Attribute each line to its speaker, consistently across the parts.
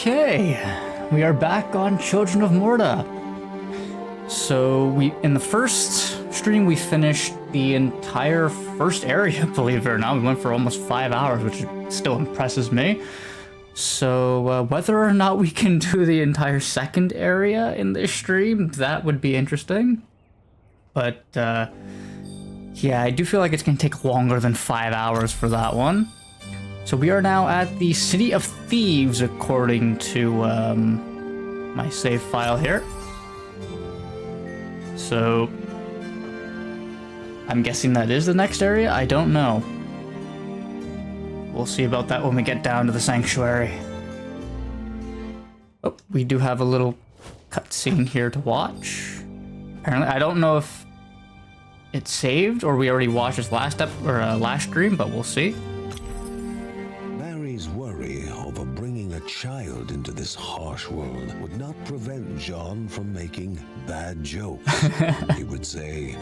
Speaker 1: Okay, we are back on Children of Morta. So in the first stream, we finished the entire first area, believe it or not. We went for almost 5 hours, which still impresses me. So whether or not we can do the entire second area in this stream, that would be interesting. But yeah, I do feel like it's going to take longer than 5 hours for that one. So we are now at the City of Thieves, according to my save file here. So I'm guessing that is the next area. I don't know. We'll see about that when we get down to the sanctuary. Oh, we do have a little cutscene here to watch. Apparently, I don't know if it's saved or we already watched this last stream, but we'll see.
Speaker 2: Mary's worry over bringing a child into this harsh world would not prevent John from making bad jokes. He would say,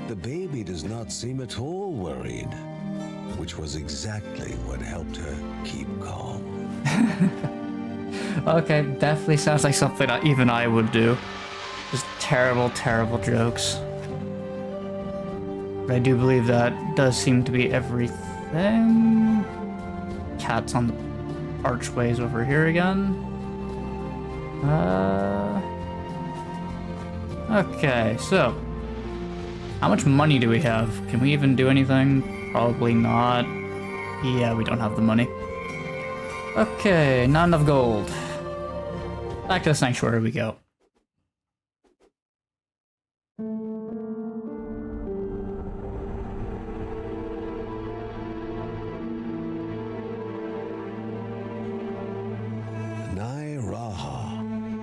Speaker 2: "The baby does not seem at all worried," which was exactly what helped her keep calm.
Speaker 1: Okay, definitely sounds like something that even I would do. Just terrible, terrible jokes. But I do believe that does seem to be everything. Cat's on the archways over here again. Okay, so how much money do we have? Can we even do anything? Probably not. Yeah, we don't have the money. Okay, not enough gold. Back to the sanctuary we go.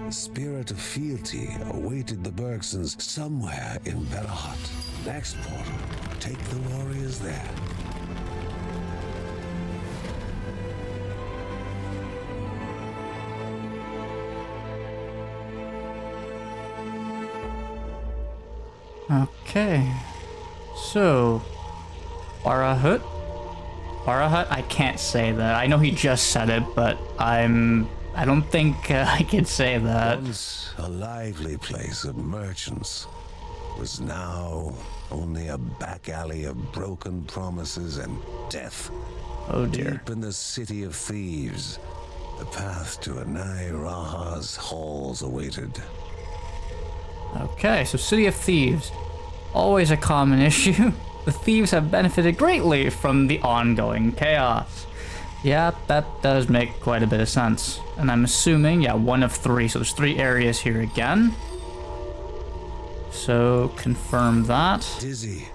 Speaker 2: The spirit of fealty awaited the Bergsons somewhere in Berahut. Next portal, take the warriors there.
Speaker 1: Okay, so Barahut? Barahut? I can't say that. I know he just said it, but I don't think I can say that.
Speaker 2: Once a lively place of merchants was now only a back alley of broken promises and death.
Speaker 1: Oh dear.
Speaker 2: Deep in the City of Thieves, the path to Anai Raha's halls awaited.
Speaker 1: Okay, so City of Thieves. Always a common issue. The thieves have benefited greatly from the ongoing chaos. Yeah, that does make quite a bit of sense. And I'm assuming, yeah, 1 of 3. So there's 3 areas here again. So confirm that.
Speaker 2: Dizzy,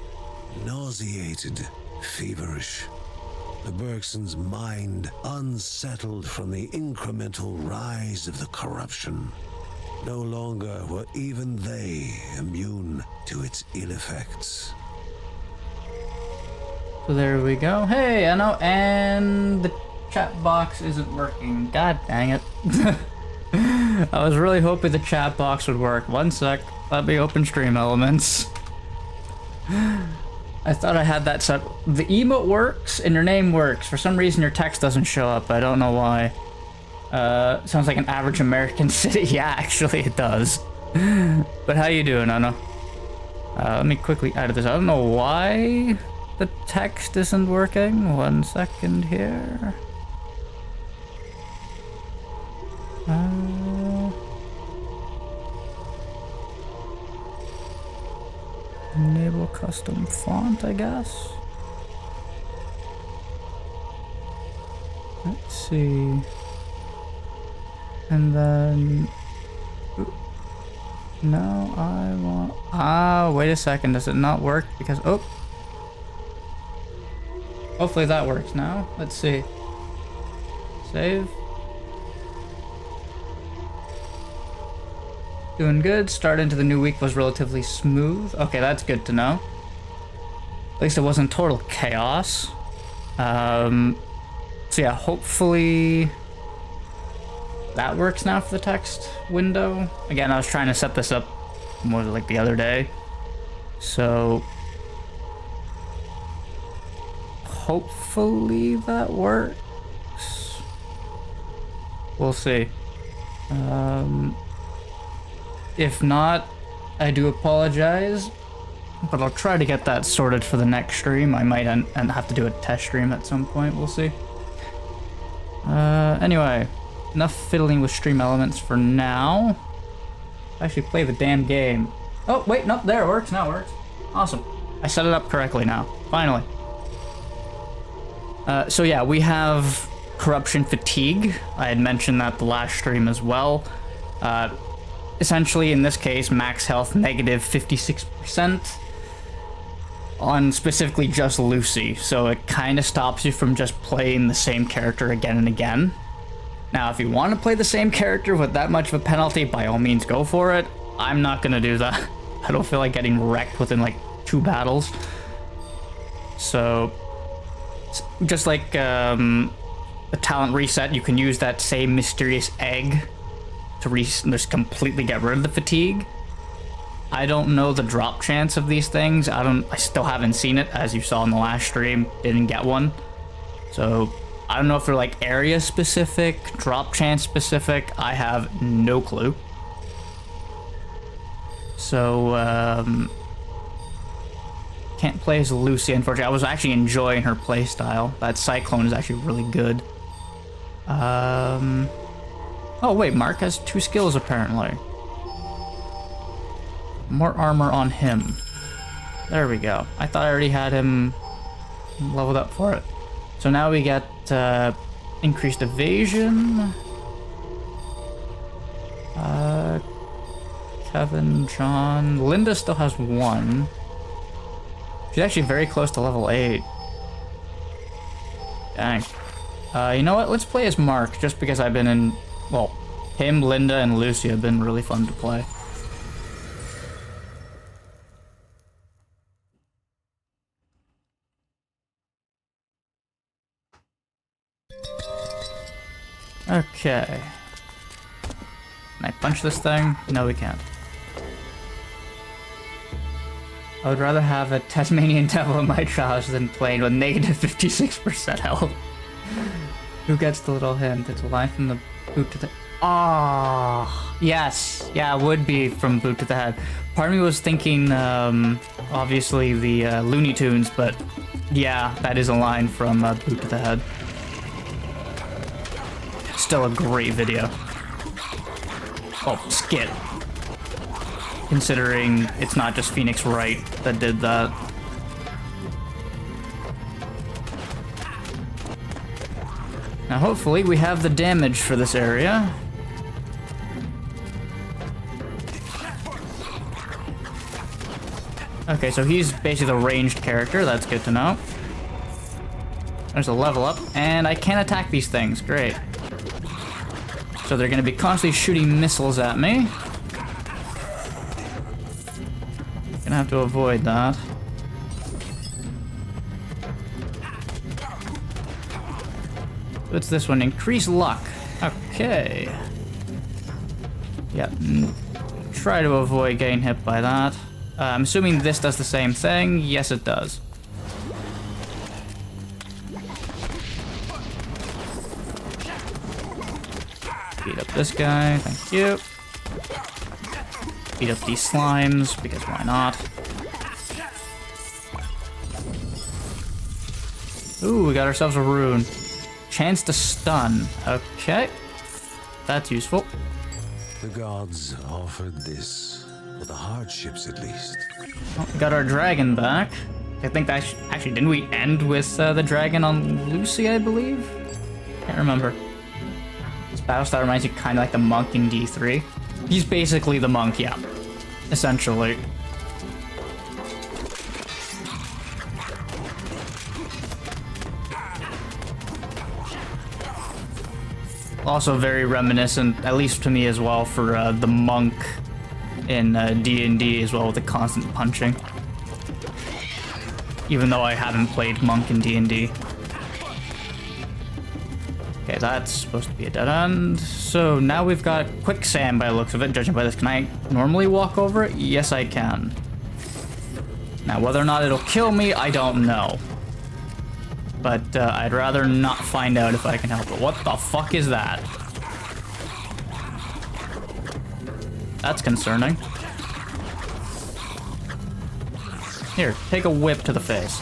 Speaker 2: nauseated, feverish. The Bergsons' mind unsettled from the incremental rise of the corruption. No longer were even they immune to its ill effects.
Speaker 1: So there we go. Hey, I know, and the chat box isn't working. God dang it. I was really hoping the chat box would work. 1 sec. Let me open Stream Elements. I thought I had that set. The emote works and your name works. For some reason your text doesn't show up. I don't know why. Sounds like an average American city. Yeah, actually it does. But how you doing, Anna? Let me quickly edit this. I don't know why the text isn't working. 1 second here. Enable custom font, I guess. Let's see. And then... No, I want... wait a second. Does it not work? Because... Oh! Hopefully that works now. Let's see. Save. Doing good. Start into the new week was relatively smooth. Okay, that's good to know. At least it wasn't total chaos. So yeah, hopefully that works now for the text window. Again, I was trying to set this up more like the other day. So hopefully that works. We'll see. If not, I do apologize, but I'll try to get that sorted for the next stream. I might and have to do a test stream at some point, we'll see. Anyway, enough fiddling with stream elements for now. Actually play the damn game. Oh, wait, no, there it works, now it works. Awesome. I set it up correctly now, finally. So yeah, we have corruption fatigue. I had mentioned that the last stream as well. Essentially, in this case, max health negative 56% on specifically just Lucy. So it kind of stops you from just playing the same character again and again. Now, if you want to play the same character with that much of a penalty, by all means go for it. I'm not going to do that. I don't feel like getting wrecked within like 2 battles. So, just like the talent reset, you can use that same mysterious egg to just completely get rid of the fatigue. I don't know the drop chance of these things. I still haven't seen it, as you saw in the last stream. Didn't get one. So I don't know if they're like area specific, drop chance specific. I have no clue. So can't play as Lucy, unfortunately. I was actually enjoying her playstyle. That Cyclone is actually really good. Oh wait, Mark has 2 skills apparently. More armor on him. There we go. I thought I already had him leveled up for it. So now we get increased evasion. Kevin, John, Linda still has 1. She's actually very close to level 8. Dang. You know what? Let's play as Mark, just because I've been in... Well, him, Linda, and Lucy have been really fun to play. Okay. Can I punch this thing? No, we can't. I would rather have a Tasmanian devil in my trousers than playing with negative 56% health. Who gets the little hint? It's a line from the boot to the... Ah, yes. Yeah, it would be from boot to the head. Part of me was thinking, obviously the Looney Tunes, but yeah, that is a line from boot to the head. Still a great video. Oh, skit. Considering it's not just Phoenix Wright that did that. Now hopefully we have the damage for this area. Okay, so he's basically the ranged character, that's good to know. There's a level up, and I can't attack these things, great. So they're gonna be constantly shooting missiles at me. Gonna have to avoid that. What's this one? Increase luck. Okay. Yeah. Try to avoid getting hit by that. I'm assuming this does the same thing. Yes, it does. Beat up this guy. Thank you. Beat up these slimes, because why not? Ooh, we got ourselves a rune. Chance to stun. Okay. That's useful.
Speaker 2: The gods offered this, for the hardships at least.
Speaker 1: Oh, we got our dragon back. I think that actually, didn't we end with the dragon on Lucy, I believe? Can't remember. This battle style reminds you kind of like the monk in D3. He's basically the monk, yeah. Essentially. Also very reminiscent, at least to me as well, for the monk in D&D as well, with the constant punching. Even though I haven't played monk in D&D. Okay, that's supposed to be a dead end. So now we've got quicksand by the looks of it, judging by this. Can I normally walk over it? Yes, I can. Now, whether or not it'll kill me, I don't know. But I'd rather not find out if I can help it. What the fuck is that? That's concerning. Here, take a whip to the face.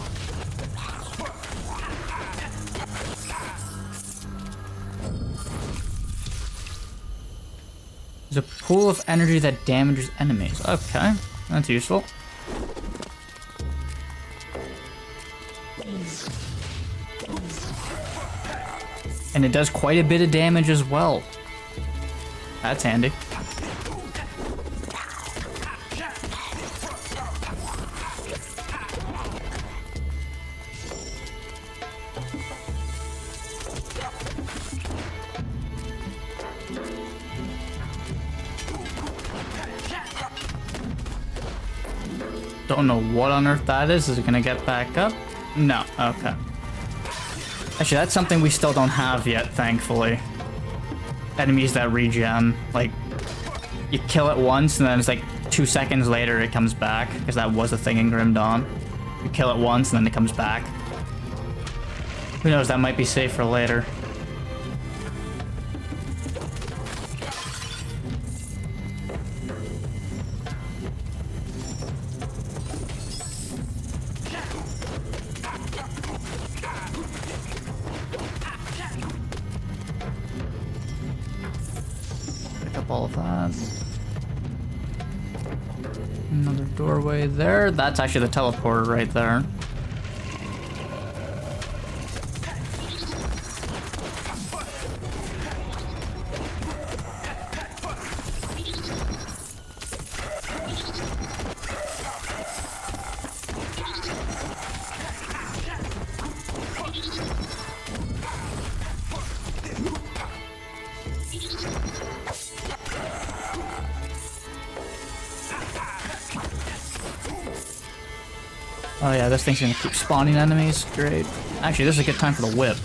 Speaker 1: There's a pool of energy that damages enemies. Okay, that's useful. And it does quite a bit of damage as well. That's handy. Don't know what on earth that is. Is it gonna get back up? No. Okay. Actually, that's something we still don't have yet, thankfully. Enemies that regen. Like, you kill it once, and then it's like 2 seconds later it comes back, because that was a thing in Grim Dawn. You kill it once, and then it comes back. Who knows, that might be safe for later. All of that. Another doorway there. That's actually the teleporter right there. Oh yeah, this thing's gonna keep spawning enemies. Great. Actually, this is a good time for the whip.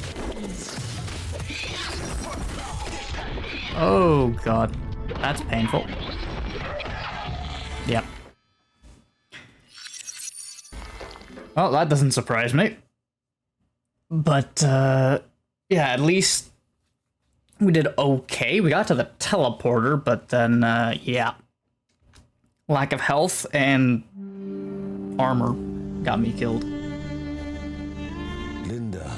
Speaker 1: Oh god. That's painful. Yep. Well, that doesn't surprise me. But, yeah, at least we did okay. We got to the teleporter, but then, yeah. Lack of health and armor got me killed.
Speaker 2: Linda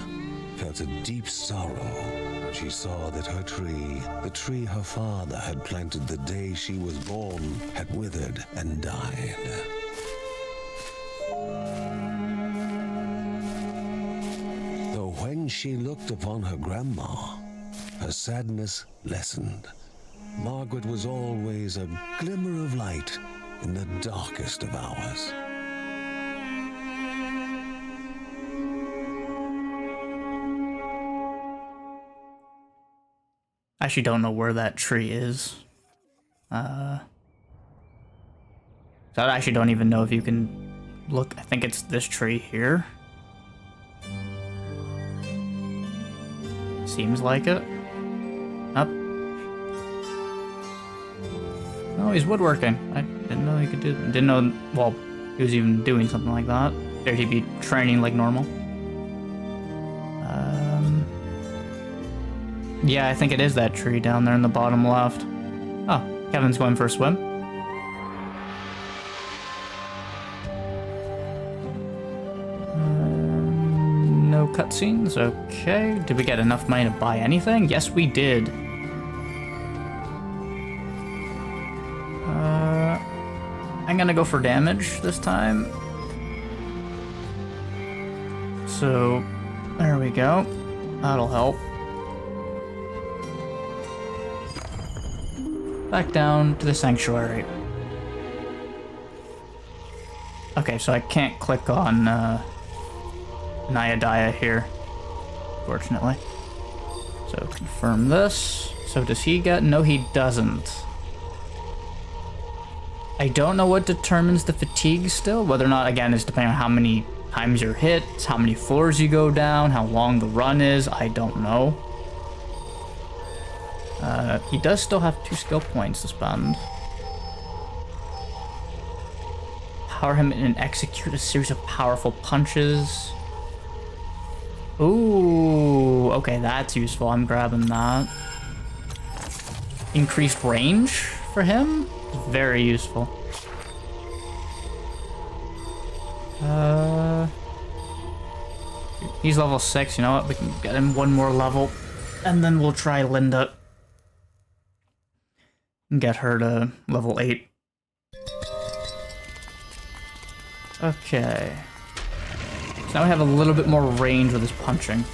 Speaker 2: felt a deep sorrow. She saw that her tree, the tree her father had planted the day she was born, had withered and died. So when she looked upon her grandma, her sadness lessened. Margaret was always a glimmer of light in the darkest of hours.
Speaker 1: I actually don't know where that tree is. So I actually don't even know if you can look. I think it's this tree here. Seems like it. Up. Oh, he's woodworking. I didn't know he could do. Didn't know. Well, he was even doing something like that. There he'd be training like normal. Yeah, I think it is that tree down there in the bottom left. Oh, Kevin's going for a swim. No cutscenes. Okay. Did we get enough money to buy anything? Yes, we did. I'm gonna go for damage this time. So, there we go. That'll help. Back down to the sanctuary. Okay, so I can't click on Nyadiah here, fortunately. So confirm this. So does he get? No, he doesn't. I don't know what determines the fatigue still. Whether or not, again, is depending on how many times you're hit, how many floors you go down, how long the run is. I don't know. He does still have 2 skill points to spend. Power him and execute a series of powerful punches. Ooh, okay, that's useful. I'm grabbing that. Increased range for him, very useful. He's level 6, you know what? We can get him one more level. And then we'll try Linda. And get her to level 8. Okay. So now we have a little bit more range with his punching.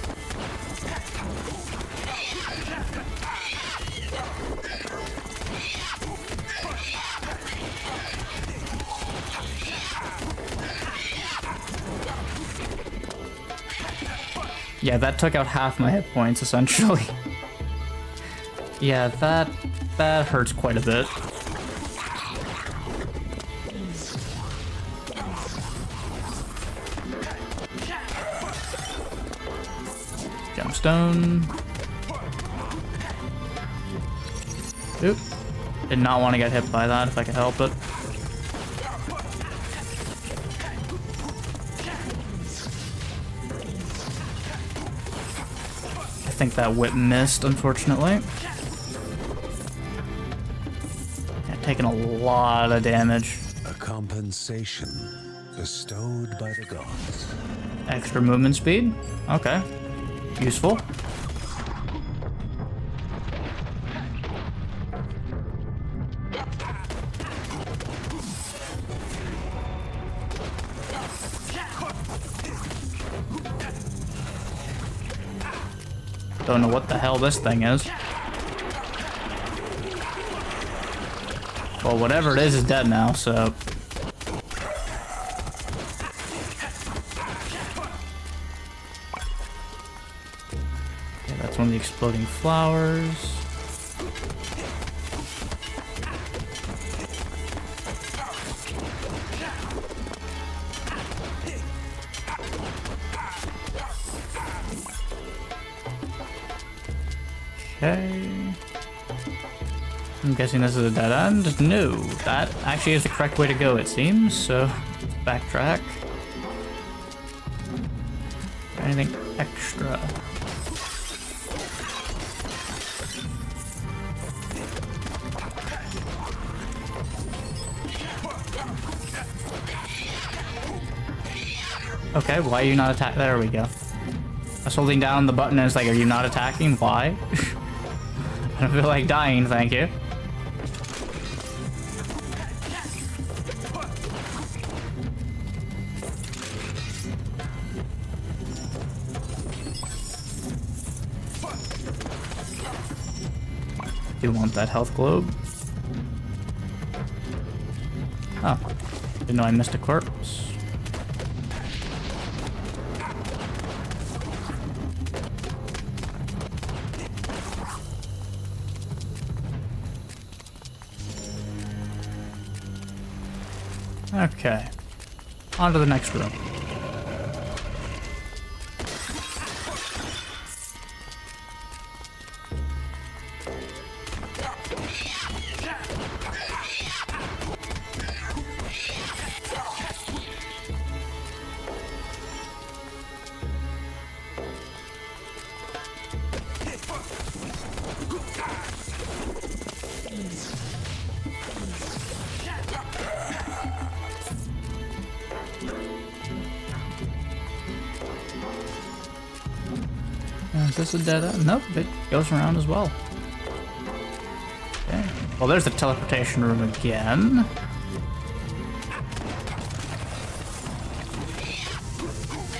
Speaker 1: Yeah, that took out half my hit points, essentially. Yeah, that hurts quite a bit. Gemstone. Oop. Did not want to get hit by that if I could help it. I think that whip missed, unfortunately. Yeah, taking a lot of damage.
Speaker 2: A compensation bestowed by the gods.
Speaker 1: Extra movement speed? Okay. Useful. Don't know what the hell this thing is. Well, whatever it is dead now, so... Yeah, that's one of the exploding flowers. Okay. I'm guessing this is a dead end? No, that actually is the correct way to go, it seems, so let's backtrack. Anything extra? Okay, why are you not attacking? There we go. I was holding down the button and it's like, are you not attacking? Why? I don't feel like dying, thank you. Do want that health globe. Oh, didn't know I missed a corpse. Okay, on to the next room. Is this a dead end? Nope, it goes around as well. Okay. Well, there's the teleportation room again.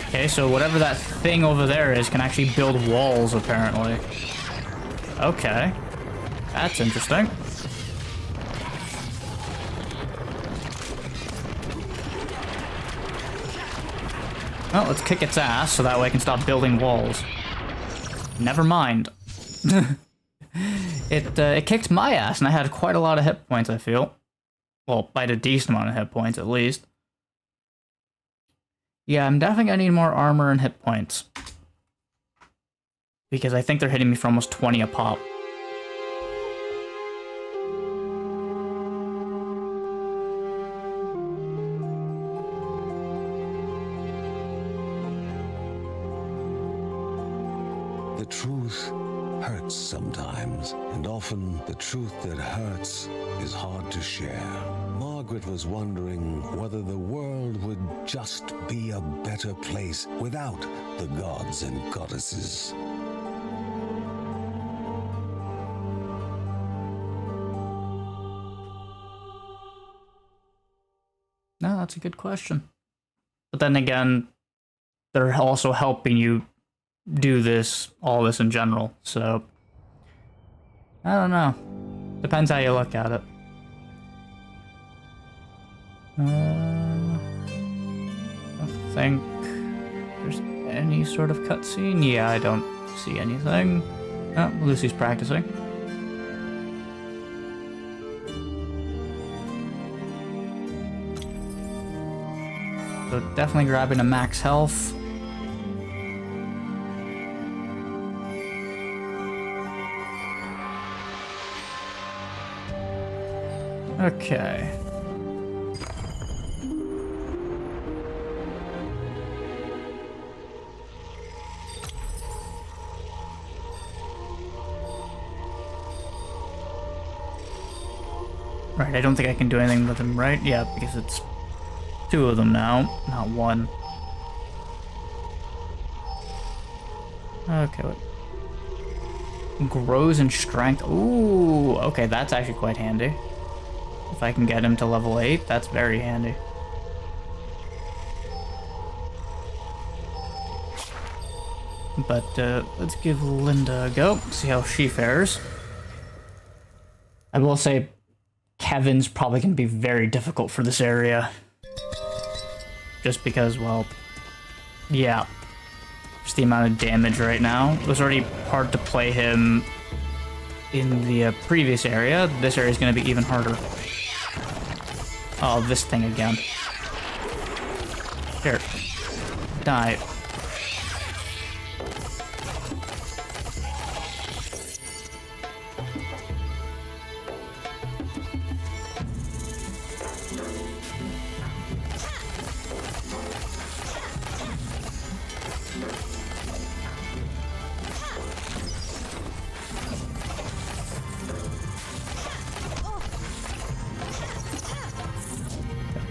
Speaker 1: Okay, so whatever that thing over there is can actually build walls, apparently. Okay. That's interesting. Well, let's kick its ass so that way I can stop building walls. Never mind. It kicked my ass, and I had quite a lot of hit points, I feel. Well, I had a decent amount of hit points, at least. Yeah, I'm definitely gonna need more armor and hit points. Because I think they're hitting me for almost 20 a pop.
Speaker 2: The truth hurts sometimes, and often the truth that hurts is hard to share. Margaret was wondering whether the world would just be a better place without the gods and goddesses.
Speaker 1: No, that's a good question. But then again, they're also helping you do all this in general, so I don't know. Depends how you look at it. I don't think there's any sort of cutscene. Yeah, I don't see anything. Oh, Lucy's practicing. So definitely grabbing a max health. Okay. Right, I don't think I can do anything with him, right? Yeah, because it's 2 of them now, not 1. Okay, what? Grows in strength. Ooh, okay, that's actually quite handy. If I can get him to level 8, that's very handy. But let's give Linda a go, see how she fares. I will say Kevin's probably going to be very difficult for this area. Just because, well, yeah. Just the amount of damage right now. It was already hard to play him in the previous area. This area is going to be even harder. Oh, this thing again. Here. Die.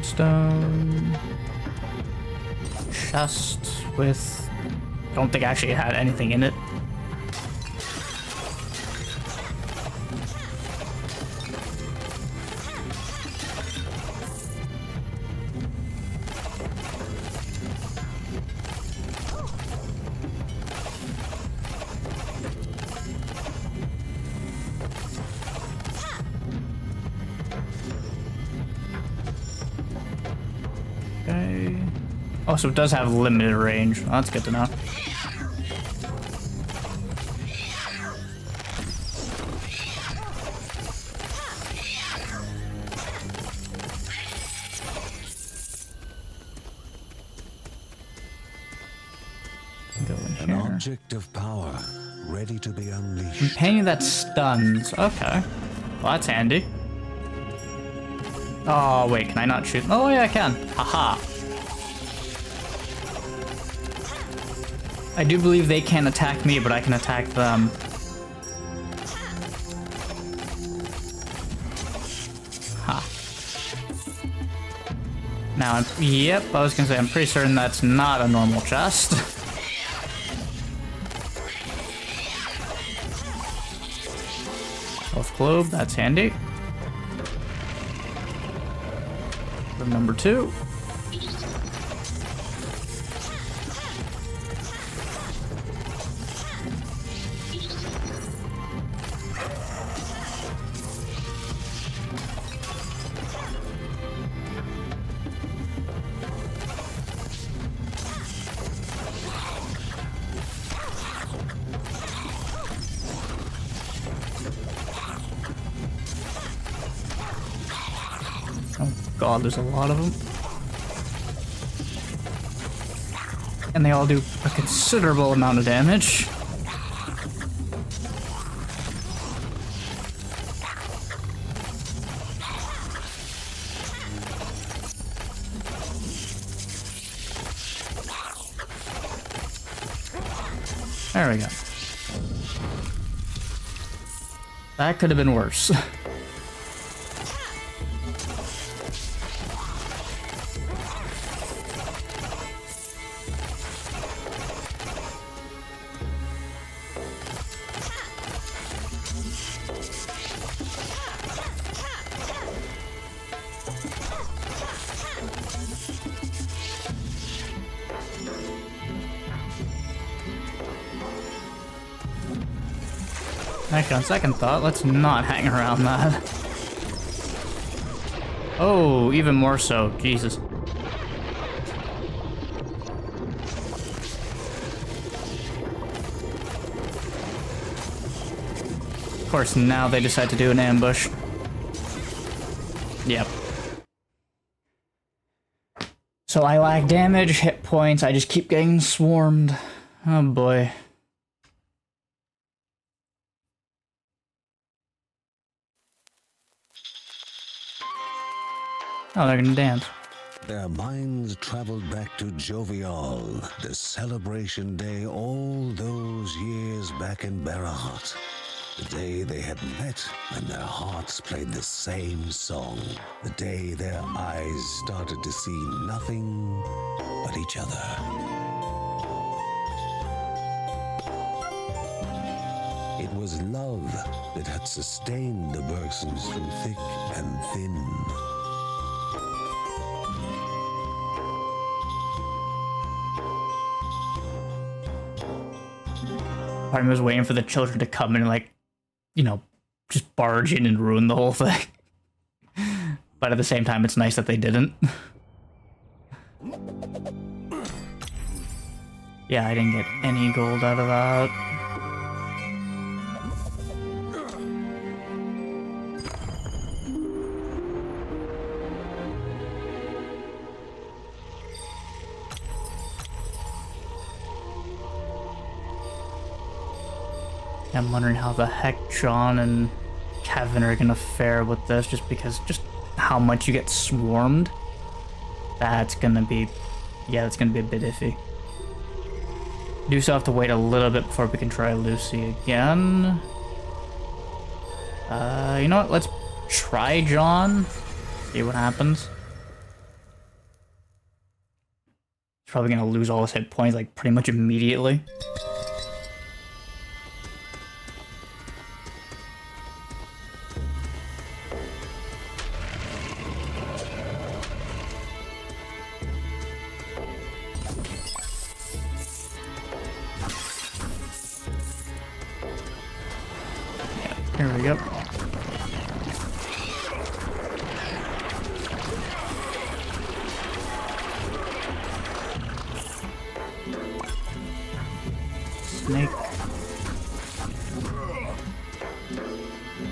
Speaker 1: Stone. Chest with... don't think actually it had anything in it. Okay. Oh, so it does have limited range. Well, that's good to know. Go in
Speaker 2: An
Speaker 1: here.
Speaker 2: object of power, ready to be unleashed.
Speaker 1: Companion that stuns. Okay. Well, that's handy. Oh, wait, can I not shoot? Oh, yeah, I can. Haha. I do believe they can't attack me, but I can attack them. Ha. Now, yep, I was gonna say, I'm pretty certain that's not a normal chest. Health globe, that's handy. Number 2. Oh god, there's a lot of them. And they all do a considerable amount of damage. There we go. That could have been worse. Actually, on second thought, let's not hang around that. Oh, even more so. Jesus. Of course, now they decide to do an ambush. Yep. So I lack damage, hit points, I just keep getting swarmed. Oh boy. Oh, they're gonna dance.
Speaker 2: Their minds traveled back to Jovial, the celebration day all those years back in Barahot. The day they had met and their hearts played the same song. The day their eyes started to see nothing but each other. It was love that had sustained the Bergsons through thick and thin.
Speaker 1: Part of me was waiting for the children to come and, like, you know, just barge in and ruin the whole thing. But at the same time, it's nice that they didn't. Yeah, I didn't get any gold out of that. I'm wondering how the heck John and Kevin are gonna fare with this, just because just how much you get swarmed. That's gonna be, yeah, that's gonna be a bit iffy. Do still have to wait a little bit before we can try Lucy again. You know what? Let's try John. See what happens. He's probably gonna lose all his hit points like pretty much immediately. Here we go. Snake.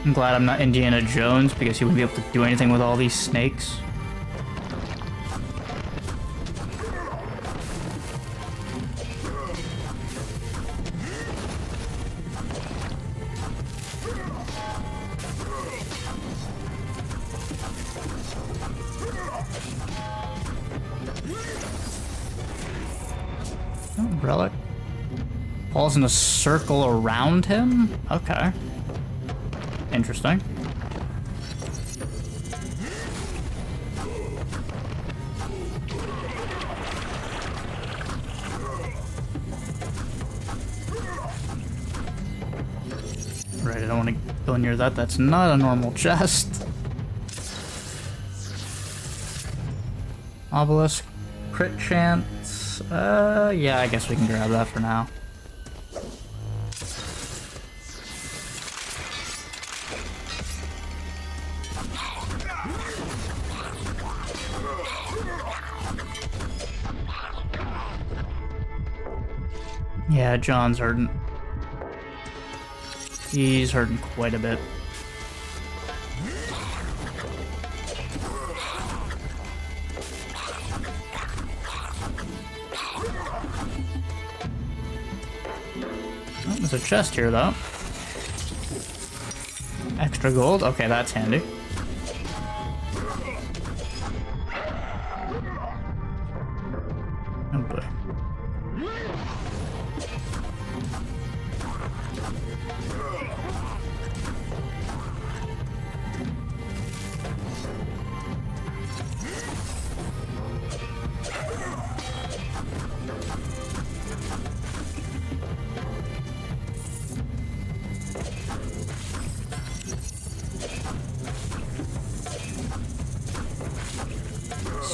Speaker 1: I'm glad I'm not Indiana Jones because he wouldn't be able to do anything with all these snakes. Relic. Falls in a circle around him? Okay. Interesting. Right, I don't want to go near that. That's not a normal chest. Obelisk. Crit chance. Yeah, I guess we can grab that for now. Yeah, John's hurting. He's hurting quite a bit. Oh, there's a chest here, though. Extra gold. Okay, that's handy. Oh boy.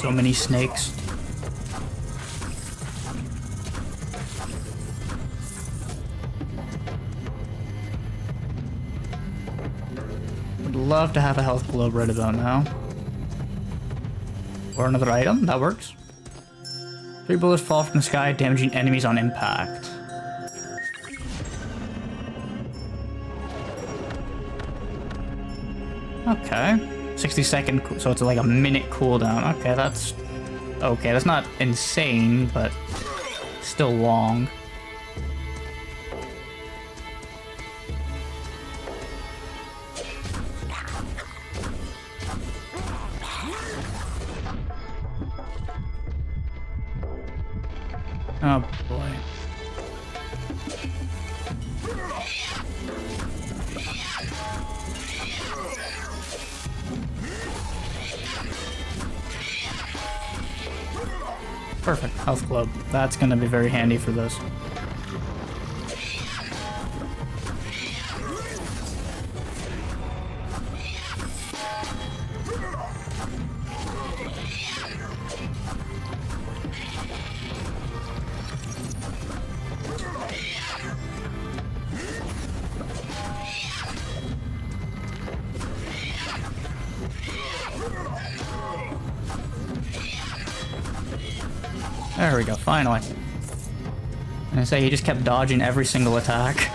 Speaker 1: So many snakes. Would love to have a health globe right about now. Or another item, that works. 3 bullets fall from the sky, damaging enemies on impact. Okay. 60-second, so it's like a minute cooldown. Okay, that's... Okay, that's not insane, but still long. Oh boy. Perfect, health globe. That's gonna be very handy for this. There we go, finally. And I say he just kept dodging every single attack.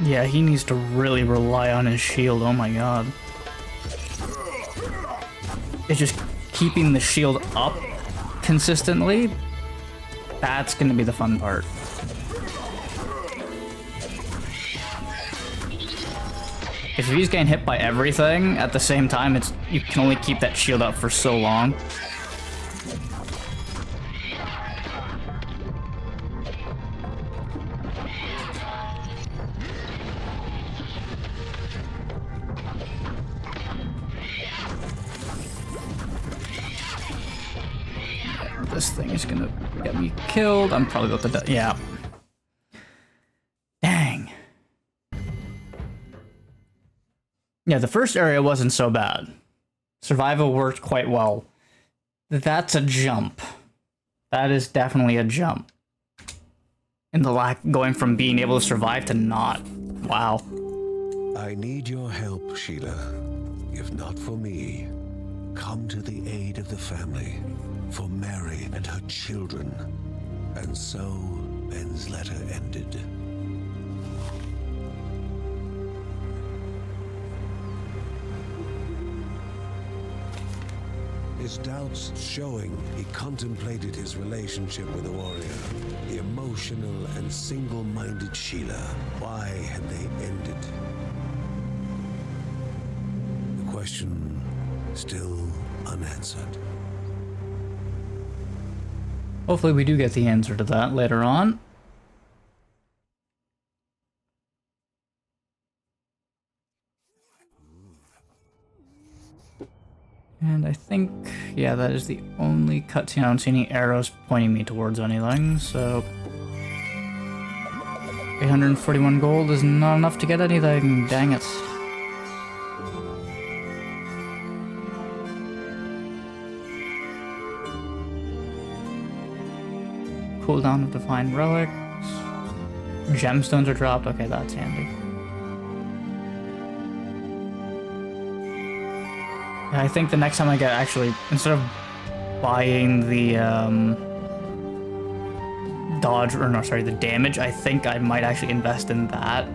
Speaker 1: Yeah, he needs to really rely on his shield, oh my god. It's just keeping the shield up consistently. That's gonna be the fun part. If he's getting hit by everything at the same time, you can only keep that shield up for so long. This thing is gonna get me killed. I'm probably about to die. Yeah. Dang. Yeah, the first area wasn't so bad. Survival worked quite well. That's a jump. That is definitely a jump. In the lack going from being able to survive to not. Wow.
Speaker 2: I need your help, Sheila. If not for me, come to the aid of the family. For Mary and her children. And so Ben's letter ended. His doubts showing he contemplated his relationship with the warrior. The emotional and single-minded Sheila. Why had they ended? The question still unanswered.
Speaker 1: Hopefully we do get the answer to that later on. And I think, yeah, that is the only cutscene. I don't see any arrows pointing me towards anything, so... 841 gold is not enough to get anything, dang it. Cooldown of Divine Relics. Gemstones are dropped. Okay, that's handy. Yeah, I think the next time I get actually, instead of buying the dodge, or no, sorry, the damage, I think I might actually invest in that.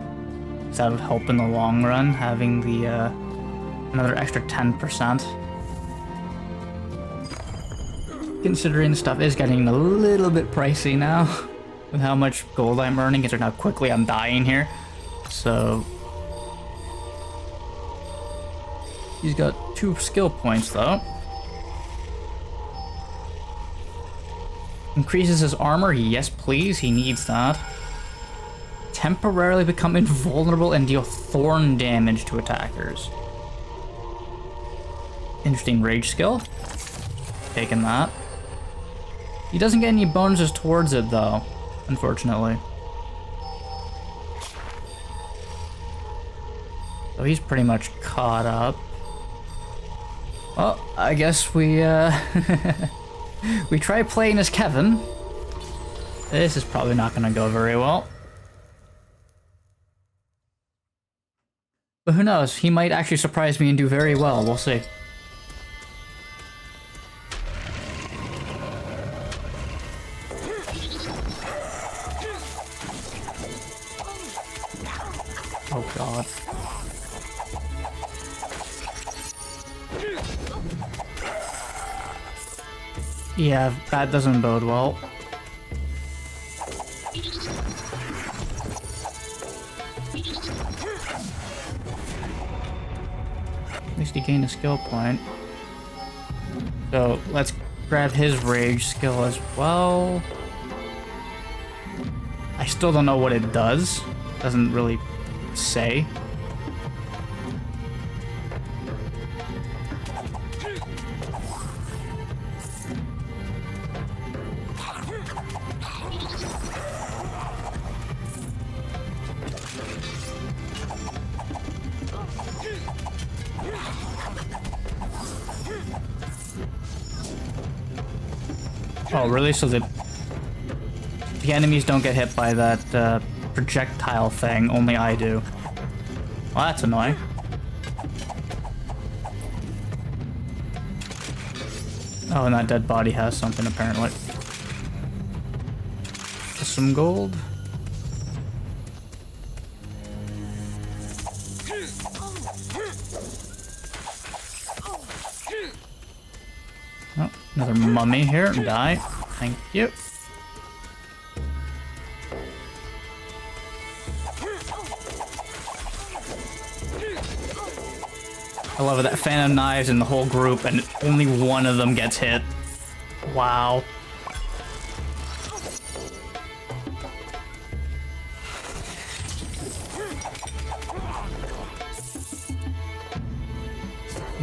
Speaker 1: Because that would help in the long run, having the another extra 10%. Considering stuff is getting a little bit pricey now with how much gold I'm earning, considering how quickly I'm dying here. So He's got 2 skill points, though. Increases his armor. Yes, please. He needs that. Temporarily become invulnerable and deal thorn damage to attackers. Interesting rage skill. Taking that. He doesn't get any bonuses towards it, though, unfortunately. So he's pretty much caught up. Well, I guess we we try playing as Kevin. This is probably not gonna go very well. But who knows? He might actually surprise me and do very well. We'll see. Oh god. Yeah, that doesn't bode well. At least he gained a skill point. So let's grab his rage skill as well. I still don't know what it does. Doesn't really say. Oh, really? So the enemies don't get hit by that projectile thing, only I do. Well, that's annoying. Oh, and that dead body has something, apparently. Just some gold. Oh, another mummy here. Die. Thank you. I love it, that Phantom Knives in the whole group and only one of them gets hit. Wow.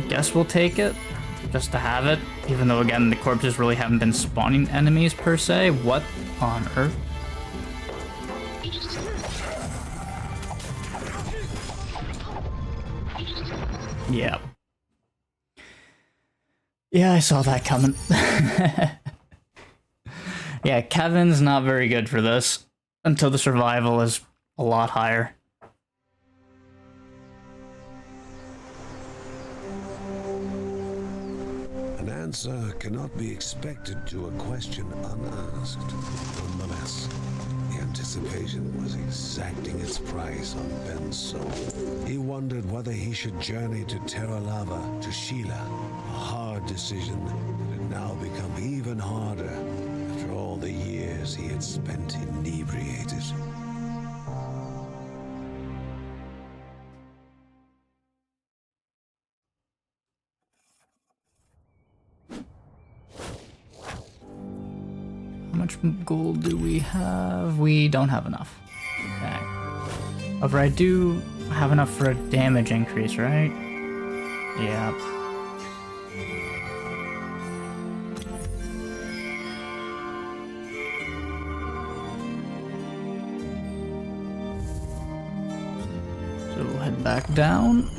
Speaker 1: Guess we'll take it, just to have it, even though again the corpses really haven't been spawning enemies per se. What on earth? Yeah. Yeah, I saw that coming. Yeah, Kevin's not very good for this until the survival is a lot higher.
Speaker 2: An answer cannot be expected to a question unasked. Nonetheless, the anticipation was exacting its price on Ben's soul. He wondered whether he should journey to Terra Lava, to Sheila, a hard decision that had now become even harder after all the years he had spent inebriated.
Speaker 1: How much gold do we have? We don't have enough. Okay. However, I do have enough for a damage increase, right? Yeah. So we'll head back down.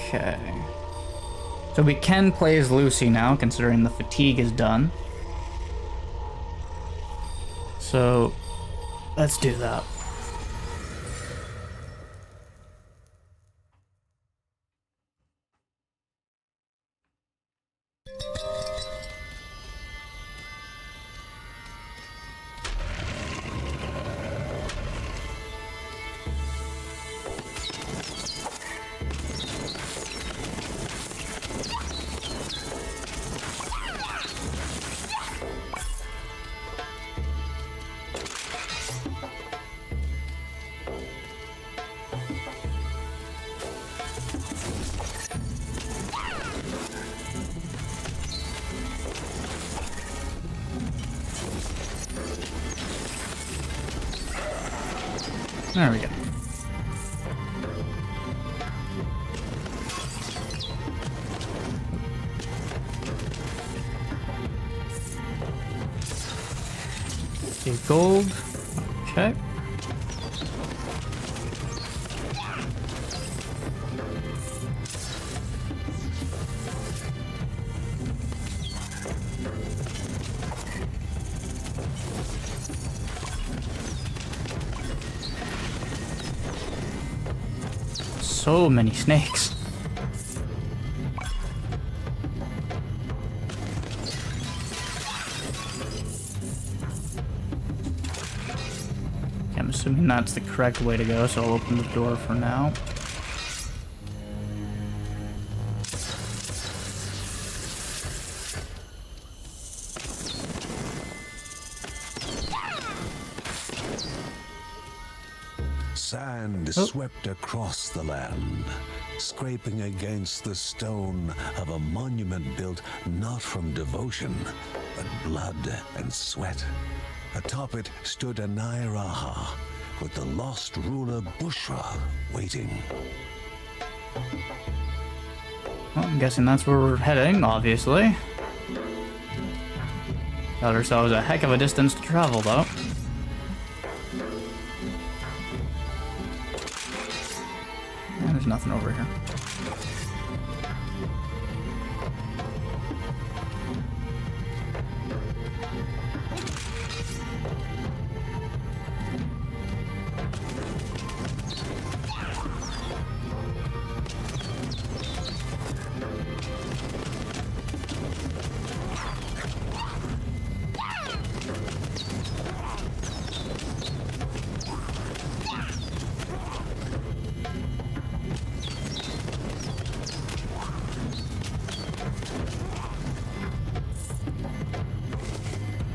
Speaker 1: Okay. So we can play as Lucy now, considering the fatigue is done. So let's do that. There we go. Okay, gold. Okay. So many snakes. Okay, I'm assuming that's the correct way to go, so I'll open the door for now.
Speaker 2: Sand swept across the land, scraping against the stone of a monument built not from devotion, but blood and sweat. Atop it stood an Iraha, with the lost ruler Bushra waiting.
Speaker 1: Well, I'm guessing that's where we're heading, obviously. Got ourselves a heck of a distance to travel, though. There's nothing over here.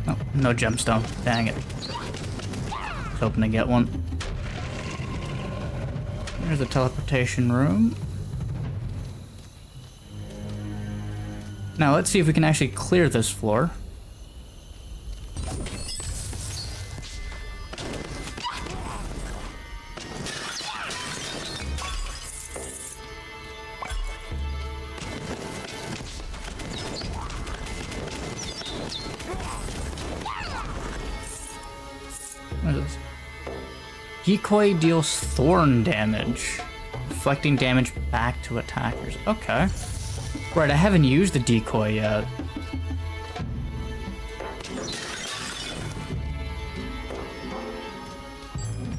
Speaker 1: Oh, no gemstone. Dang it. Was hoping to get one. There's the teleportation room. Now let's see if we can actually clear this floor. What is this? Decoy deals thorn damage, reflecting damage back to attackers. Okay. Right, I haven't used the decoy yet.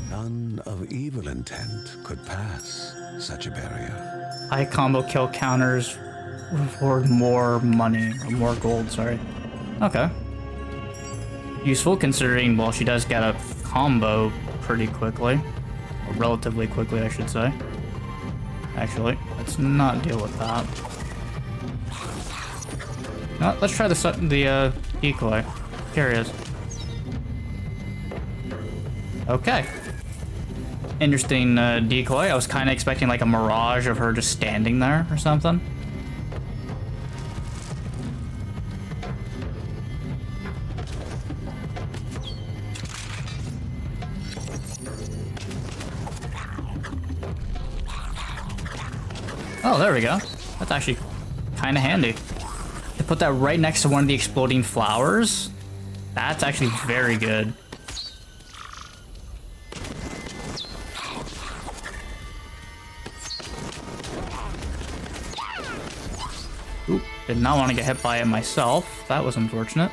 Speaker 2: None of evil intent could pass such a barrier.
Speaker 1: High combo kill counters reward more money, or more gold, sorry. Okay. Useful considering, well, she does get a combo pretty quickly. Or relatively quickly, I should say. Actually, let's not deal with that. No, let's try the decoy. Here he is. Okay. Interesting decoy. I was kind of expecting like a mirage of her just standing there or something. Oh, there we go. That's actually kind of handy. To put that right next to one of the exploding flowers, that's actually very good. Oop, did not want to get hit by it myself. That was unfortunate.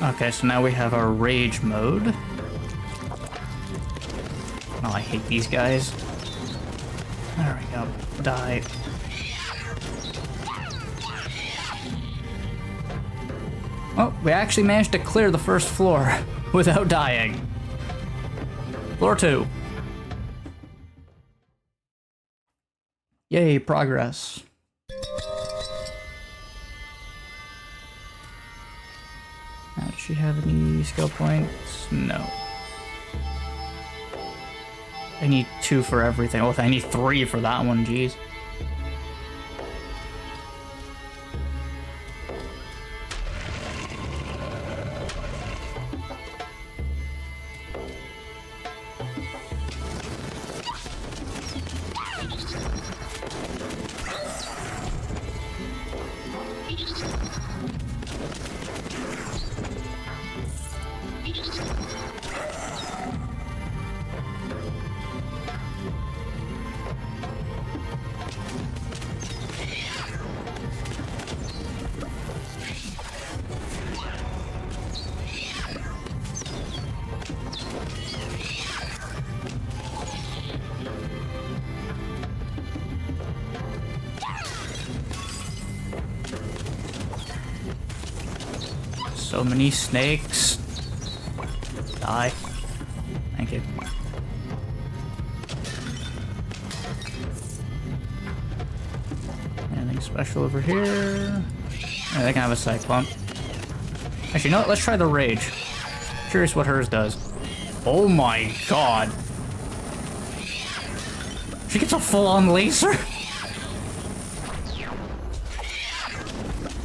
Speaker 1: Okay, so now we have our rage mode. Oh, I hate these guys. There we go. Die. Oh, we actually managed to clear the first floor without dying. Floor 2. Yay, progress. Now, does she have any skill points? No. I need 2 for everything. Oh, I need 3 for that one, jeez. So many snakes. Die. Thank you. Anything special over here? Yeah, they can have a cyclone. Actually, you know what? Let's try the rage. Curious what hers does. Oh my god. She gets a full-on laser?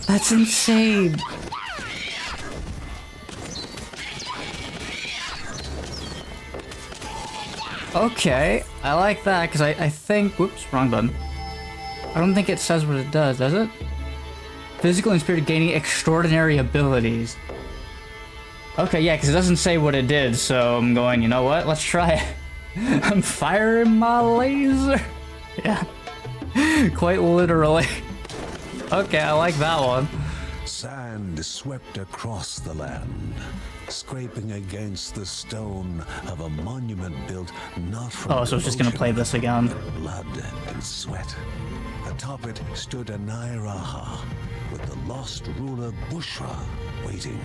Speaker 1: That's insane. Okay, I like that, because I think... Whoops, wrong button. I don't think it says what it does it? Physical and spirit gaining extraordinary abilities. Okay, yeah, because it doesn't say what it did, so I'm going, you know what? Let's try it. I'm firing my laser. Yeah. Quite literally. Okay, I like that one.
Speaker 2: Sand swept across the land, scraping against the stone of a monument built not from
Speaker 1: Oh, so it's just gonna play this again.
Speaker 2: blood and sweat. Atop it stood a Nairaha, with the lost ruler Bushra waiting.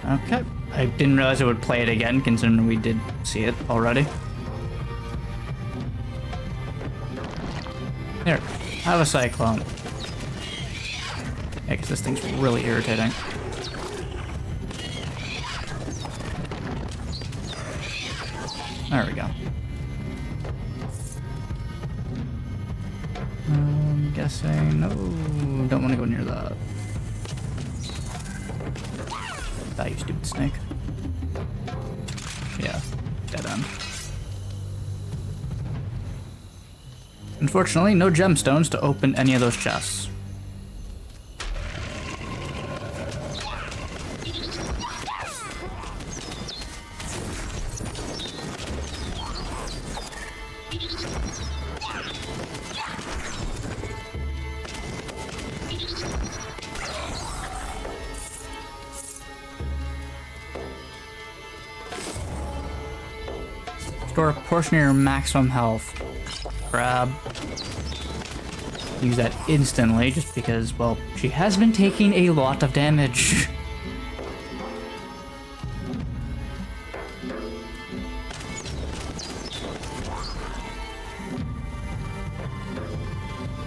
Speaker 1: Okay. I didn't realize it would play it again, considering we did see it already. Here, have a cyclone. Yeah, because this thing's really irritating. There we go. I'm guessing... No, don't want to go near that. Die, you stupid snake. Yeah, dead end. Unfortunately, no gemstones to open any of those chests. Store a portion of your maximum health. Grab. Use that instantly, just because, well, she has been taking a lot of damage.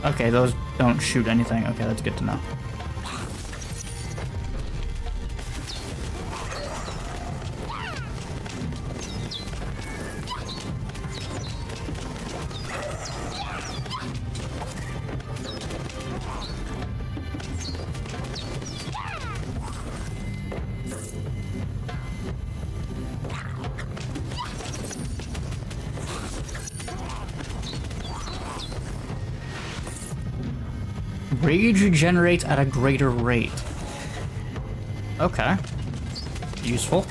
Speaker 1: Okay, those don't shoot anything. Okay, that's good to know. Rage regenerates at a greater rate. Okay. Useful.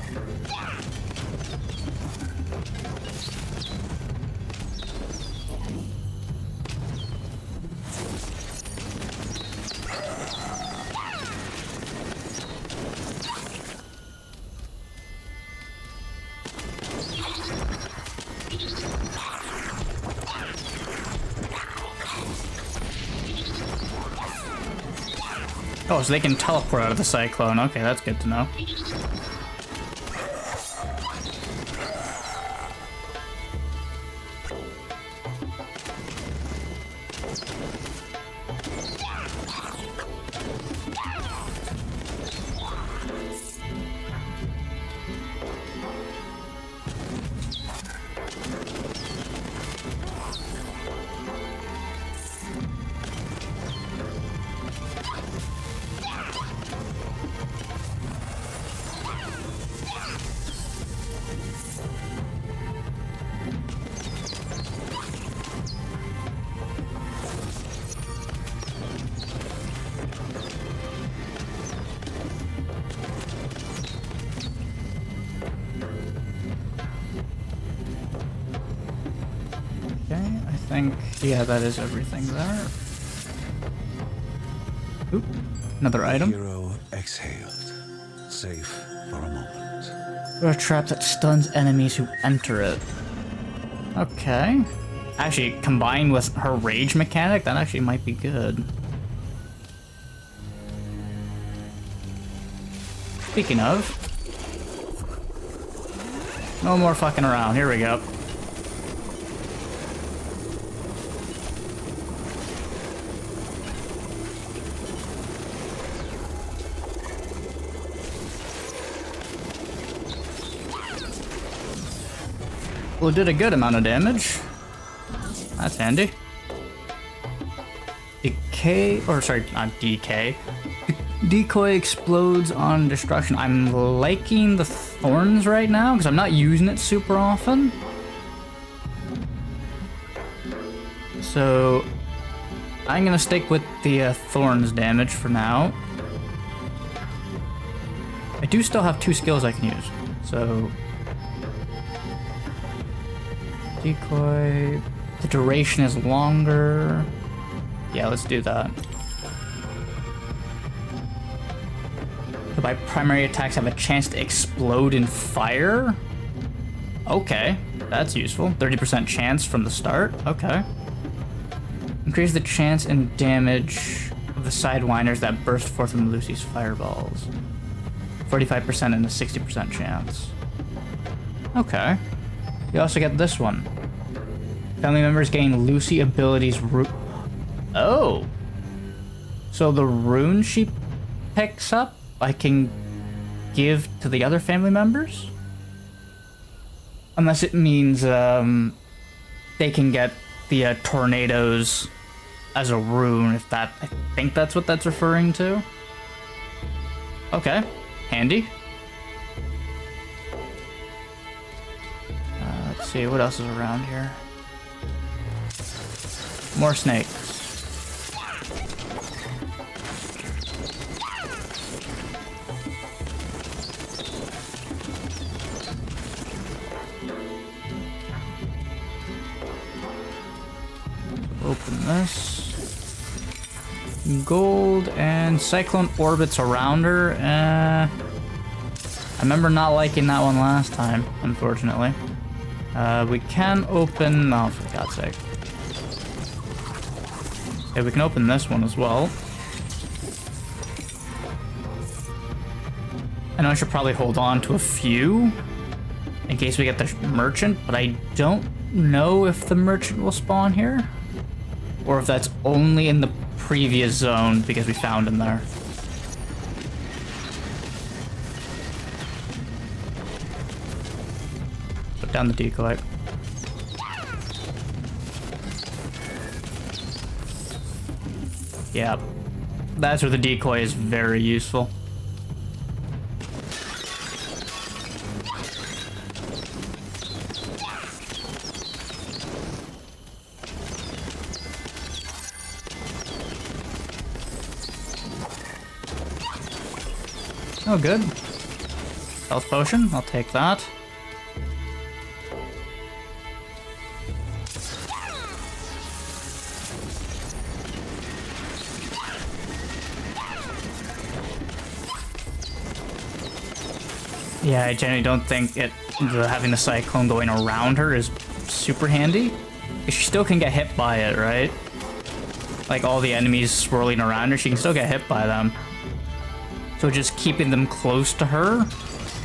Speaker 1: Oh, so they can teleport out of the cyclone. Okay, that's good to know. think, yeah, that is everything there. Oop, another item.
Speaker 2: Hero exhaled, safe for a moment.
Speaker 1: Or a trap that stuns enemies who enter it. Okay. Actually, combined with her rage mechanic, that actually might be good. Speaking of, no more fucking around. Here we go. Well, it did a good amount of damage. That's handy. Decay, or sorry, not decay. Decoy explodes on destruction. I'm liking the thorns right now because I'm not using it super often. So I'm gonna stick with the thorns damage for now. I do still have 2 skills I can use. So decoy, the duration is longer. Yeah, let's do that. So my primary attacks have a chance to explode in fire. Okay, that's useful. 30% chance from the start. Okay. Increase the chance and damage of the sidewinders that burst forth from Lucy's fireballs. 45% and a 60% chance. Okay. You also get this one. Family members gain Lucy abilities. Oh. So the rune she picks up, I can give to the other family members? Unless it means they can get the tornadoes as a rune, if that, I think that's what that's referring to. Okay, handy. Let's see, what else is around here? More snakes. Open this. Gold and cyclone orbits around her. I remember not liking that one last time, unfortunately. We can open... Oh, for God's sake. Okay, we can open this one as well. I know I should probably hold on to a few in case we get the merchant, but I don't know if the merchant will spawn here. Or if that's only in the previous zone because we found him there. Put down the decoy. Yeah, that's where the decoy is very useful. Oh, good. Health potion, I'll take that. Yeah, I generally don't think having the cyclone going around her is super handy. She still can get hit by it, right? Like all the enemies swirling around her, she can still get hit by them. So just keeping them close to her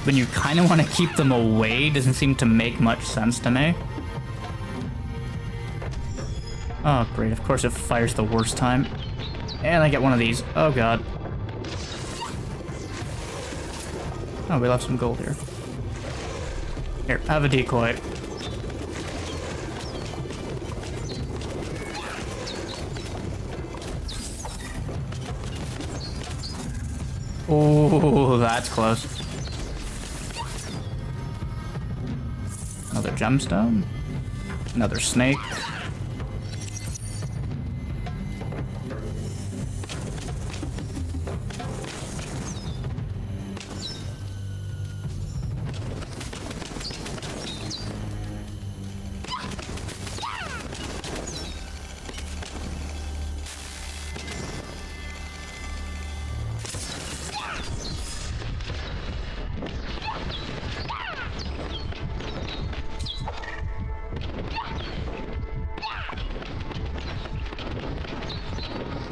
Speaker 1: when you kind of want to keep them away doesn't seem to make much sense to me. Oh, great. Of course it fires the worst time. And I get one of these. Oh, God. Oh, we left some gold here. Here, have a decoy. Oh, that's close. Another gemstone. Another snake.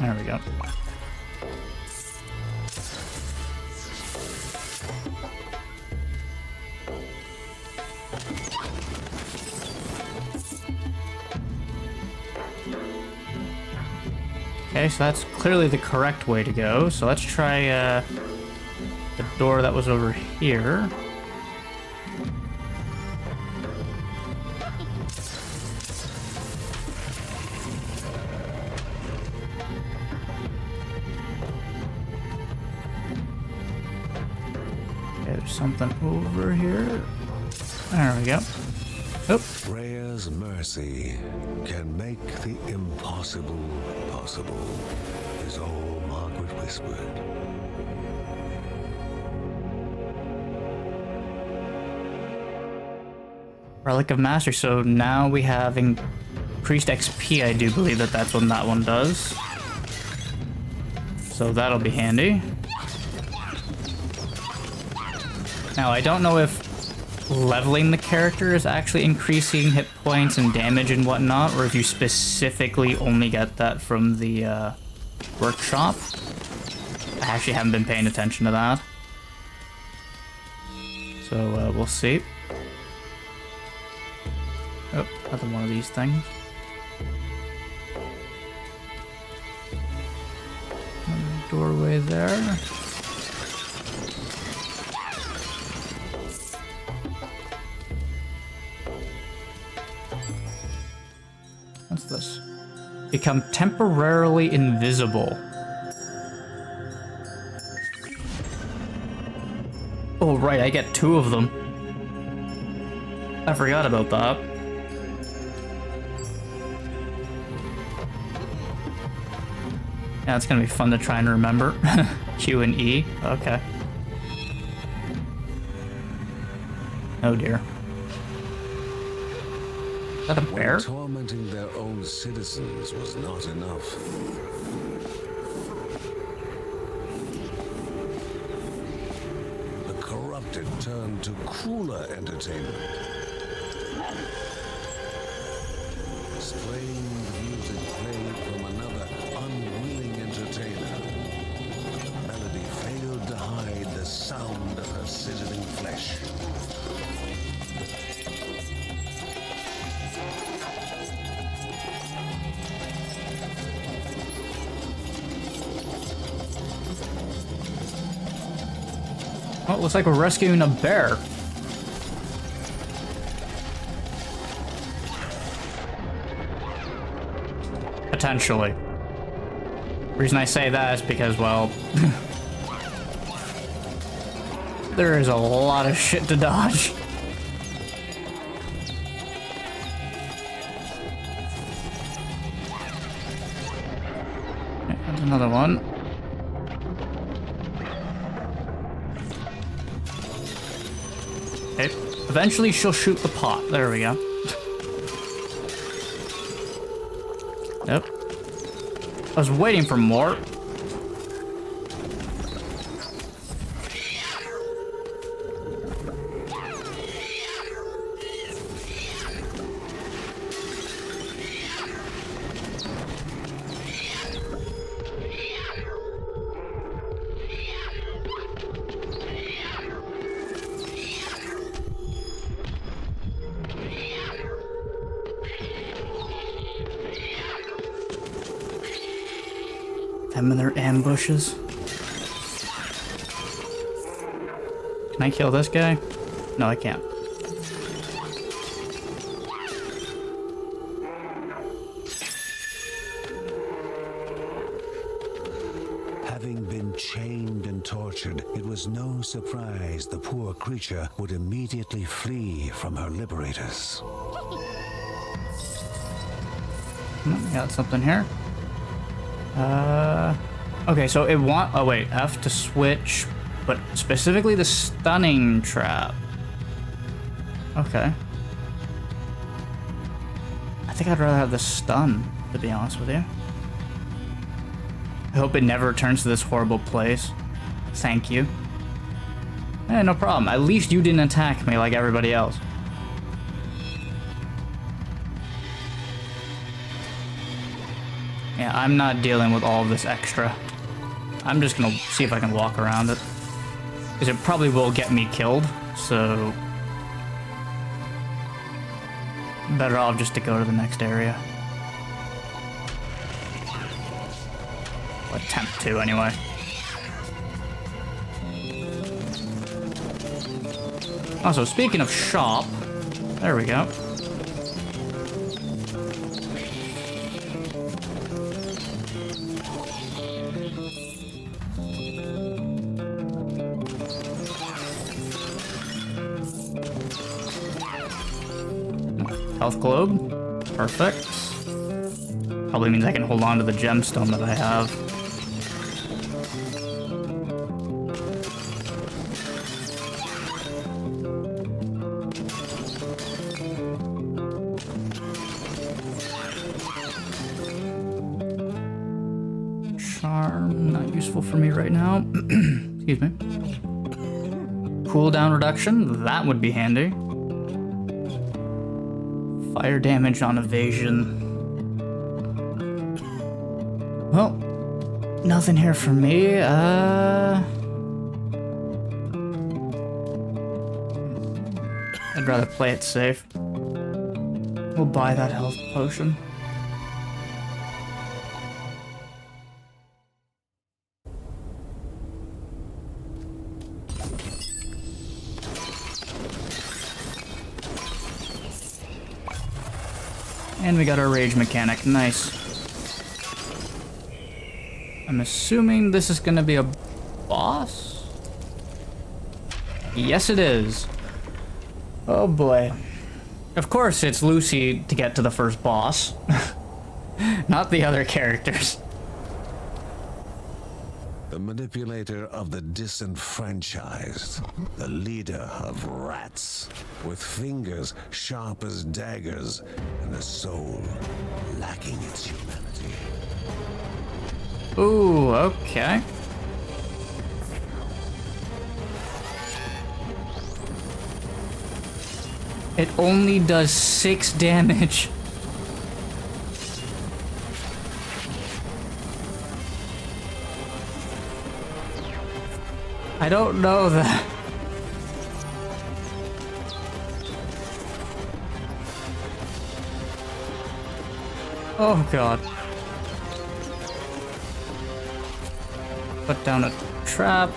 Speaker 1: There we go. Okay, so that's clearly the correct way to go. So let's try the door that was over here. Okay, there's something over here. There we go. Oop.
Speaker 2: Freya's mercy can make the impossible possible, is all Margaret whispered.
Speaker 1: Relic of Mastery. So now we have increased XP. I do believe that that's what that one does. So that'll be handy. Now I don't know if leveling the character is actually increasing hit points and damage and whatnot, or if you specifically only get that from the workshop. I actually haven't been paying attention to that. So we'll see. Oh, another one of these things. Another doorway there. What's this? Become temporarily invisible. Oh, right, I get 2 of them. I forgot about that. Yeah, it's gonna be fun to try and remember. Q and E. Okay. Oh dear. Is that a bear?
Speaker 2: When tormenting their own citizens was not enough, the corrupted turned to crueler entertainment. Strange music played from another unwilling entertainer. The melody failed to hide the sound of her sizzling flesh.
Speaker 1: Oh, it looks like we're rescuing a bear. Potentially. The reason I say that is because, well, there is a lot of shit to dodge. Okay, that's another one. Okay, eventually she'll shoot the pot. There we go. Yep. I was waiting for more. Them and their ambushes. Can I kill this guy? No, I can't.
Speaker 2: Having been chained and tortured, it was no surprise the poor creature would immediately flee from her liberators.
Speaker 1: Got something here. Okay, so it oh wait, F to switch, but specifically the stunning trap. Okay. I think I'd rather have the stun, to be honest with you. I hope it never returns to this horrible place. Thank you. Eh, no problem. At least you didn't attack me like everybody else. Yeah, I'm not dealing with all of this extra. I'm just gonna see if I can walk around it. Because it probably will get me killed, so... better off just to go to the next area. Or attempt to, anyway. Also, speaking of shop... there we go. Health globe. Perfect. Probably means I can hold on to the gemstone that I have. Charm, not useful for me right now. Excuse me. Cooldown reduction, that would be handy. Fire damage on evasion. Well, nothing here for me. I'd rather play it safe. We'll buy that health potion. And we got our rage mechanic. Nice. I'm assuming this is gonna be a boss? Yes, it is. Oh boy. Of course, it's Lucy to get to the first boss. Not the other characters.
Speaker 2: The manipulator of the disenfranchised, the leader of rats, with fingers sharp as daggers and a soul lacking its humanity.
Speaker 1: Ooh, okay. It only does 6 damage. I don't know that. Oh god. Put down a trap.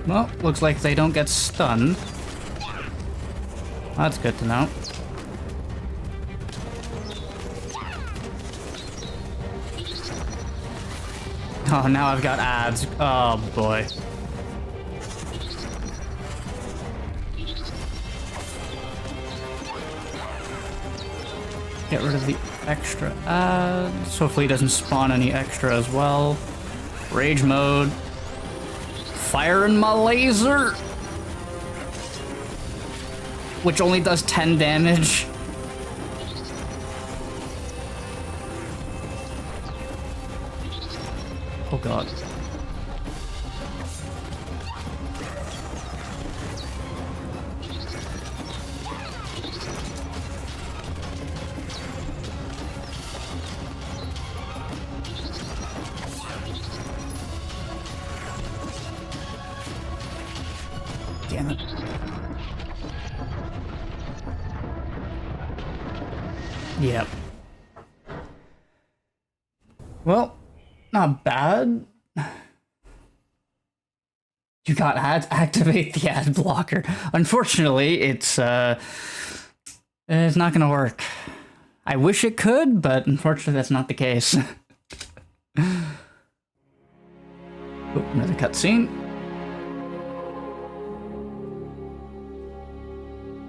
Speaker 1: Well, looks like they don't get stunned. That's good to know. Oh, now I've got ads. Oh, boy. Get rid of the extra ads. Hopefully it doesn't spawn any extra as well. Rage mode. Firing my laser! Which only does 10 damage. Oh god. Damn it. Yep. Well, not bad. You got ads? Activate the ad blocker. Unfortunately, it's not gonna work. I wish it could, but unfortunately that's not the case. Oh, another cutscene.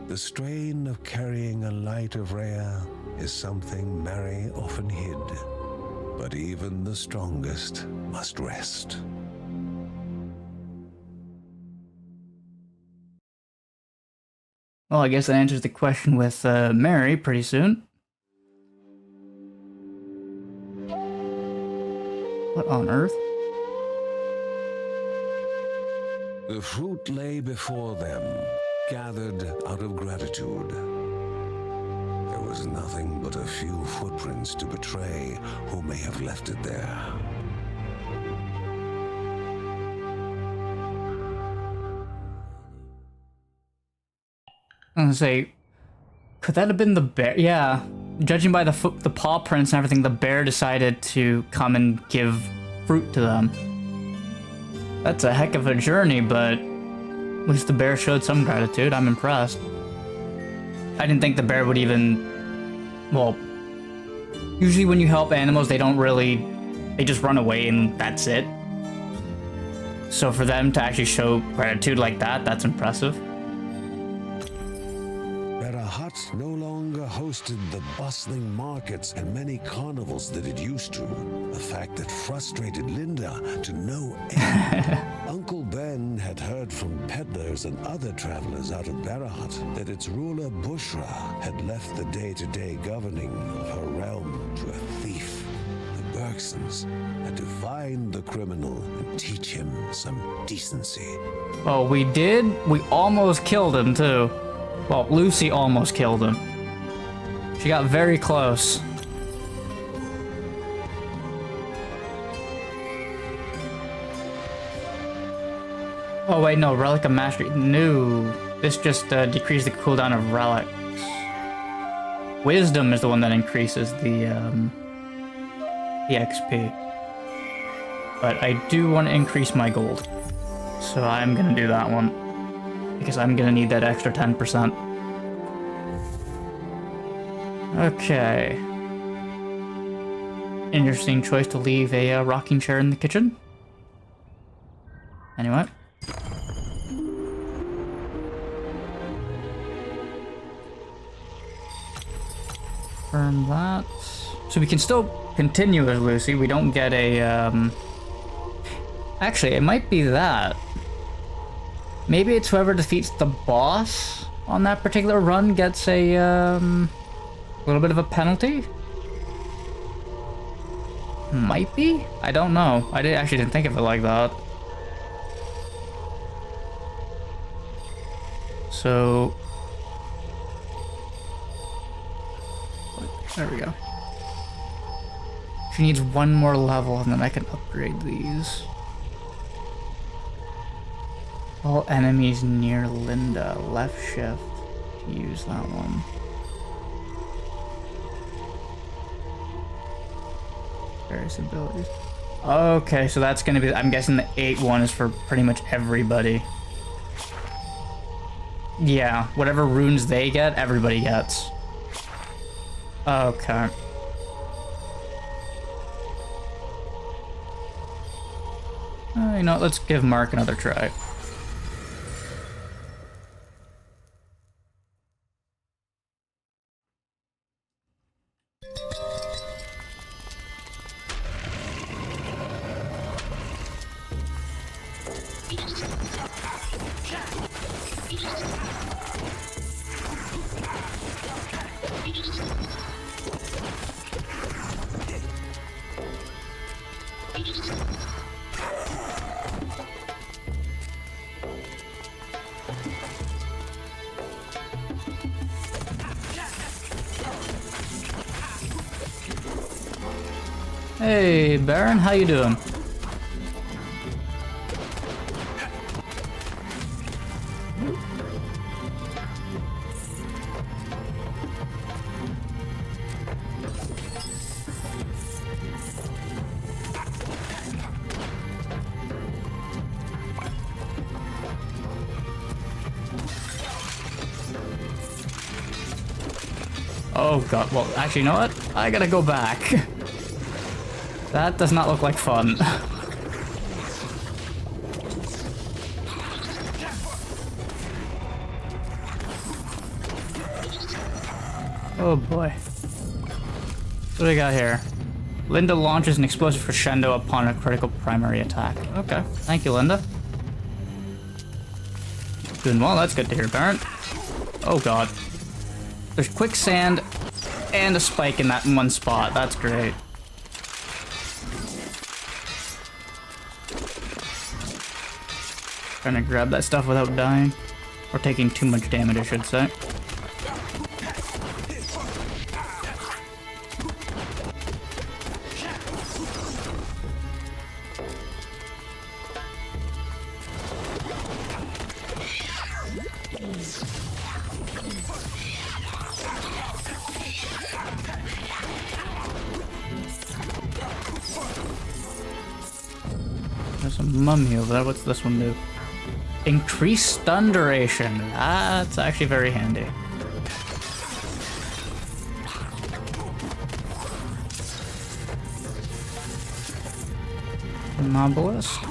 Speaker 2: The strain of carrying a light of Rhea is something Mary often hid. But even the strongest must rest.
Speaker 1: Well, I guess that answers the question with Mary pretty soon. What on earth?
Speaker 2: The fruit lay before them, gathered out of gratitude. There was nothing but a few footprints to betray who may have left it there.
Speaker 1: I'm gonna say, could that have been the bear? Yeah, judging by the paw prints and everything, the bear decided to come and give fruit to them. That's a heck of a journey, but at least the bear showed some gratitude. I'm impressed. I didn't think the bear would even... Well, usually when you help animals, they don't really... They just run away and that's it. So for them to actually show gratitude like that, that's impressive.
Speaker 2: Hut no longer hosted the bustling markets and many carnivals that it used to, a fact that frustrated Linda to no end. Uncle Ben had heard from peddlers and other travelers out of Berahut that its ruler Bushra had left the day-to-day governing of her realm to a thief. The Bergsons had to find the criminal and teach him some decency.
Speaker 1: Oh, we did? We almost killed him, too. Well, Lucy almost killed him. She got very close. Oh wait, no, Relic of Mastery. No. This just decreased the cooldown of relics. Wisdom is the one that increases the XP. But I do want to increase my gold. So I'm gonna do that one. Because I'm gonna need that extra 10%. Okay. Interesting choice to leave a rocking chair in the kitchen. Anyway. Confirm that. So we can still continue as Lucy. We don't get a, Actually, it might be that. Maybe it's whoever defeats the boss on that particular run gets a little bit of a penalty? Might be? I don't know. I actually didn't think of it like that. So... There we go. She needs one more level and then I can upgrade these. All enemies near Linda. Left shift to use that one. Various abilities. Okay, so that's gonna be... I'm guessing the 8-1 is for pretty much everybody. Yeah, whatever runes they get, everybody gets. Okay. You know what, let's give Mark another try. Hey, Baron, how you doing? Oh god, well, actually, you know what? I gotta go back. That does not look like fun. Oh boy. What do we got here? Linda launches an explosive crescendo upon a critical primary attack. Okay. Thank you, Linda. Doing well. That's good to hear, Baron. Oh god. There's quicksand and a spike in that one spot. That's great. Trying to grab that stuff without dying. Or taking too much damage, I should say. There's a mummy over there. What's this one do? Increase stun duration. That's actually very handy. Obelisk.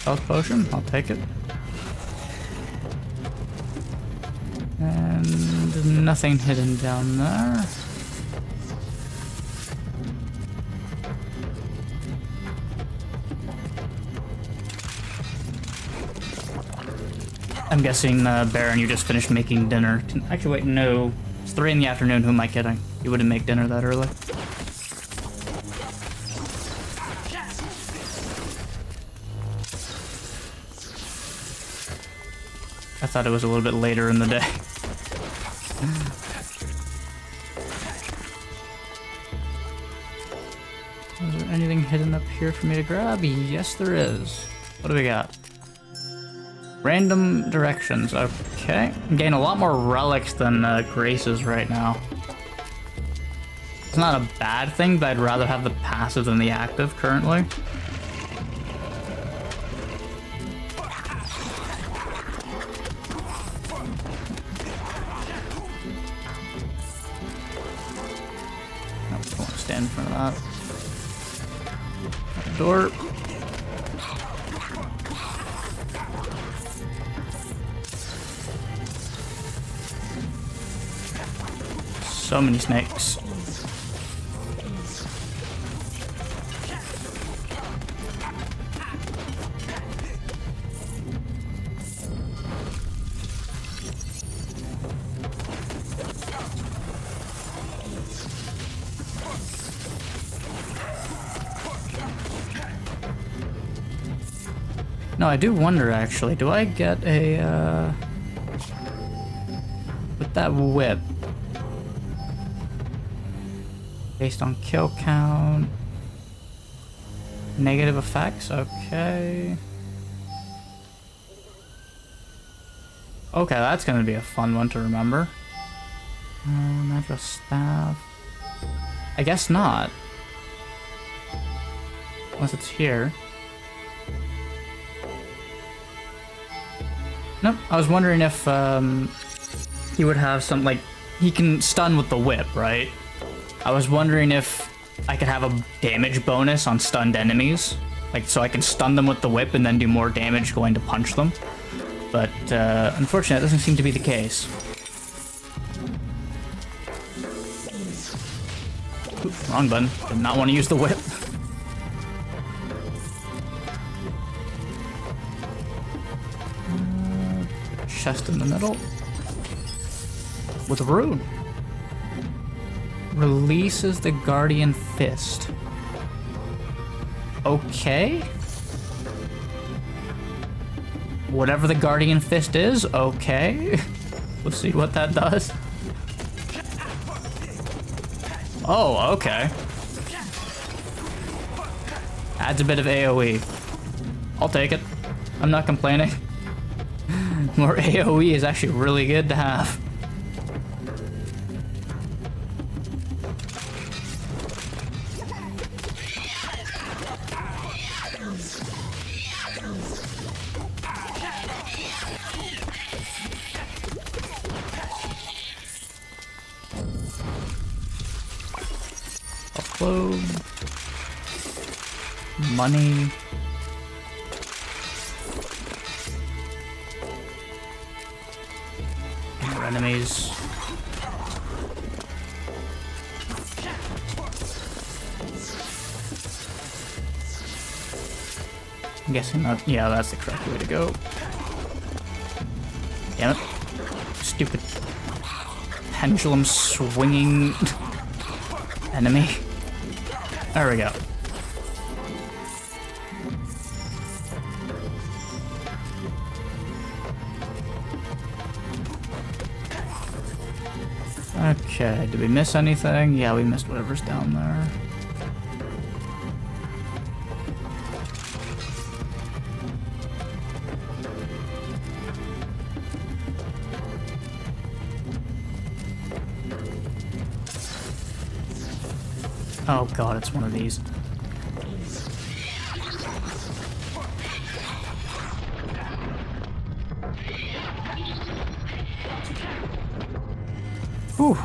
Speaker 1: Health potion. I'll take it. And nothing hidden down there. I'm guessing, Baron, you just finished making dinner. Actually, wait, no. It's 3 in the afternoon. Who am I kidding? You wouldn't make dinner that early. I thought it was a little bit later in the day. Is there anything hidden up here for me to grab? Yes, there is. What do we got? Random directions. Okay. I'm getting a lot more relics than graces right now. It's not a bad thing, but I'd rather have the passive than the active currently. In front of that. Door. So many snakes. No, I do wonder actually, do I get a, with that whip, based on kill count, negative effects, okay. Okay, that's gonna be a fun one to remember. Magic staff. I guess not. Unless it's here. Nope, I was wondering if he would have some, like, he can stun with the whip, right? I was wondering if I could have a damage bonus on stunned enemies. Like, so I can stun them with the whip and then do more damage going to punch them. But, unfortunately, that doesn't seem to be the case. Oops, wrong button. Did not want to use the whip. Chest in the middle. With a rune. Releases the Guardian Fist. Okay. Whatever the Guardian Fist is, okay. Let's see what that does. Oh, okay. Adds a bit of AoE. I'll take it. I'm not complaining. More AoE is actually really good to have. Upload. Money. More enemies. I'm guessing that, yeah, that's the correct way to go. Damn it. Stupid pendulum swinging enemy. There we go. Okay, did we miss anything? Yeah, we missed whatever's down there. Oh god, it's one of these. Whew.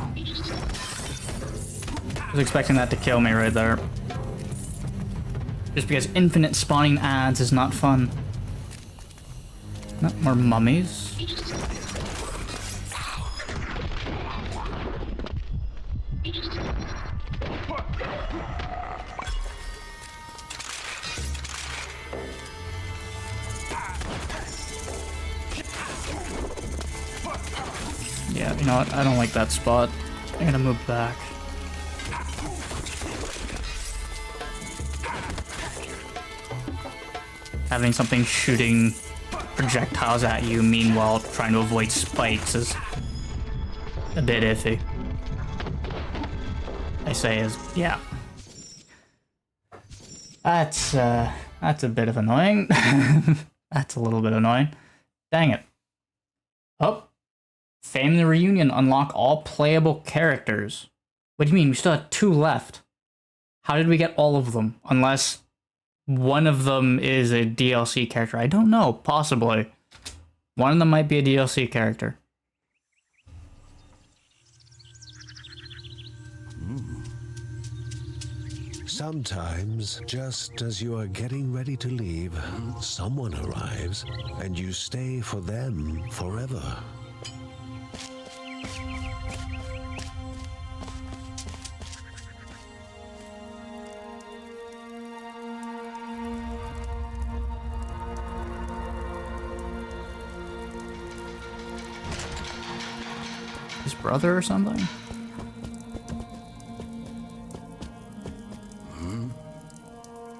Speaker 1: I was expecting that to kill me right there. Just because infinite spawning ads is not fun. Not more mummies. Yeah, you know what? I don't like that spot. I'm gonna move back. Having something shooting projectiles at you, meanwhile trying to avoid spikes, is a bit iffy. I say is, yeah. That's a bit of annoying. That's a little bit annoying. Dang it. Oh. Family reunion, unlock all playable characters. What do you mean? We still have 2 left. How did we get all of them? Unless one of them is a DLC character. I don't know. Possibly. One of them might be a DLC character.
Speaker 2: Sometimes, just as you are getting ready to leave, someone arrives, and you stay for them forever.
Speaker 1: His brother or something?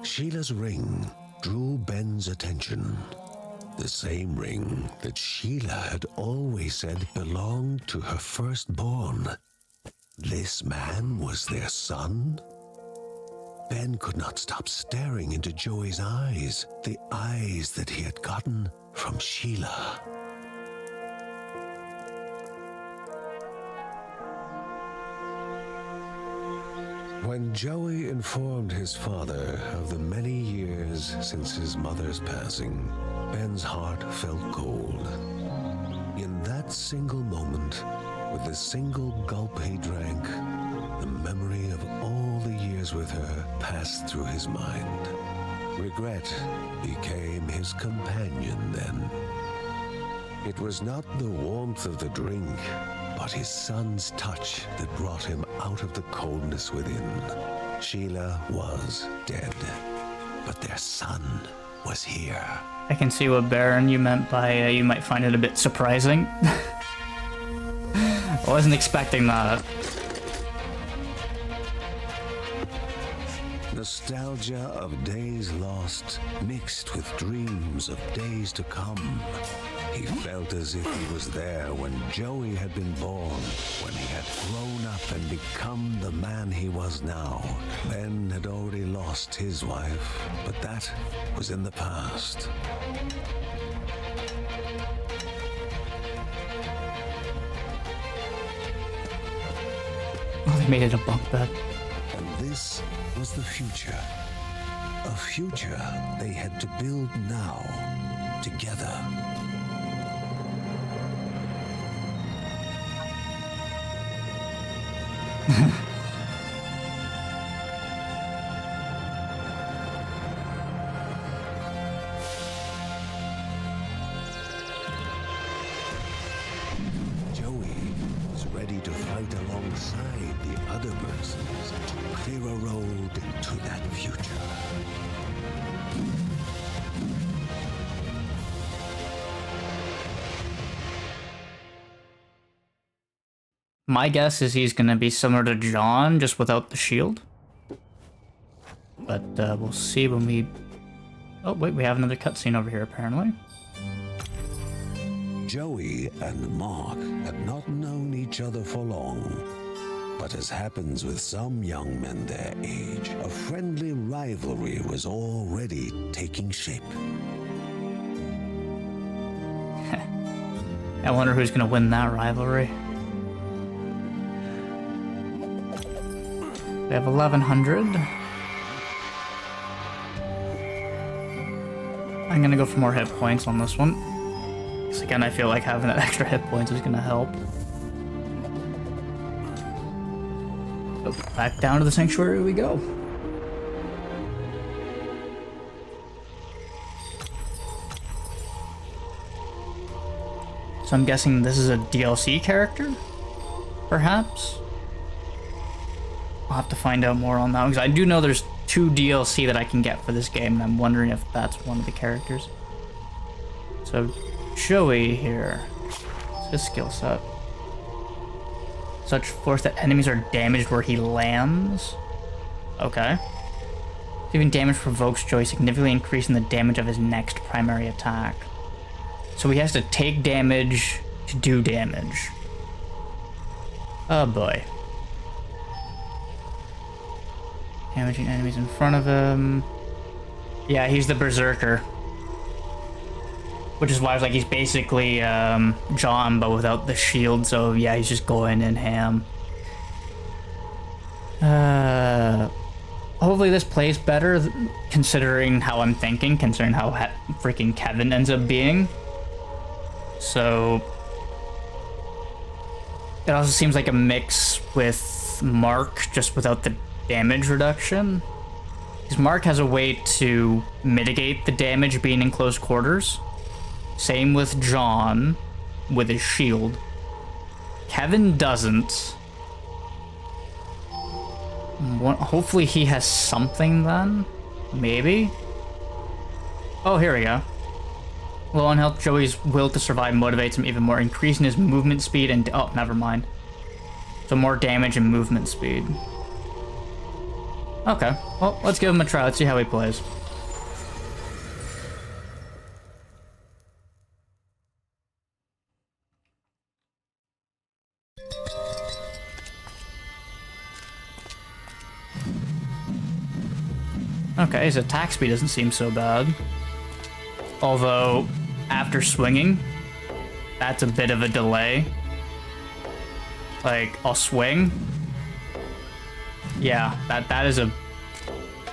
Speaker 2: Sheila's ring drew Ben's attention. The same ring that Sheila had always said belonged to her firstborn. This man was their son? Ben could not stop staring into Joey's eyes, the eyes that he had gotten from Sheila. When Joey informed his father of the many years since his mother's passing, Ben's heart felt cold. In that single moment, with the single gulp he drank, the memory of all the years with her passed through his mind. Regret became his companion then. It was not the warmth of the drink, but his son's touch that brought him out of the coldness within. Sheila was dead, but their son was here.
Speaker 1: I can see what Baron you meant by you might find it a bit surprising. I wasn't expecting that.
Speaker 2: Nostalgia of days lost mixed with dreams of days to come. He felt as if he was there when Joey had been born, when he had grown up and become the man he was now. Ben had already lost his wife, but that was in the past.
Speaker 1: Oh, they made it a bunk bed.
Speaker 2: And this was the future. A future they had to build now, together. ready to fight alongside the other persons to clear a road to that future.
Speaker 1: My guess is he's gonna be similar to John, just without the shield. But we'll see when we... Oh, wait, we have another cutscene over here, apparently.
Speaker 2: Joey and Mark had not known each other for long. But as happens with some young men their age, a friendly rivalry was already taking shape.
Speaker 1: I wonder who's gonna win that rivalry. We have 1100. I'm gonna go for more hit points on this one. Because again, I feel like having that extra hit points is gonna help. Oh, back down to the sanctuary we go. So I'm guessing this is a DLC character? Perhaps? I'll have to find out more on that one, because I do know there's 2 DLC that I can get for this game, and I'm wondering if that's one of the characters. So, Joey here. What's his skill set? Such force that enemies are damaged where he lands. Okay. Receiving damage provokes Joey, significantly increasing the damage of his next primary attack. So he has to take damage to do damage. Oh boy. Damaging enemies in front of him. Yeah, he's the Berserker. Which is why I was like, he's basically John, but without the shield, so yeah, he's just going in ham. Hopefully this plays better, considering how I'm thinking, considering how freaking Kevin ends up being. So... It also seems like a mix with Mark, just without the damage reduction. Because Mark has a way to mitigate the damage being in close quarters. Same with John, with his shield. Kevin doesn't. Hopefully he has something then. Maybe. Oh, here we go. Low on health, Joey's will to survive motivates him even more, increasing his movement speed and... Oh, never mind. So more damage and movement speed. Okay, well, let's give him a try. Let's see how he plays. Okay, his attack speed doesn't seem so bad. Although, after swinging, that's a bit of a delay. Like, I'll swing. Yeah, that is a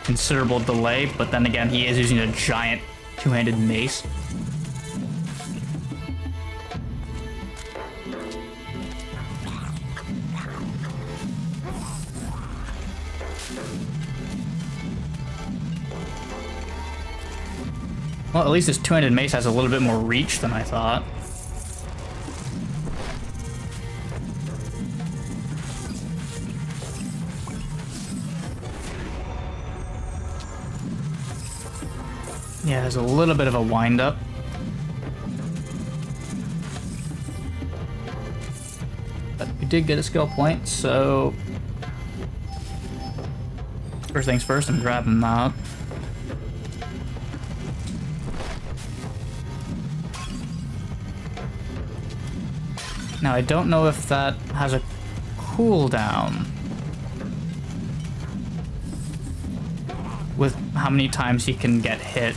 Speaker 1: considerable delay, but then again, he is using a giant two-handed mace. Well, at least this two-handed mace has a little bit more reach than I thought. Yeah, there's a little bit of a wind-up. But we did get a skill point, so... First things first, I'm grabbing that. Now, I don't know if that has a cooldown. With how many times he can get hit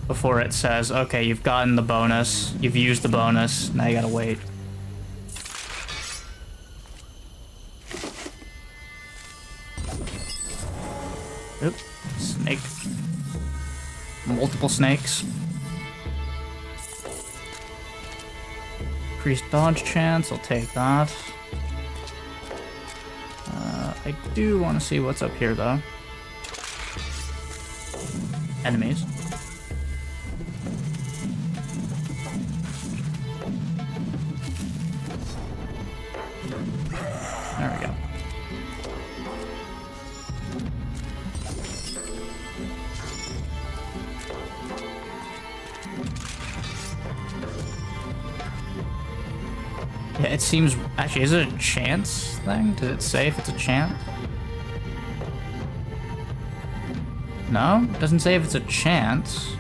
Speaker 1: before it says, okay, you've gotten the bonus, you've used the bonus, now you gotta wait. Oop, snake. Multiple snakes. Increased dodge chance, I'll take that. I do want to see what's up here, though. Enemies. it seems... Actually, is it a chance thing? Did it say if it's a chance? No, it doesn't say if it's a chance.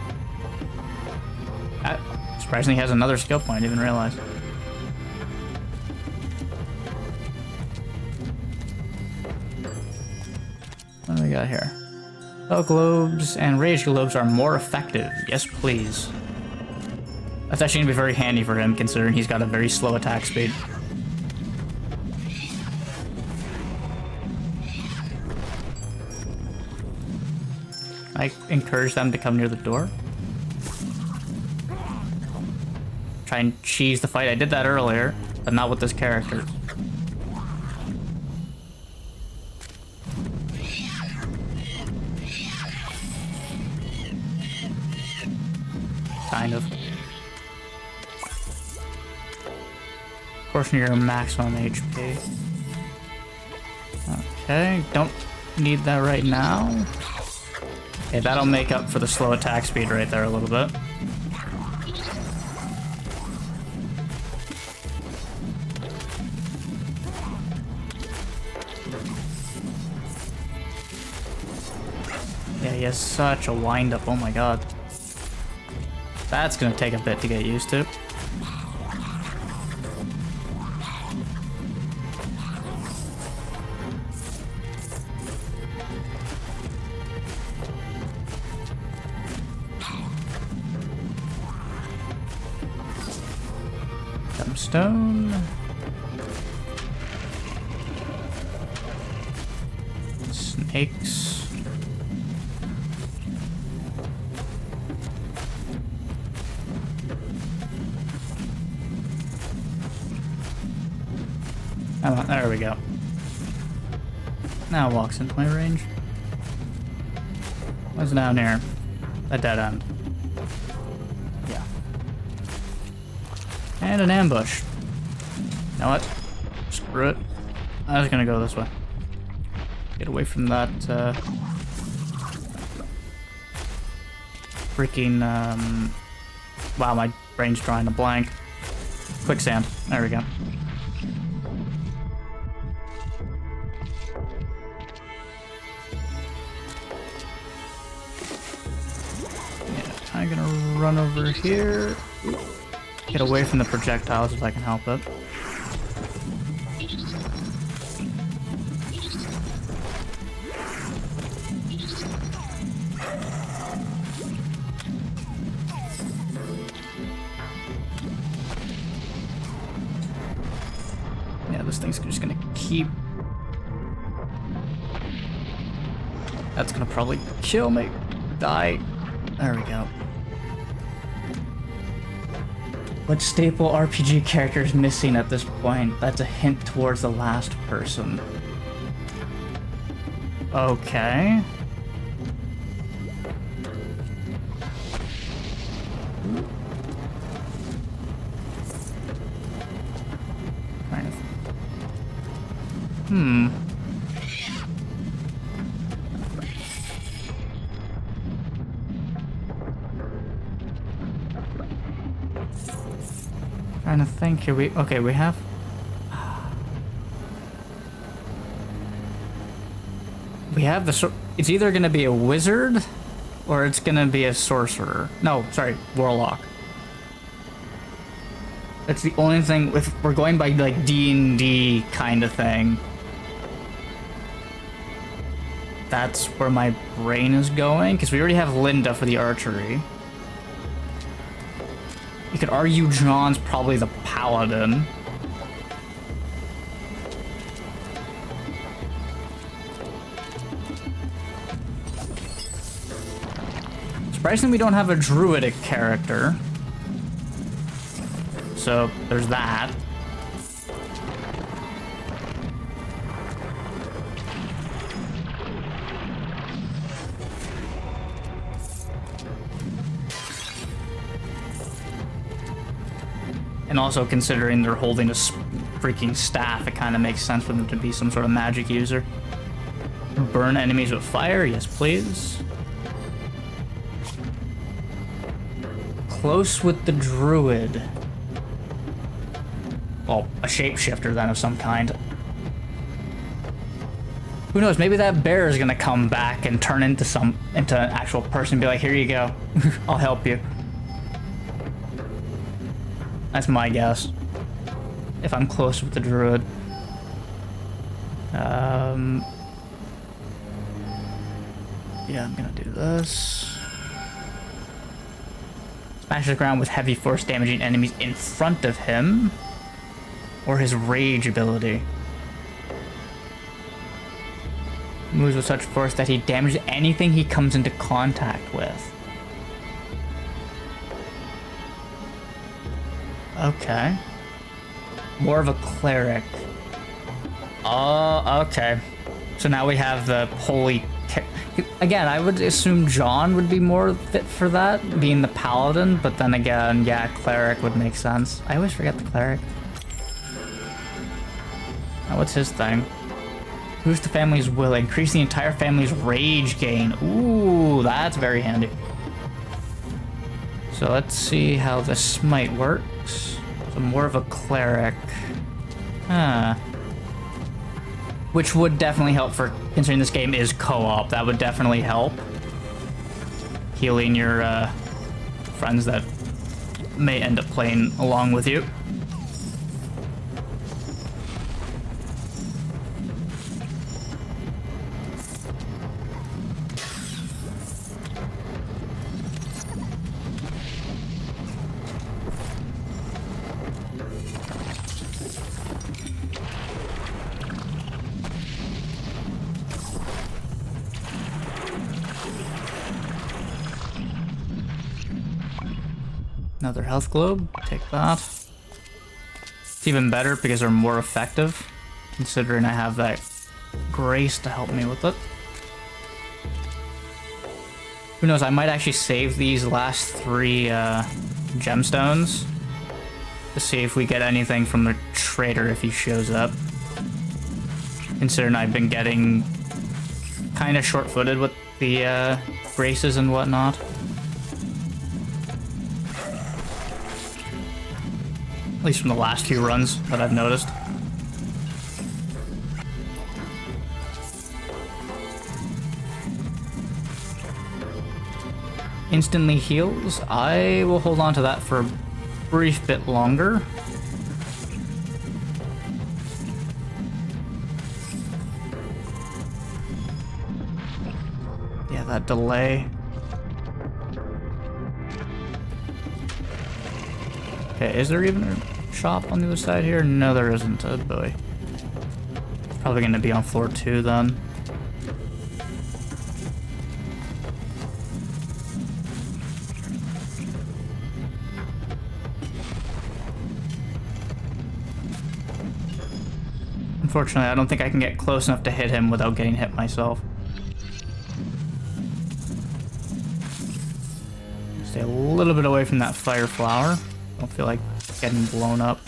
Speaker 1: Surprisingly, he has another skill point, I didn't even realize. What do we got here? Spell globes and rage globes are more effective. Yes, please. That's actually gonna be very handy for him, considering he's got a very slow attack speed. I encourage them to come near the door. Try and cheese the fight. I did that earlier, but not with this character. Kind of. Portion of your maximum HP. Okay, don't need that right now. Okay, that'll make up for the slow attack speed right there a little bit. Yeah, he has such a wind-up, oh my god. That's gonna take a bit to get used to. Stone. Snakes. Come on, there we go. Now walks into my range. What's down here? A dead end. Yeah. And an ambush. You know what? Screw it. I was gonna go this way. Get away from that, freaking, wow, my brain's drawing a blank. Quicksand. There we go. Yeah, I'm gonna run over here. Get away from the projectiles if I can help it. Yeah, this thing's just gonna keep... That's gonna probably kill me. Die. There we go. What staple RPG character is missing at this point? That's a hint towards the last person. Okay. Trying to think here. Okay, we have... We have the... It's either going to be a wizard or it's going to be a sorcerer. No, sorry, warlock. That's the only thing. If we're going by like D&D kind of thing, that's where my brain is going, because we already have Linda for the archery. You could argue John's probably the paladin. Surprisingly, we don't have a druidic character. So, there's that. And also, considering they're holding a freaking staff, it kind of makes sense for them to be some sort of magic user. Burn enemies with fire? Yes, please. Close with the druid. well, a shapeshifter then of some kind. Who knows? Maybe that bear is gonna come back and turn into an actual person and be like, here you go. I'll help you. That's my guess. If I'm close with the druid. Yeah, I'm gonna do this. Smash the ground with heavy force, damaging enemies in front of him. Or his rage ability. Moves with such force that he damages anything he comes into contact with. Okay. More of a cleric. Oh, okay. So now we have the holy... Again, I would assume John would be more fit for that, being the paladin, but then again, yeah, cleric would make sense. I always forget the cleric. Now, what's his thing? Boost the family's will, increase the entire family's rage gain. Ooh, that's very handy. So let's see how the smite works. So more of a cleric. Huh. Which would definitely help for, considering this game is co-op, that would definitely help. Healing your friends that may end up playing along with you. Another health globe, take that. It's even better because they're more effective, considering I have that grace to help me with it. Who knows, I might actually save these last 3 gemstones to see if we get anything from the trader if he shows up. Considering I've been getting kind of short-footed with the graces and whatnot. At least from the last few runs that I've noticed. Instantly heals. I will hold on to that for a brief bit longer. Yeah, that delay. Okay, is there even a shop on the other side here? No, there isn't. Oh boy. Probably gonna be on floor 2 then. Unfortunately, I don't think I can get close enough to hit him without getting hit myself. Stay a little bit away from that fire flower. Don't feel like getting blown up.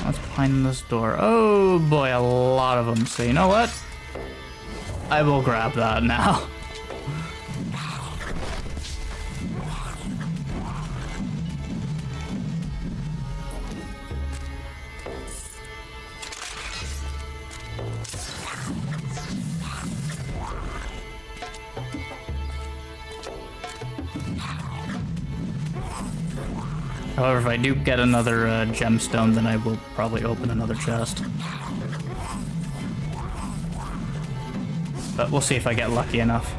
Speaker 1: What's behind this door? Oh boy, a lot of them. So you know what? I will grab that now. However, if I do get another gemstone, then I will probably open another chest. But we'll see if I get lucky enough.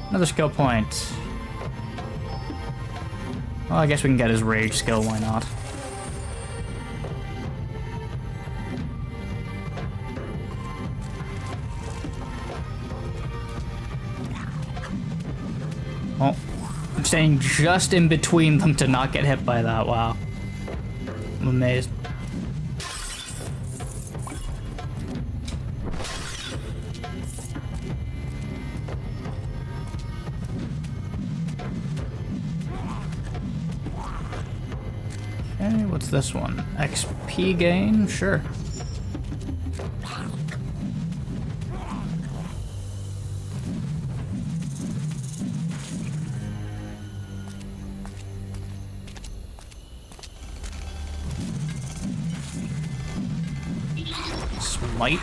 Speaker 1: Another skill point. Well, I guess we can get his rage skill, why not? Oh. I'm staying just in between them to not get hit by that. Wow. I'm amazed. Okay, what's this one? XP gain? Sure. Might.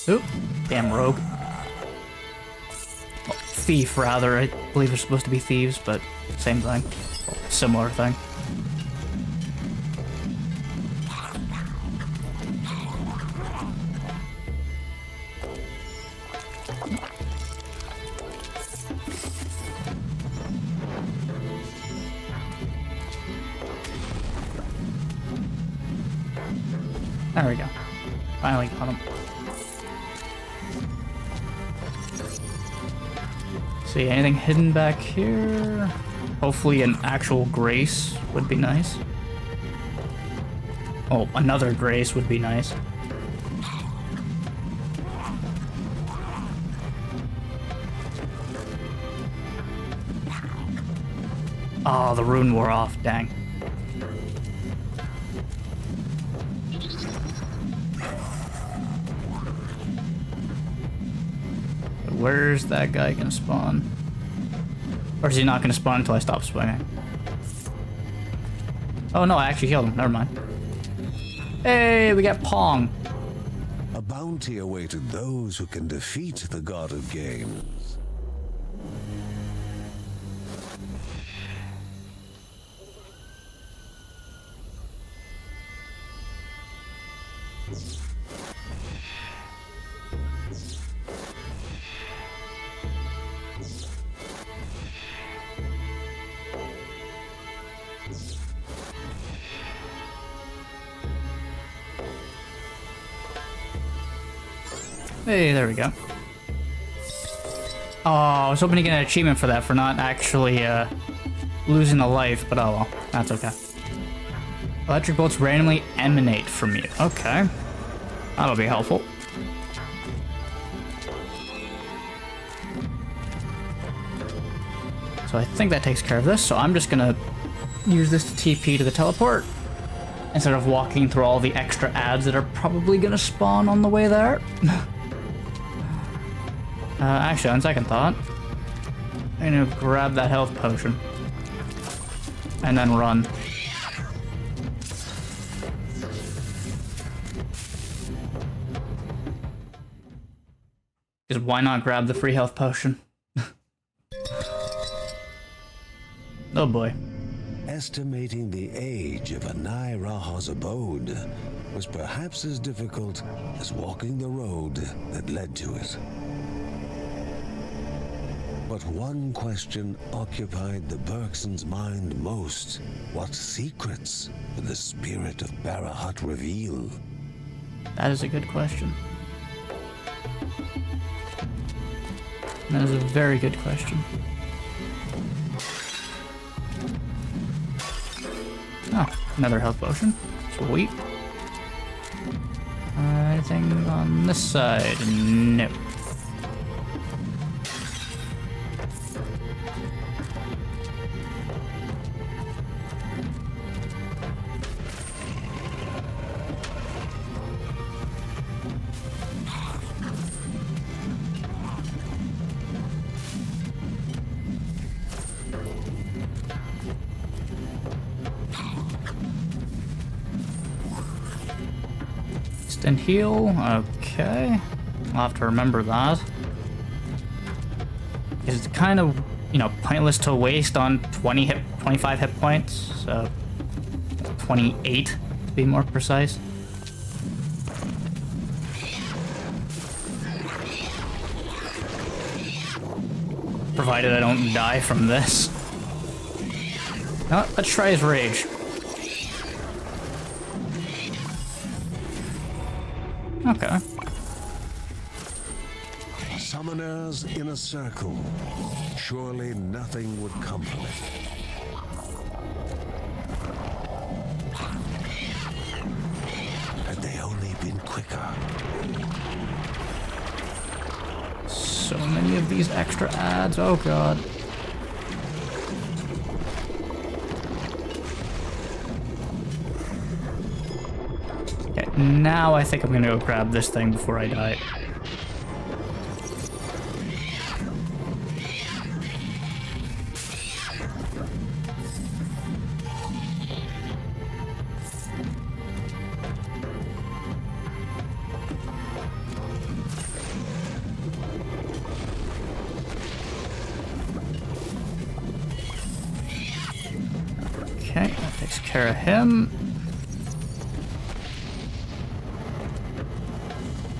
Speaker 1: Oop. Damn rogue. Well, thief, rather. I believe they're supposed to be thieves, but same thing. Well, similar thing. There we go. Finally got him. See, anything hidden back here? Hopefully an actual grace would be nice. Oh, another grace would be nice. Oh, the rune wore off, dang. Where's that guy gonna spawn? Or is he not gonna spawn until I stop swinging? Oh no, I actually healed him. Never mind. Hey, we got Pong.
Speaker 2: A bounty awaited those who can defeat the god of games.
Speaker 1: Hey, there we go. Oh, I was hoping to get an achievement for that, for not actually losing a life, but oh well, that's okay. Electric bolts randomly emanate from you. Okay. That'll be helpful. So I think that takes care of this, so I'm just gonna use this to TP to the teleport instead of walking through all the extra ads that are probably gonna spawn on the way there. Actually, on second thought, I'm gonna grab that health potion and then run. Because why not grab the free health potion? Oh boy.
Speaker 2: Estimating the age of Anai Raha's abode was perhaps as difficult as walking the road that led to it. But one question occupied the Bergson's mind most. What secrets would the spirit of Barahut reveal?
Speaker 1: That is a good question. That is a very good question. Oh, another health potion. Sweet. Anything on this side? No. And heal, okay. I'll have to remember that. It's kind of, you know, pointless to waste on 25 hit points, so 28 to be more precise. Provided I don't die from this. Now, let's try his rage. Okay.
Speaker 2: Summoners in a circle. Surely nothing would come from it. Had they only been quicker.
Speaker 1: So many of these extra ads, oh god. Now I think I'm gonna go grab this thing before I die. care of him.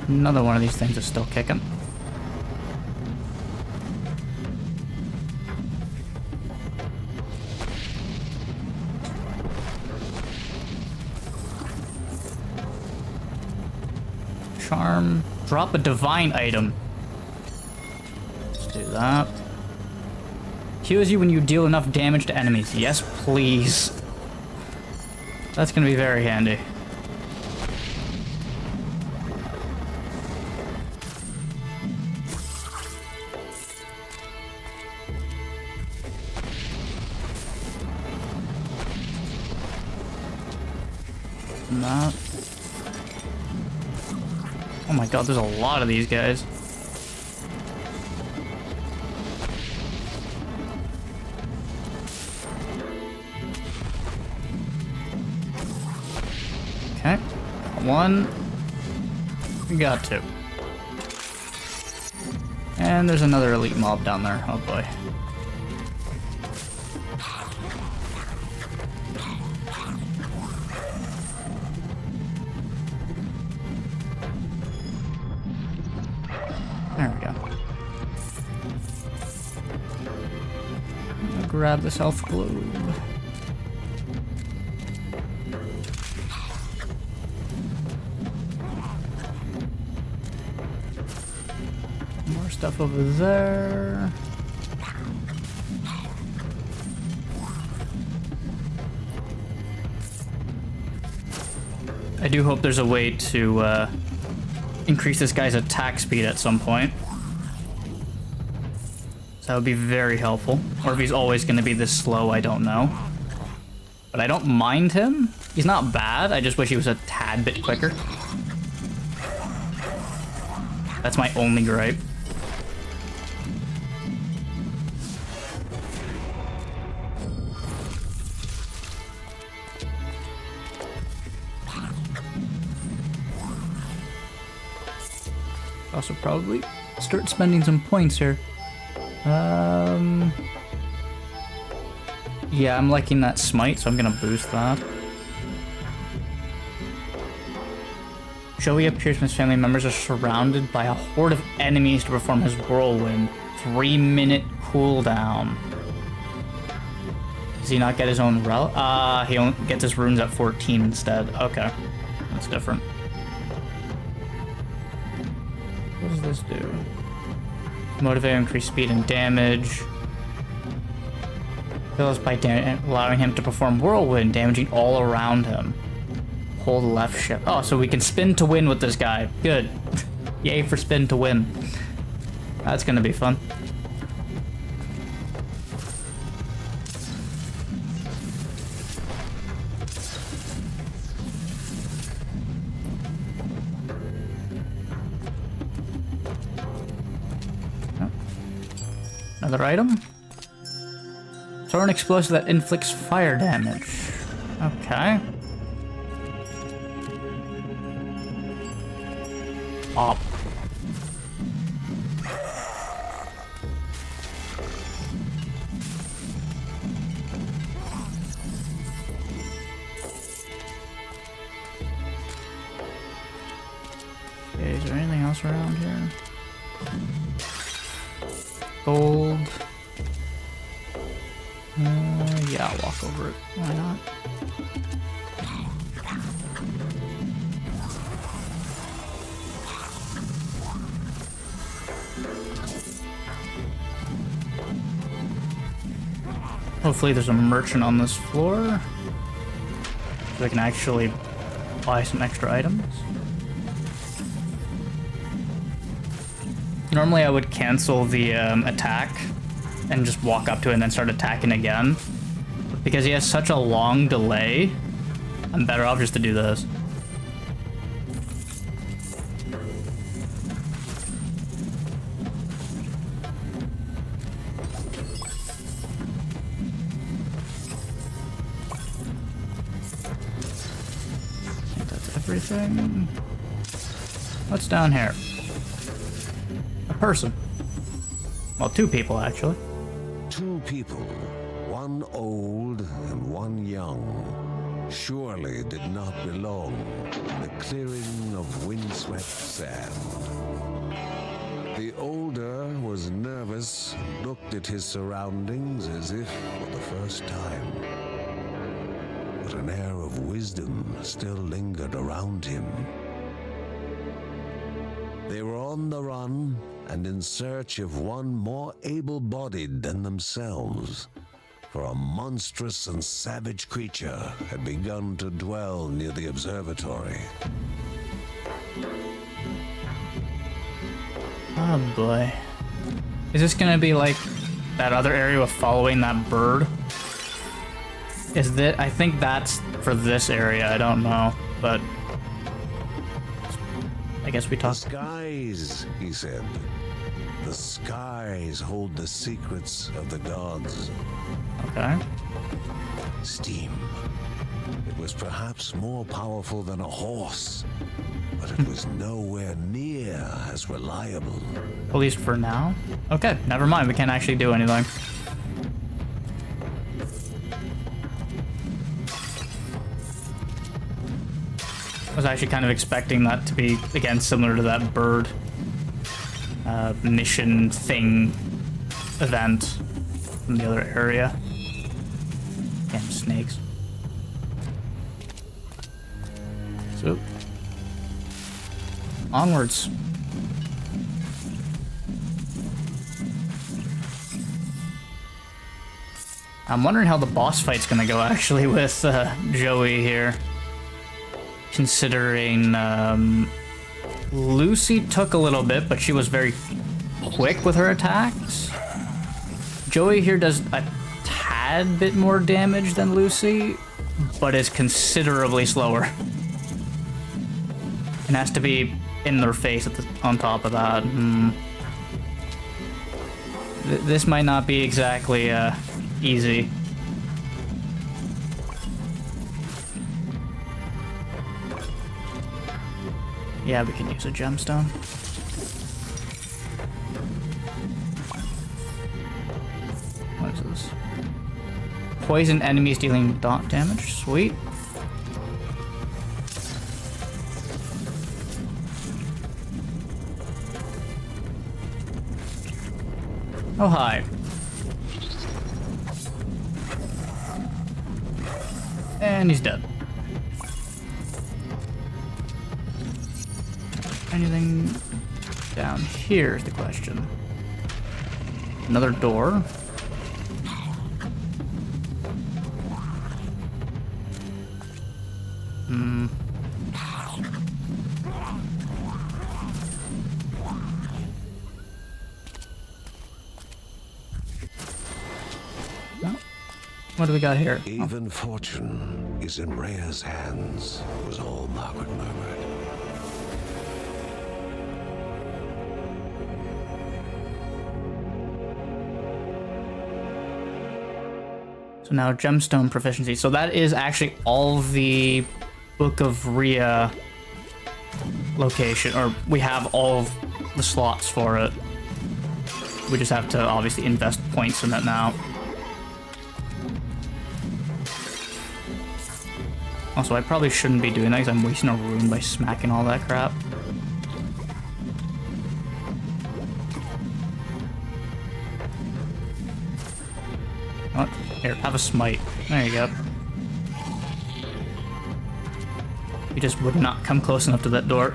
Speaker 1: Another one of these things is still kicking. Charm. Drop a divine item. Let's do that. Heals you when you deal enough damage to enemies. Yes, please. That's gonna be very handy. And that. Oh my god, there's a lot of these guys. Okay, one. We got two. And there's another elite mob down there. Oh boy. There we go. I'll grab this health globe. More stuff over there. I do hope there's a way to increase this guy's attack speed at some point. So that would be very helpful. Or if he's always going to be this slow, I don't know. But I don't mind him. He's not bad. I just wish he was a tad bit quicker. That's my only gripe. Also probably start spending some points here. Yeah, I'm liking that smite, so I'm gonna boost that. Joey appears when his family members are surrounded by a horde of enemies to perform his whirlwind. 3-minute cooldown. Does he not get his own relic? He only gets his runes at 14 instead. Okay, that's different. What does this do? Motivate, increase speed and damage. Fills by allowing him to perform whirlwind, damaging all around him. Hold left shift. Oh, so we can spin to win with this guy. Good. Yay for spin to win. That's gonna be fun. Another item. Throw an explosive that inflicts fire damage. Okay. Pop. Okay, is there anything else around here? Gold. Yeah, I'll walk over it. Why not? Hopefully there's a merchant on this floor, so I can actually buy some extra items. Normally I would cancel the attack and just walk up to it and then start attacking again. But because he has such a long delay, I'm better off just to do this. I think that's everything. What's down here? A person. Well, two people, actually.
Speaker 2: Two people, one old and one young. surely did not belong in the clearing of windswept sand. The older was nervous and looked at his surroundings as if for the first time. But an air of wisdom still lingered around him. They were on the run and in search of one more able-bodied than themselves, for a monstrous and savage creature had begun to dwell near the observatory.
Speaker 1: Oh boy. Is this gonna be like that other area with following that bird? Is that, I think that's for this area, I don't know, but I guess we
Speaker 2: The
Speaker 1: talked.
Speaker 2: skies, he said. The skies hold the secrets of the gods.
Speaker 1: Okay.
Speaker 2: Steam. It was perhaps more powerful than a horse, but it was nowhere near as reliable.
Speaker 1: At least for now. Okay, never mind, we can't actually do anything. I was actually kind of expecting that to be, again, similar to that bird mission thing event from the other area. Damn snakes. So, onwards. I'm wondering how the boss fight's gonna go actually with Joey here. Considering Lucy took a little bit, but she was very quick with her attacks. Joey here does a tad bit more damage than Lucy, but is considerably slower. And has to be in their face on top of that. This might not be exactly easy. Yeah, we can use a gemstone. What is this? Poison enemies dealing dot damage. Sweet. Oh, hi. And he's dead. Anything down here is the question. Another door. What do we got here?
Speaker 2: Even fortune is in Rhea's hands, was all Margaret murmured.
Speaker 1: So now gemstone proficiency. So that is actually all the Book of Rhea location, or we have all of the slots for it. We just have to obviously invest points in it now. Also, I probably shouldn't be doing that because I'm wasting a rune by smacking all that crap. Oh, here, have a smite. There you go. You just would not come close enough to that door.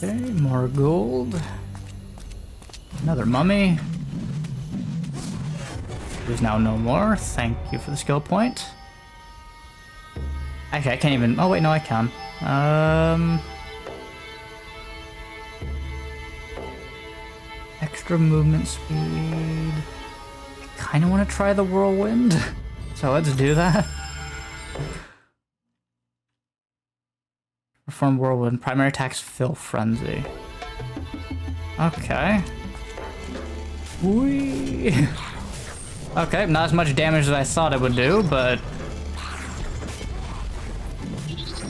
Speaker 1: Okay, more gold. Another mummy. Who's now no more. Thank you for the skill point. Actually, I can't even... Oh, wait, no, I can. Extra movement speed. I kind of want to try the whirlwind. So let's do that. Perform Whirlwind. Primary attacks fill Frenzy. Okay. Whee! Okay, not as much damage as I thought it would do, but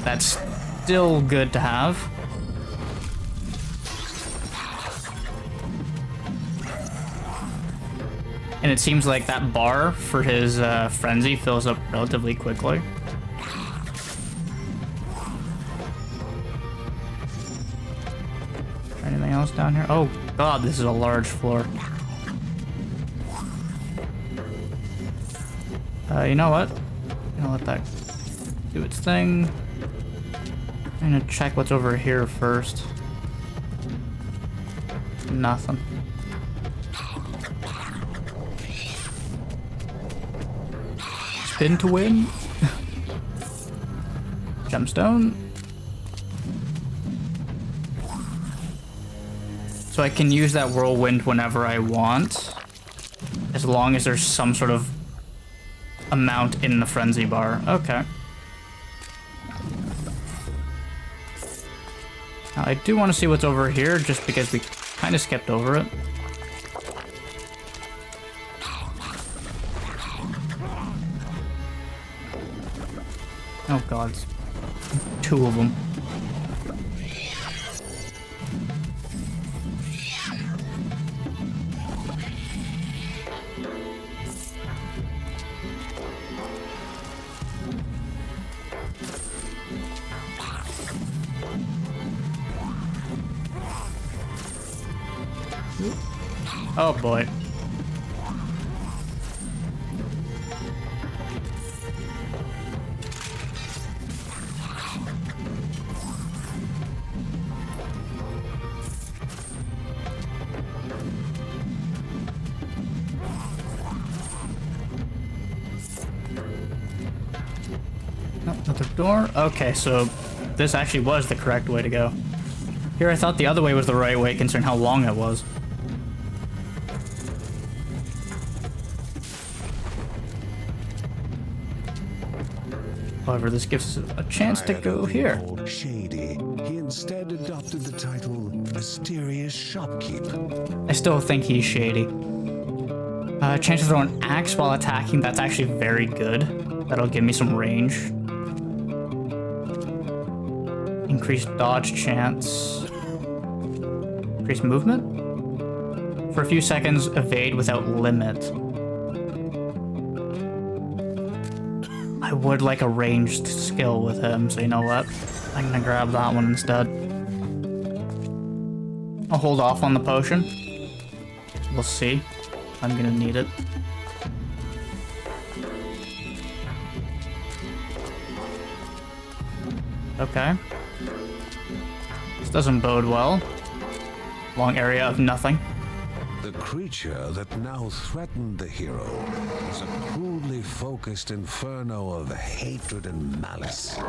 Speaker 1: that's still good to have. And it seems like that bar for his frenzy fills up relatively quickly. Anything else down here? Oh god, this is a large floor. You know what? I'm gonna let that do its thing. I'm gonna check what's over here first. Nothing. Spin to win. Gemstone. So I can use that whirlwind whenever I want, as long as there's some sort of amount in the frenzy bar. Okay. Now I do want to see what's over here, just because we kind of skipped over it. Oh god, two of them. Oh boy. Oh, another door. Okay, so this actually was the correct way to go. Here I thought the other way was the right way, considering how long it was. However, this gives us a chance to go here.
Speaker 2: Shady. He instead adopted the title Mysterious Shopkeep.
Speaker 1: I still think he's shady. Chance to throw an axe while attacking, that's actually very good. That'll give me some range. Increased dodge chance. Increased movement? For a few seconds, evade without limit. I would like a ranged skill with him, so you know what? I'm gonna grab that one instead. I'll hold off on the potion. We'll see. I'm gonna need it. Okay. This doesn't bode well. Long area of nothing.
Speaker 2: The creature that now threatened the hero was a crudely focused inferno of hatred and malice.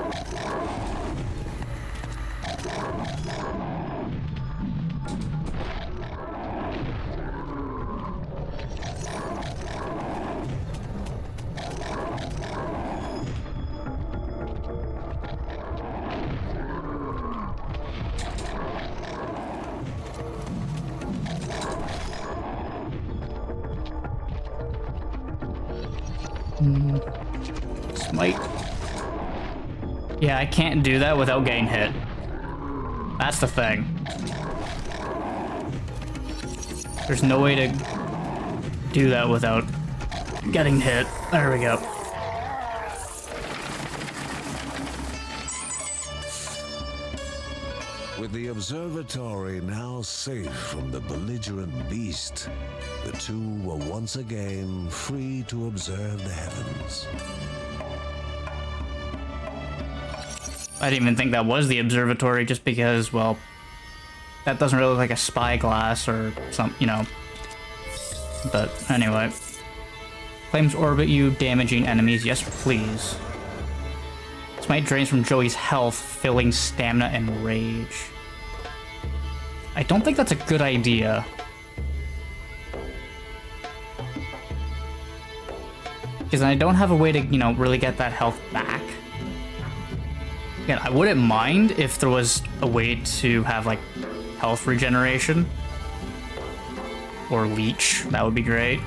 Speaker 1: Smite. Yeah, I can't do that without getting hit. That's the thing. There's no way to do that without getting hit. There we go.
Speaker 2: With the observatory now safe from the belligerent beast, the two were once again free to observe the heavens.
Speaker 1: I didn't even think that was the observatory, just because, well, that doesn't really look like a spyglass or some, you know. But anyway. Flames orbit you, damaging enemies. Yes, please. Smite drains from Joey's health, filling stamina and rage. I don't think that's a good idea. Because I don't have a way to, you know, really get that health back. Again, I wouldn't mind if there was a way to have, like, health regeneration. Or leech. That would be great.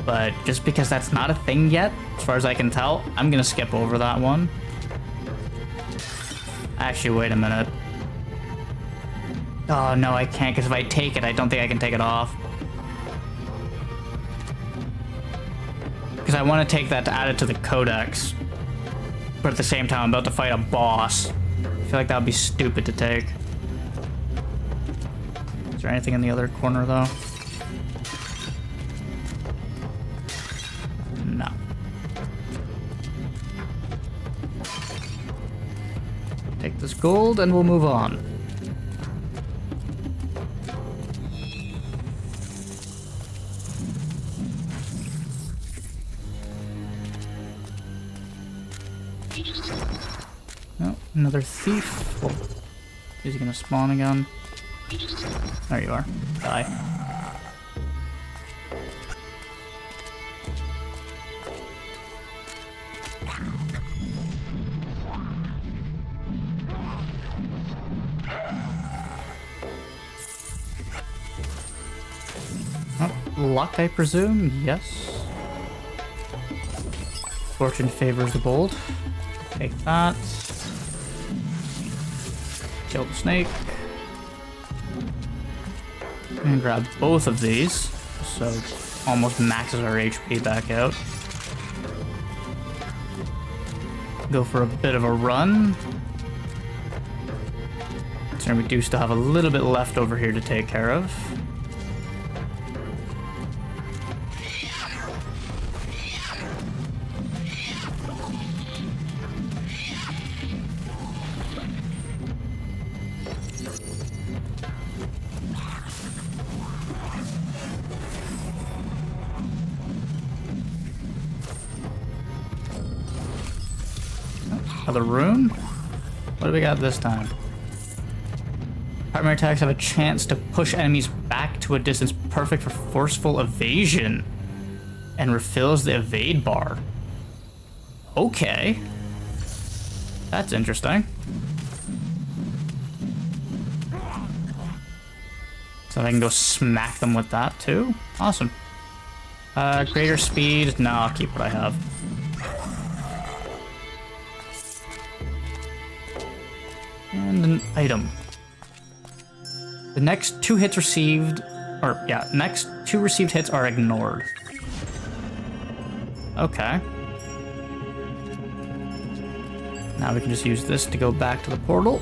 Speaker 1: But just because that's not a thing yet, as far as I can tell, I'm gonna skip over that one. Actually, wait a minute. Oh, no, I can't, because if I take it, I don't think I can take it off. Because I want to take that to add it to the codex. But at the same time, I'm about to fight a boss. I feel like that would be stupid to take. Is there anything in the other corner, though? No. Take this gold and we'll move on. Oh, another thief. Well, is he gonna spawn again? There you are. Die. Oh, luck, I presume? Yes. Fortune favors the bold. Take that. Kill the snake. And grab both of these. So almost maxes our HP back out. Go for a bit of a run. So we do still have a little bit left over here to take care of. Another rune? What do we got this time? Primary attacks have a chance to push enemies back to a distance perfect for forceful evasion. And refills the evade bar. Okay. That's interesting. So I can go smack them with that too? Awesome. Greater speed? No, I'll keep what I have. And an item. The next two hits received, or yeah, next two received hits are ignored. Okay. Now we can just use this to go back to the portal.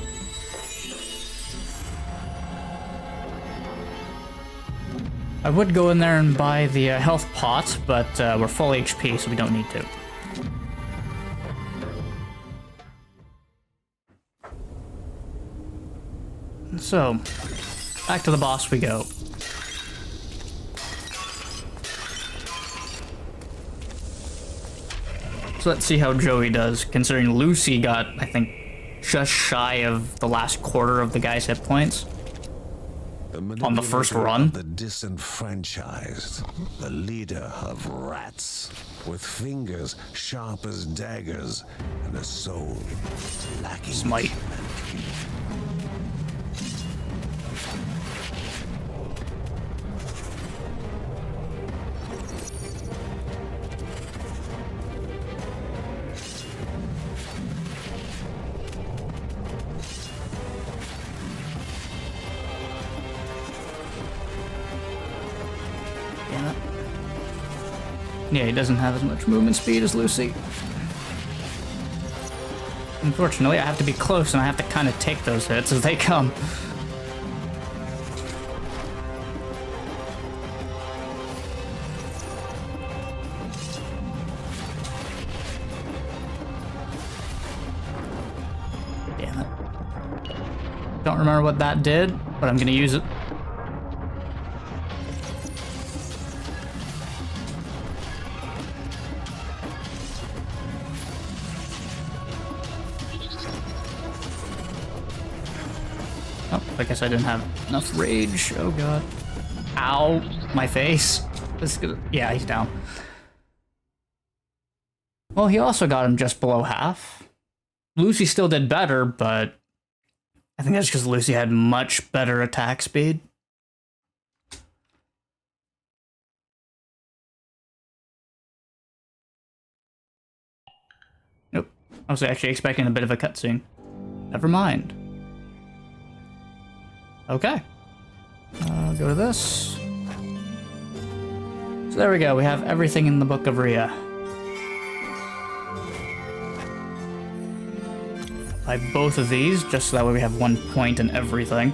Speaker 1: I would go in there and buy the health pot, but we're full HP, so we don't need to. So, back to the boss we go. So let's see how Joey does, considering Lucy got, I think, just shy of the last quarter of the guy's hit points. On the first run.
Speaker 2: The disenfranchised, the leader of rats, with fingers sharp as daggers and a soul lacking
Speaker 1: Smite.
Speaker 2: humanity.
Speaker 1: Yeah, he doesn't have as much movement speed as Lucy. Unfortunately, I have to be close and I have to kind of take those hits as they come. Damn it. Don't remember what that did, but I'm gonna use it. I guess I didn't have enough rage. Oh god. Ow. My face. This is gonna... Yeah, he's down. Well, he also got him just below half. Lucy still did better, but I think that's because Lucy had much better attack speed. Nope. I was actually expecting a bit of a cutscene. Never mind. Okay. I'll go to this. So there we go. We have everything in the Book of Rhea. Buy both of these, just so that way we have 1 point in everything.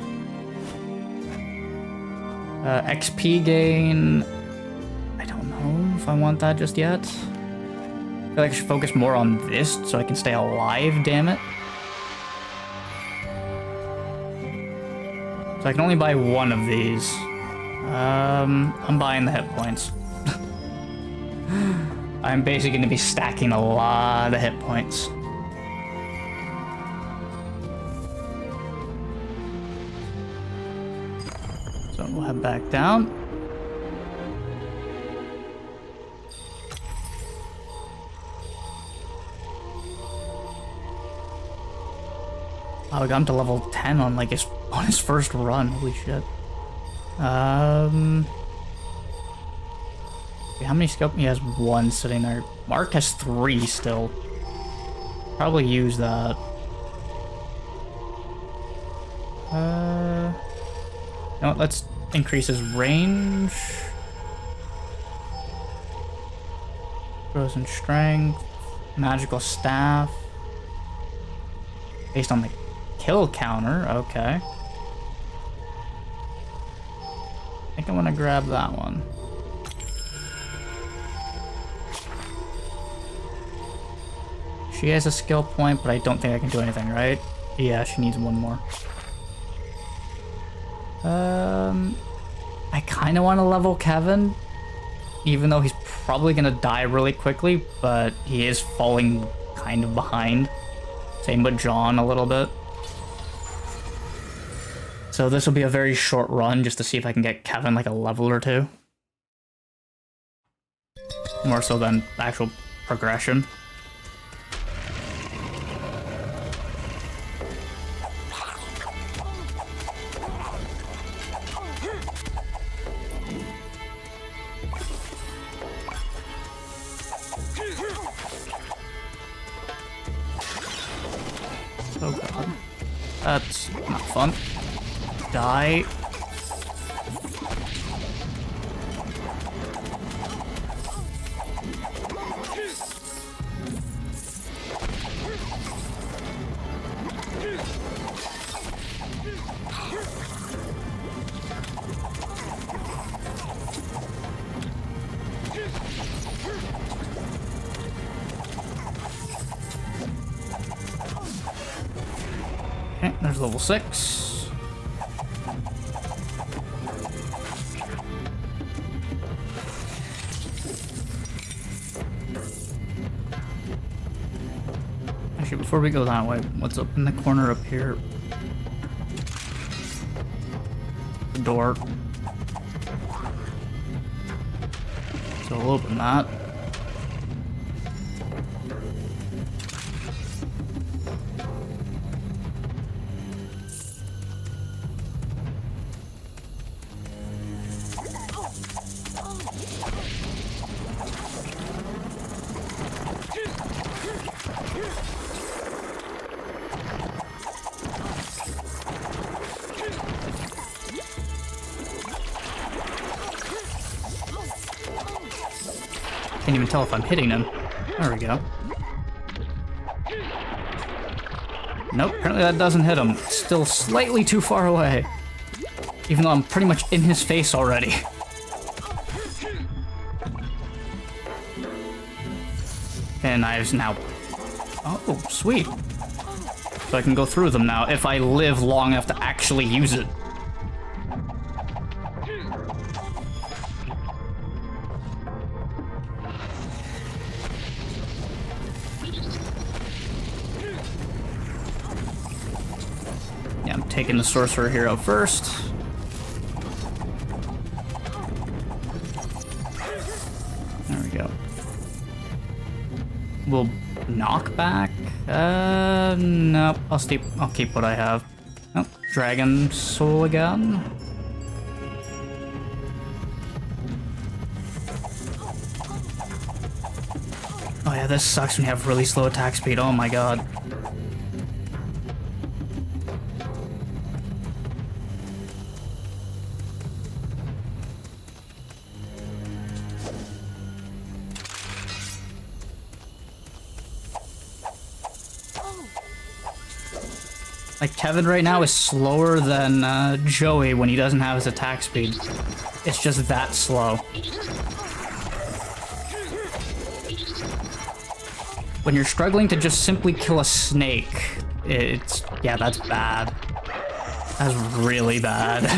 Speaker 1: XP gain... I don't know if I want that just yet. I feel like I should focus more on this so I can stay alive, damn it. So I can only buy one of these. I'm buying the hit points. I'm basically going to be stacking a lot of hit points. So we'll head back down. Oh, we got him to level 10 on like his first run. Holy shit. How many skill? He has 1 sitting there. Mark has 3 still. Probably use that. You know what, let's increase his range. Frozen strength. Magical staff. Based on the kill counter, okay. I think I want to grab that one. She has a skill point, but I don't think I can do anything, right? Yeah, she needs 1 more. I kind of want to level Kevin, even though he's probably going to die really quickly, but he is falling kind of behind. Same with John a little bit. So this will be a very short run just to see if I can get Kevin like a level or 2. More so than actual progression. Oh god. That's not fun. Die. Okay, there's level 6. Actually, before we go that way, what's up in the corner up here? The door. So we'll open that. Can't even tell if I'm hitting him. There we go. Nope, apparently that doesn't hit him. Still slightly too far away. Even though I'm pretty much in his face already. And knives now. Oh, sweet. So I can go through them now if I live long enough to actually use it. Yeah, I'm taking the sorcerer hero first. There we go. will knock back. Nope. I'll keep what I have. Oh, dragon soul again. Oh yeah, this sucks when you have really slow attack speed. Oh my god. Like, Kevin right now is slower than Joey when he doesn't have his attack speed. It's just that slow. When you're struggling to just simply kill a snake, yeah, that's bad. That's really bad.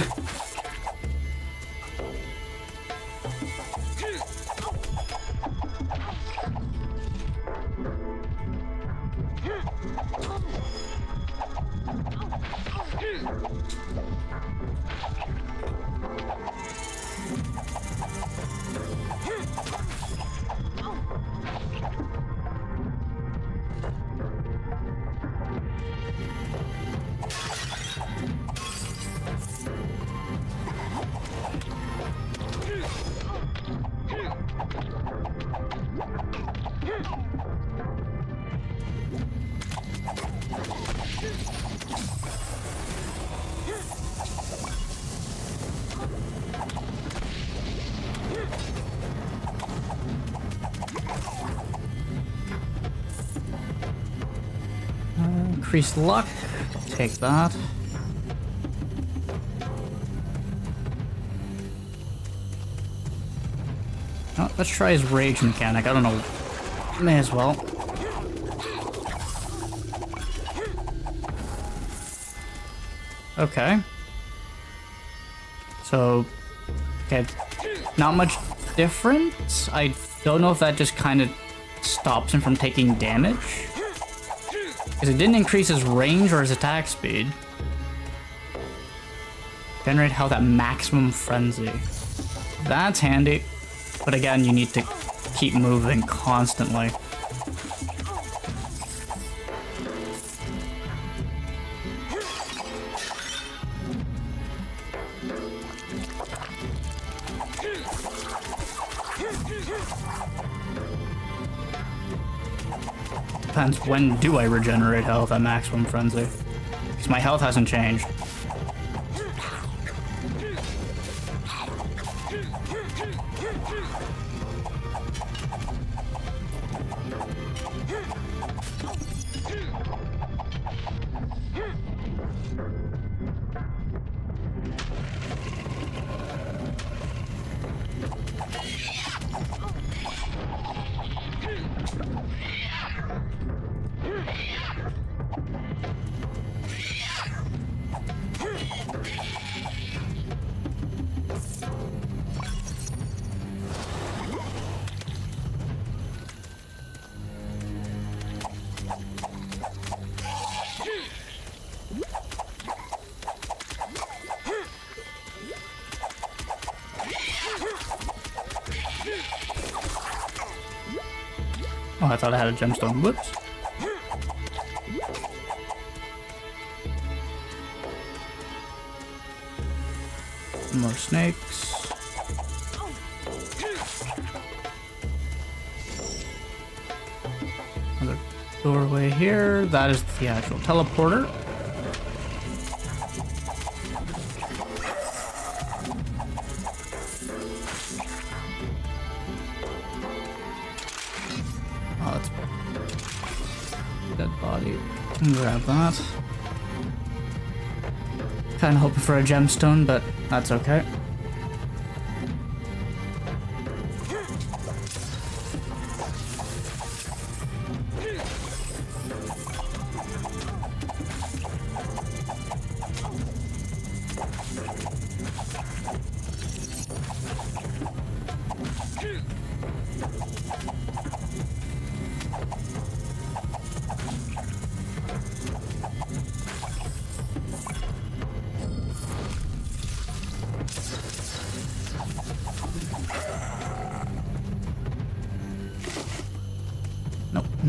Speaker 1: Increased luck. Take that. Oh, let's try his rage mechanic. I don't know. May as well. Okay. So, okay, not much difference. I don't know if that just kind of stops him from taking damage. Because it didn't increase his range or his attack speed. Generate health at maximum frenzy. That's handy. But again, you need to keep moving constantly. Depends, when do I regenerate health at maximum frenzy? Because my health hasn't changed. Oh, I thought I had a gemstone. Whoops. More snakes. Another doorway here. That is the actual teleporter. Oh, that's dead body. Grab that. Kind of hoping for a gemstone, but that's okay.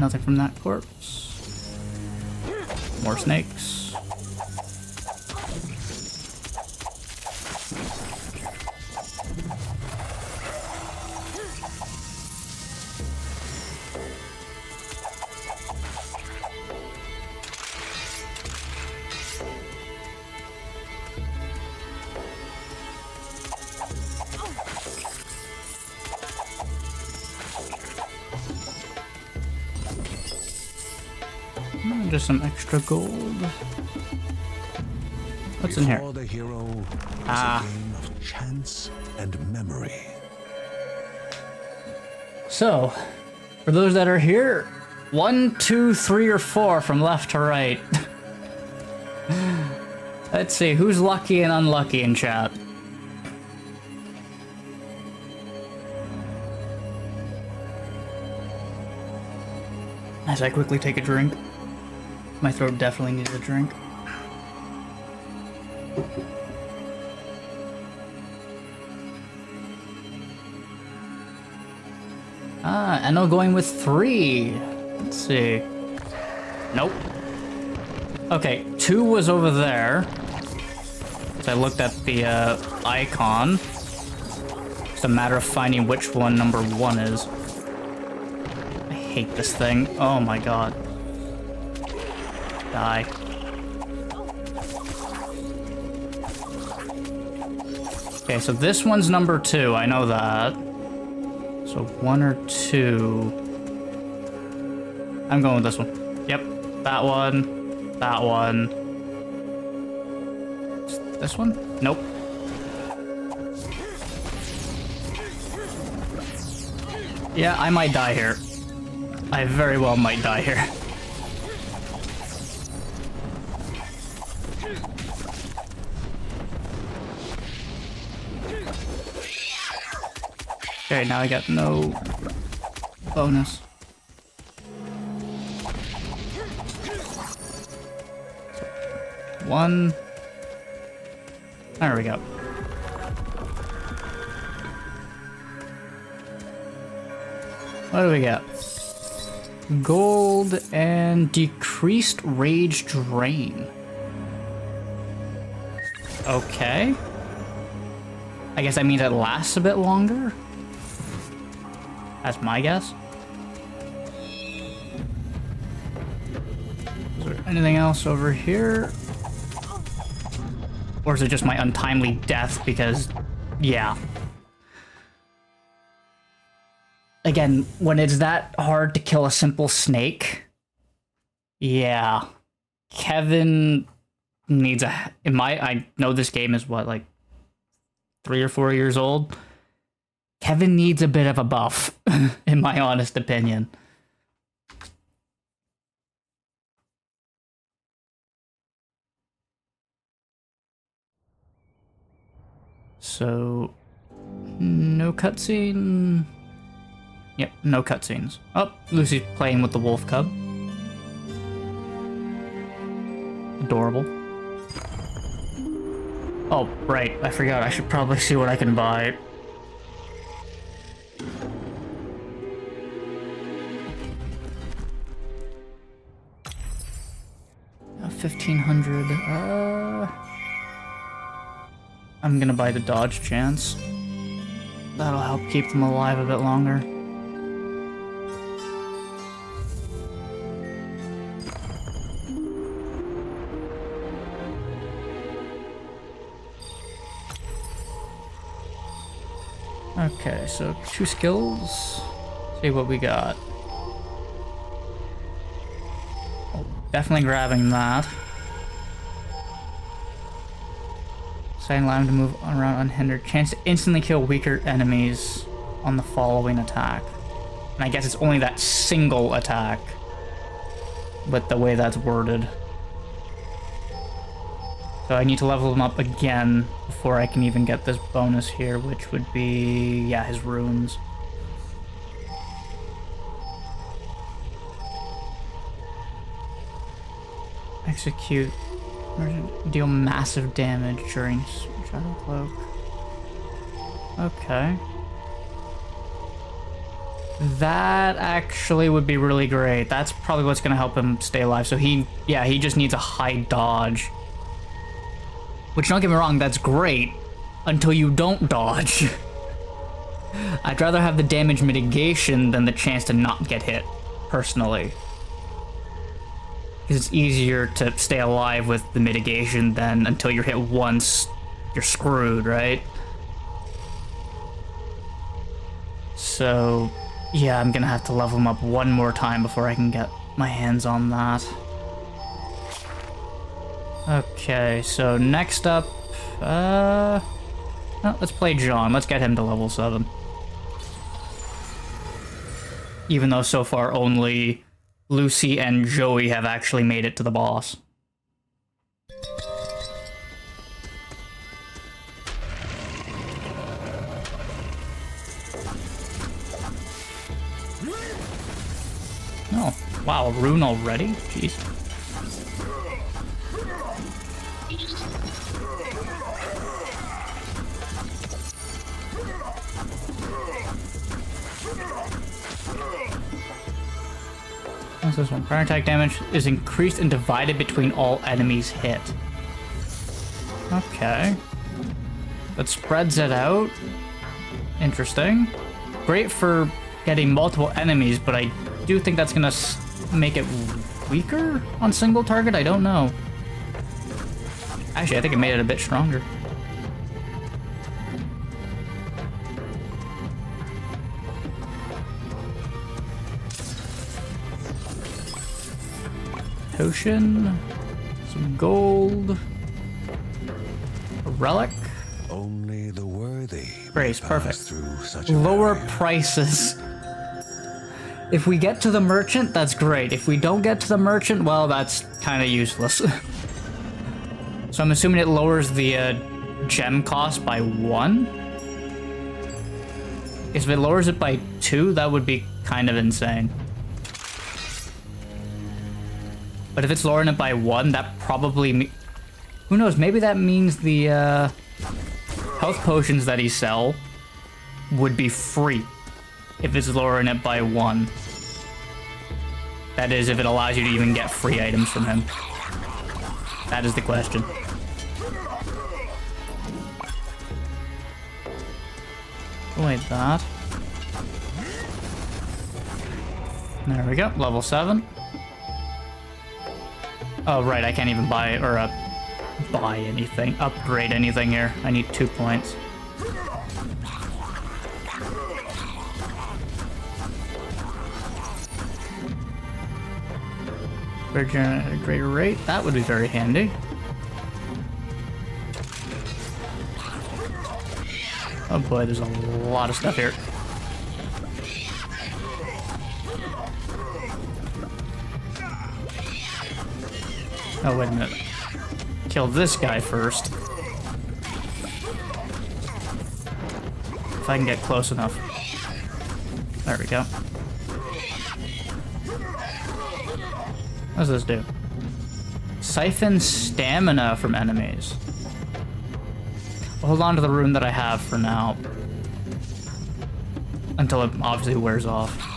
Speaker 1: Nothing from that corpse. More snakes. Just some extra gold. What's in here?
Speaker 2: Before the hero is a game of chance and memory. So,
Speaker 1: For those that are here, 1, 2, 3, or 4 from left to right. Let's see, who's lucky and unlucky in chat? As I quickly take a drink. My throat definitely needs a drink. And I'm going with 3. Let's see. Nope. Okay, 2 was over there. So I looked at the icon. It's a matter of finding which one number 1 is. I hate this thing. Oh my god. Die. Okay, so this one's number 2. I know that. So 1 or 2. I'm going with this one. Yep. That one. That one. This one? Nope. Yeah, I might die here. I very well might die here. Okay, now I got no bonus. One. There we go. What do we got? Gold and decreased rage drain. Okay. I guess that means it lasts a bit longer. That's my guess. Is there anything else over here? Or is it just my untimely death because, yeah. Again, when it's that hard to kill a simple snake, yeah. Kevin needs a, I know this game is what, like 3 or 4 years old? Kevin needs a bit of a buff, in my honest opinion. So, no cutscene. Yep, no cutscenes. Oh, Lucy's playing with the wolf cub. Adorable. Oh, right, I forgot. I should probably see what I can buy. 1500. I'm gonna buy the dodge chance. That'll help keep them alive a bit longer. Okay, so 2 skills. See what we got. Definitely grabbing that. Setting allowing to move around unhindered. Chance to instantly kill weaker enemies on the following attack. And I guess it's only that single attack with the way that's worded. So I need to level him up again before I can even get this bonus here, which would be, yeah, his runes. Execute. Deal massive damage during Shadow Cloak. Okay. That actually would be really great. That's probably what's gonna help him stay alive. So he just needs a high dodge. Which, don't get me wrong, that's great until you don't dodge. I'd rather have the damage mitigation than the chance to not get hit, personally. Because it's easier to stay alive with the mitigation than until you're hit once, you're screwed, right? So, yeah, I'm gonna have to level him up one more time before I can get my hands on that. Okay, so next up, no, let's play John. Let's get him to level 7. Even though so far only Lucy and Joey have actually made it to the boss. Oh, wow, a rune already? Jeez. What's this one? Fire attack damage is increased and divided between all enemies hit. Okay. That spreads it out. Interesting. Great for getting multiple enemies, but I do think that's gonna make it weaker on single target? I don't know. Actually, I think it made it a bit stronger. Potion, some gold, a relic.
Speaker 2: Only the worthy
Speaker 1: Grace,
Speaker 2: may pass
Speaker 1: perfect.
Speaker 2: through such a
Speaker 1: Lower
Speaker 2: barrier.
Speaker 1: prices. If we get to the merchant, that's great. If we don't get to the merchant, well, that's kind of useless. So I'm assuming it lowers the gem cost by 1? If it lowers it by 2, that would be kind of insane. But if it's lowering it by 1, that probably... Who knows, maybe that means the health potions that he sell would be free if it's lowering it by 1. That is, if it allows you to even get free items from him. That is the question. Wait, that. There we go, level 7. Oh, right, I can't even buy or buy anything, upgrade anything here. I need 2 points. Regenerate at a greater rate, that would be very handy. Oh boy, there's a lot of stuff here. Oh, wait a minute. Kill this guy first. If I can get close enough. There we go. What does this do? Siphon stamina from enemies. I'll hold on to the rune that I have for now. Until it obviously wears off.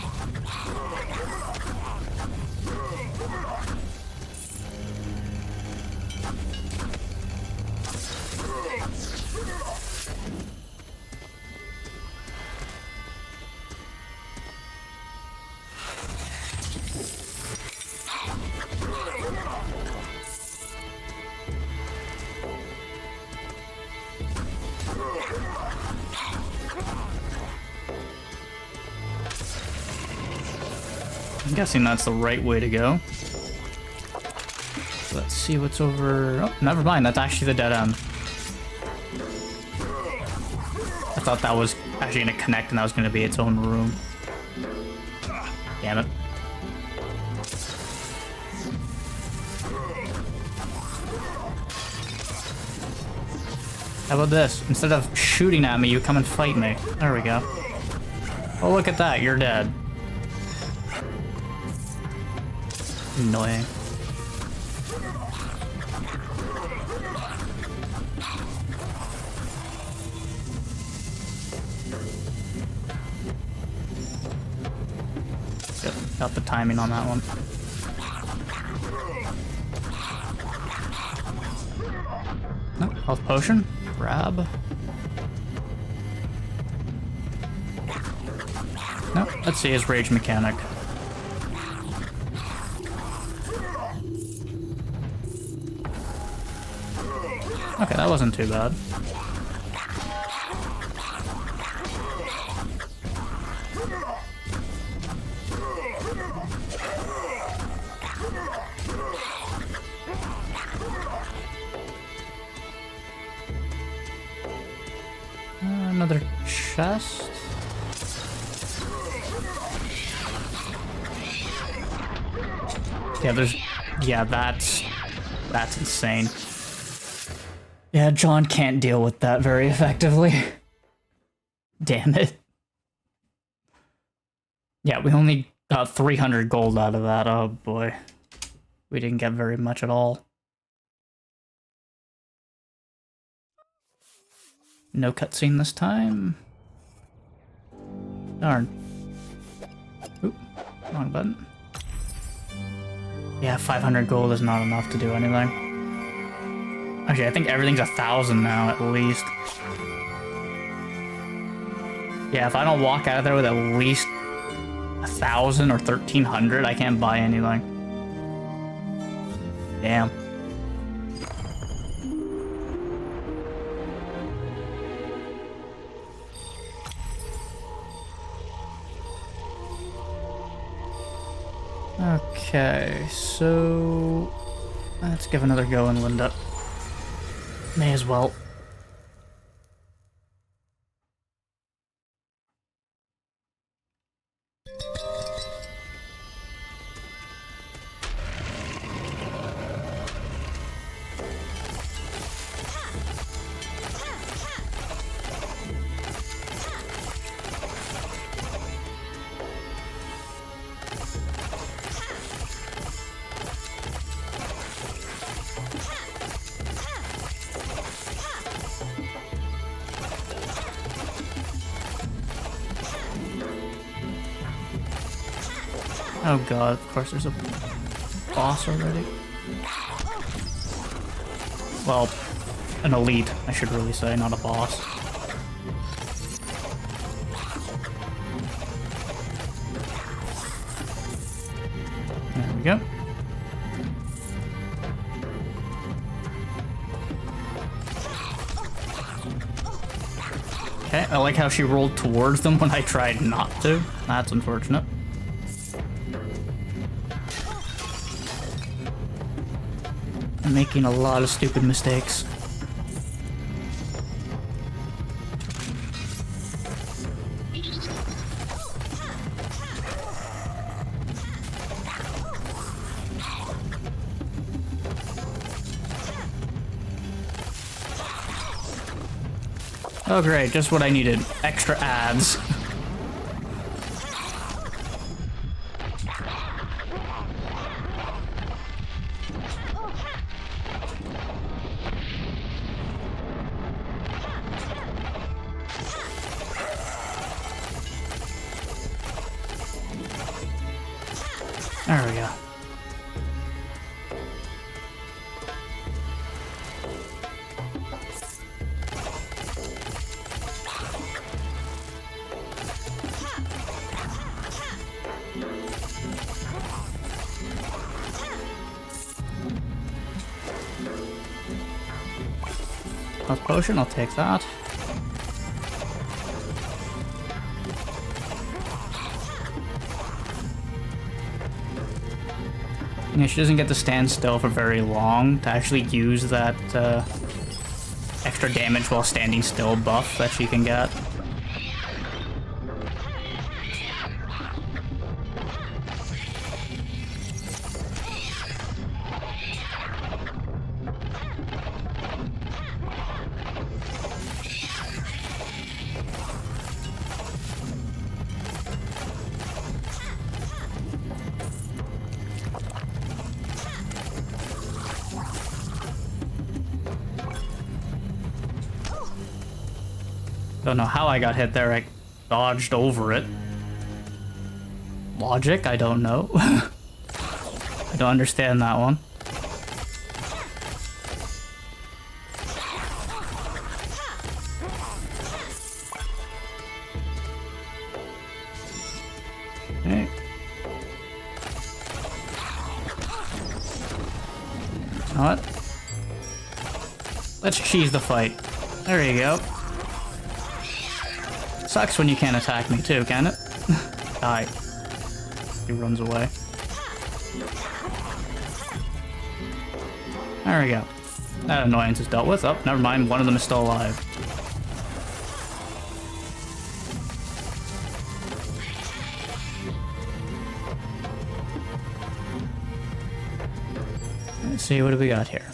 Speaker 1: I'm guessing that's the right way to go. Let's see what's over... Oh, never mind. That's actually the dead end. I thought that was actually going to connect and that was going to be its own room. Damn it. How about this? Instead of shooting at me, you come and fight me. There we go. Oh, look at that. You're dead. Annoying. Got the timing on that one. No, health potion. Grab. No, let's see his rage mechanic. Okay, that wasn't too bad. Another chest. Yeah, that's insane. Yeah, John can't deal with that very effectively. Damn it. Yeah, we only got 300 gold out of that. Oh boy. We didn't get very much at all. No cutscene this time. Darn. Oop, wrong button. Yeah, 500 gold is not enough to do anything. Actually, I think everything's 1,000 now, at least. Yeah, if I don't walk out of there with at least 1,000 or 1,300, I can't buy anything. Damn. Okay, so let's give another go in Linda. May as well. Oh god, of course there's a boss already. Well, an elite, I should really say, not a boss. There we go. Okay, I like how she rolled towards them when I tried not to. That's unfortunate. I'm making a lot of stupid mistakes. Oh great, just what I needed. Extra ads. There we go. Health potion, I'll take that. Yeah, she doesn't get to stand still for very long to actually use that extra damage while standing still buff that she can get. Don't know how I got hit there, I dodged over it. logic, I don't know. I don't understand that one. Okay. You know what? Let's cheese the fight. There you go. Sucks when you can't attack me too, can it? Die. He runs away. There we go. That annoyance is dealt with. Oh, never mind. One of them is still alive. Let's see, what do we got here?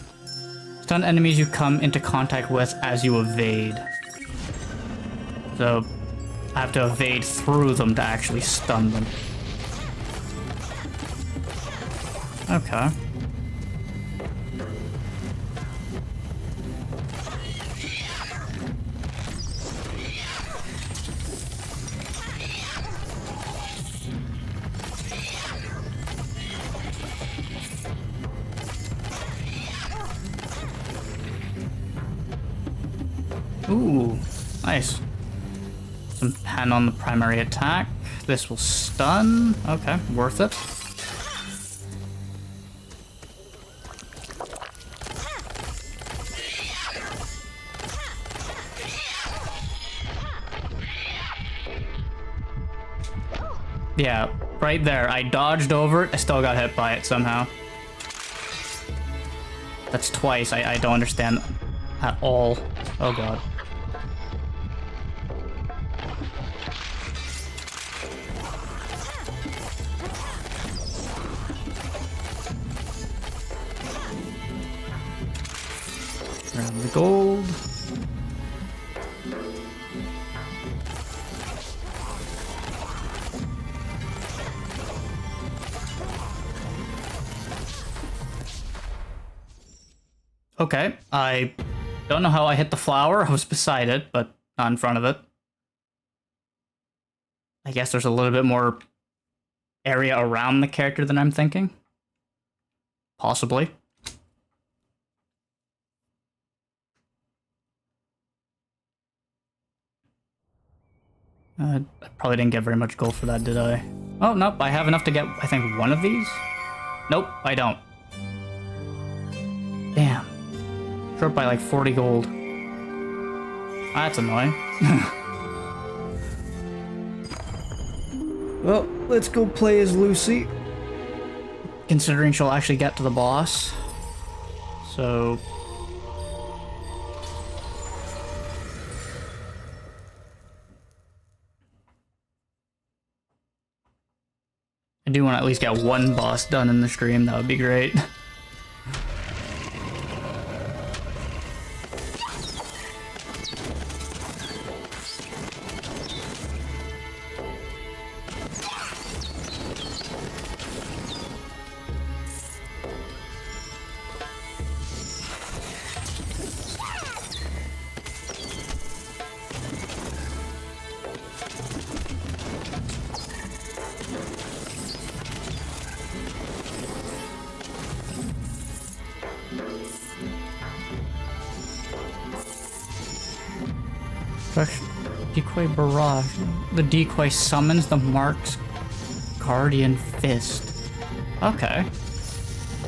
Speaker 1: Stun enemies you come into contact with as you evade. So, I have to evade through them to actually stun them. Okay. Ooh, nice. Some pen on the primary attack. This will stun. Okay, worth it. Yeah, right there. I dodged over it. I still got hit by it somehow. That's twice. I don't understand at all. Oh god. Grab the gold. Okay, I don't know how I hit the flower. I was beside it, but not in front of it. I guess there's a little bit more area around the character than I'm thinking. Possibly. I probably didn't get very much gold for that, did I? Oh, nope, I have enough to get, I think, one of these? Nope, I don't. Damn. Short by like 40 gold. That's annoying. Well, let's go play as Lucy. Considering she'll actually get to the boss. So... I do want to at least get one boss done in the stream, that would be great. Decoy barrage. The decoy summons the Mark's Guardian Fist. Okay.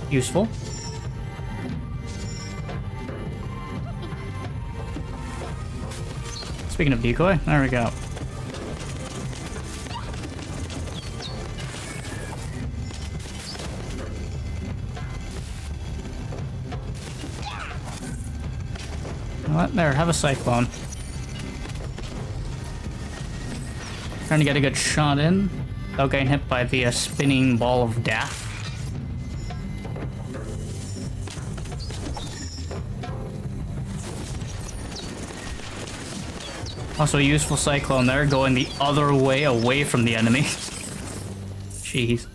Speaker 1: Useful. Speaking of decoy, there we go. What? There, have a cyclone. Trying to get a good shot in without getting hit by the spinning ball of death. Also a useful cyclone there, going the other way away from the enemy. Jeez.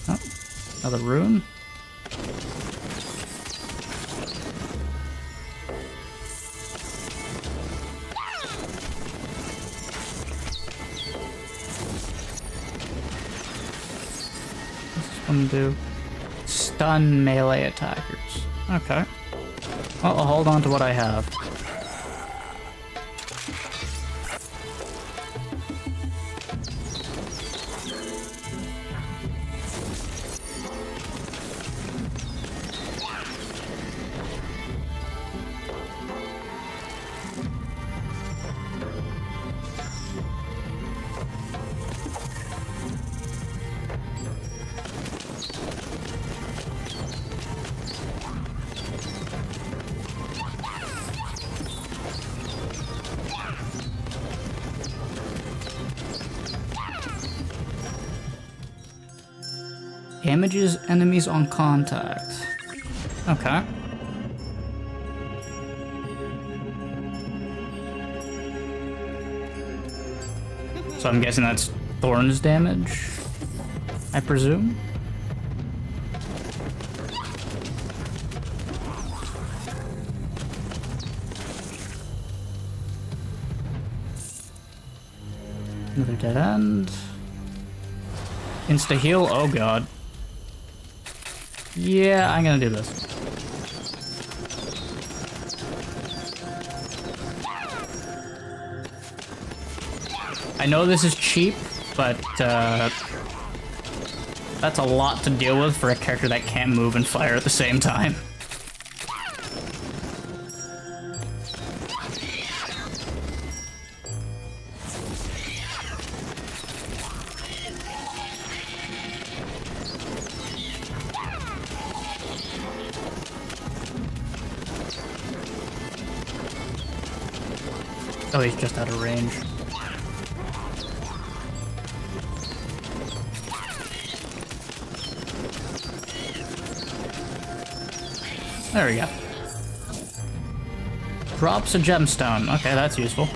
Speaker 1: Oh, another rune. them do? Stun melee attackers. Okay. Well, I'll hold on to what I have. Damages enemies on contact. Okay. So I'm guessing that's Thorn's damage, I presume? Another dead end. Insta heal, oh god. Yeah, I'm gonna do this. I know this is cheap, but that's a lot to deal with for a character that can't move and fire at the same time. Oh, he's just out of range. There we go. Drops a gemstone. Okay, that's useful.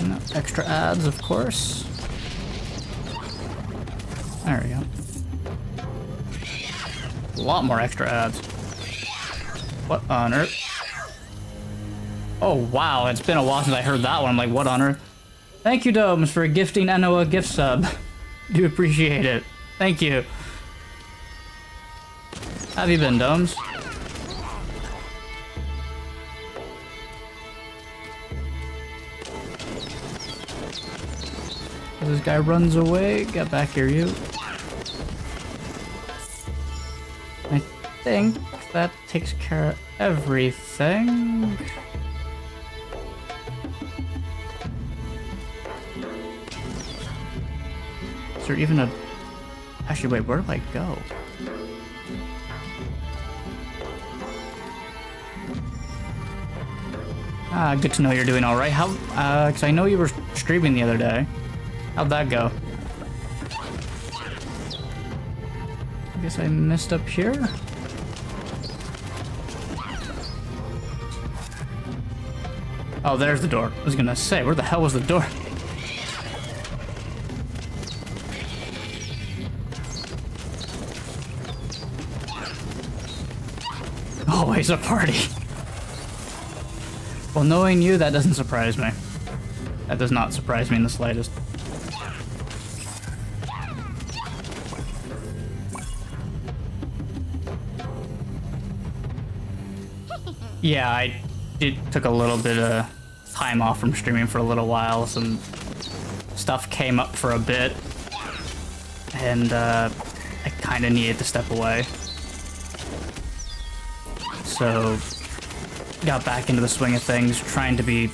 Speaker 1: No, extra ads, of course. There we go. A lot more extra ads. What on earth? Oh wow, it's been a while since I heard that one. I'm like, what on earth? Thank you, Domes, for gifting Enno a gift sub. Do appreciate it. Thank you. How have you been, Domes? This guy runs away. Get back here, you. I think that takes care of everything. Is there even a... Actually, wait, where do I go? Ah, good to know you're doing alright. How, cause I know you were streaming the other day. How'd that go? I guess I missed up here? Oh, there's the door. I was gonna say, where the hell was the door? Always a party. Well, knowing you, that doesn't surprise me. That does not surprise me in the slightest. Yeah, I took a little bit of time off from streaming for a little while. Some stuff came up for a bit, and I kind of needed to step away. So, got back into the swing of things, trying to be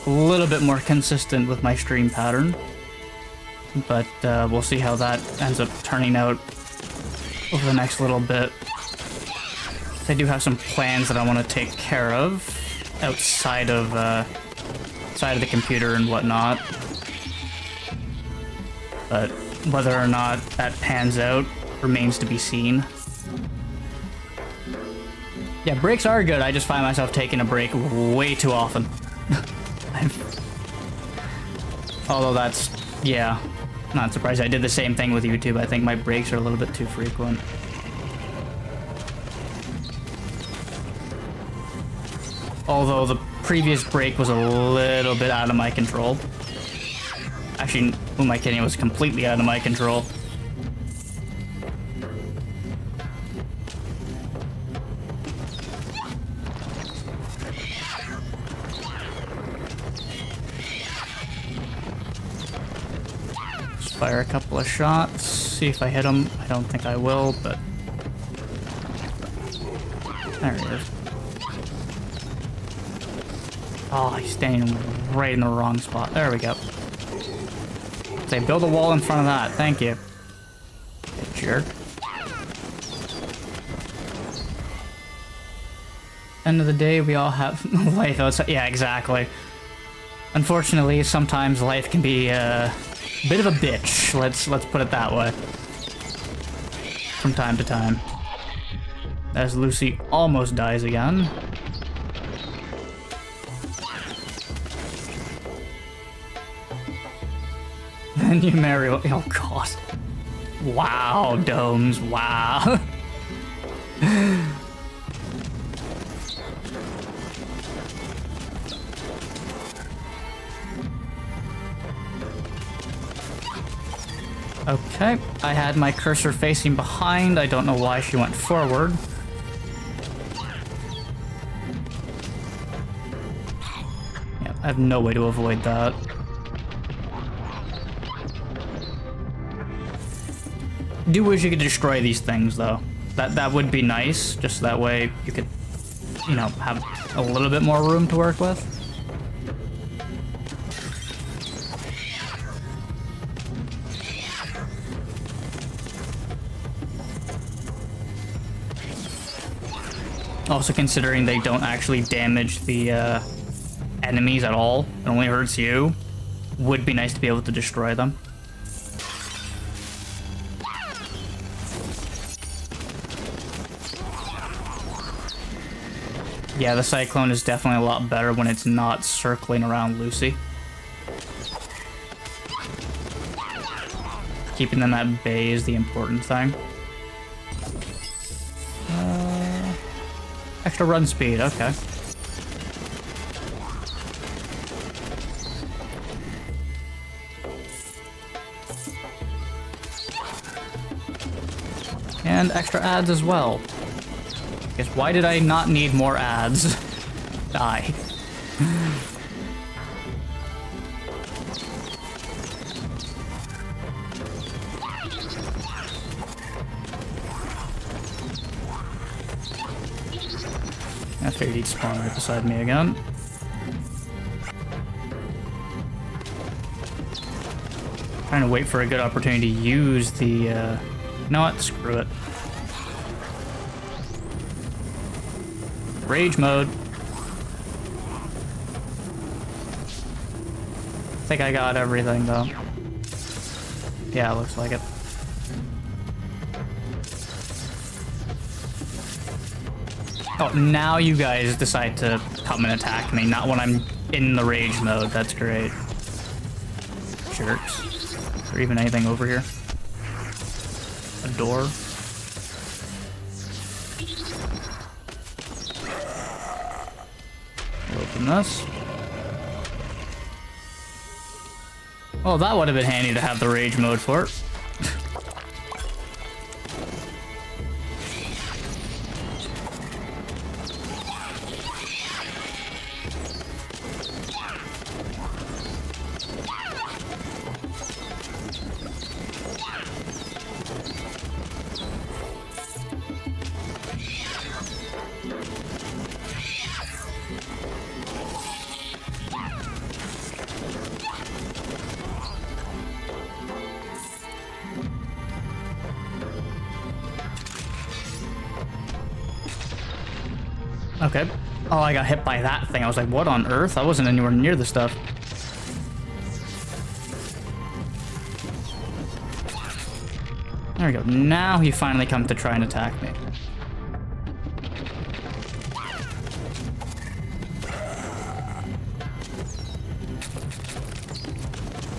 Speaker 1: a little bit more consistent with my stream pattern. But we'll see how that ends up turning out over the next little bit. I do have some plans that I want to take care of outside of the computer and whatnot. But whether or not that pans out remains to be seen. Yeah, breaks are good. I just find myself taking a break way too often. Although that's, yeah, not surprised. I did the same thing with YouTube. I think my breaks are a little bit too frequent. Although the previous break was a little bit out of my control. Actually, who am I kidding? It was completely out of my control. Just fire a couple of shots, see if I hit him. I don't think I will, but... There he is. Oh, he's standing right in the wrong spot. There we go. Say, build a wall in front of that. Thank you. Jerk. End of the day, we all have life outside. Yeah, exactly. Unfortunately, sometimes life can be a bit of a bitch. Let's put it that way. From time to time. As Lucy almost dies again. Then you marry. Oh god. Wow, domes. Wow. Okay, I had my cursor facing behind. I don't know why she went forward. Yeah, I have no way to avoid that. Do wish you could destroy these things, though. That would be nice, just that way you could, you know, have a little bit more room to work with. Also, considering they don't actually damage the enemies at all, it only hurts you, would be nice to be able to destroy them. Yeah, the Cyclone is definitely a lot better when it's not circling around Lucy. Keeping them at bay is the important thing. Extra run speed, okay. And extra ads as well. Guess why did I not need more ads? Die. I figured he'd spawn right beside me again. Trying to wait for a good opportunity to use the, you know what? Screw it. Rage mode. I think I got everything, though. Yeah, looks like it. Oh, now you guys decide to come and attack me, not when I'm in the rage mode. That's great. Jerks. Is there even anything over here? A door? Open this. Oh, that would have been handy to have the rage mode for. Okay. Oh, I got hit by that thing. I was like, what on earth? I wasn't anywhere near the stuff. There we go. Now he finally comes to try and attack me.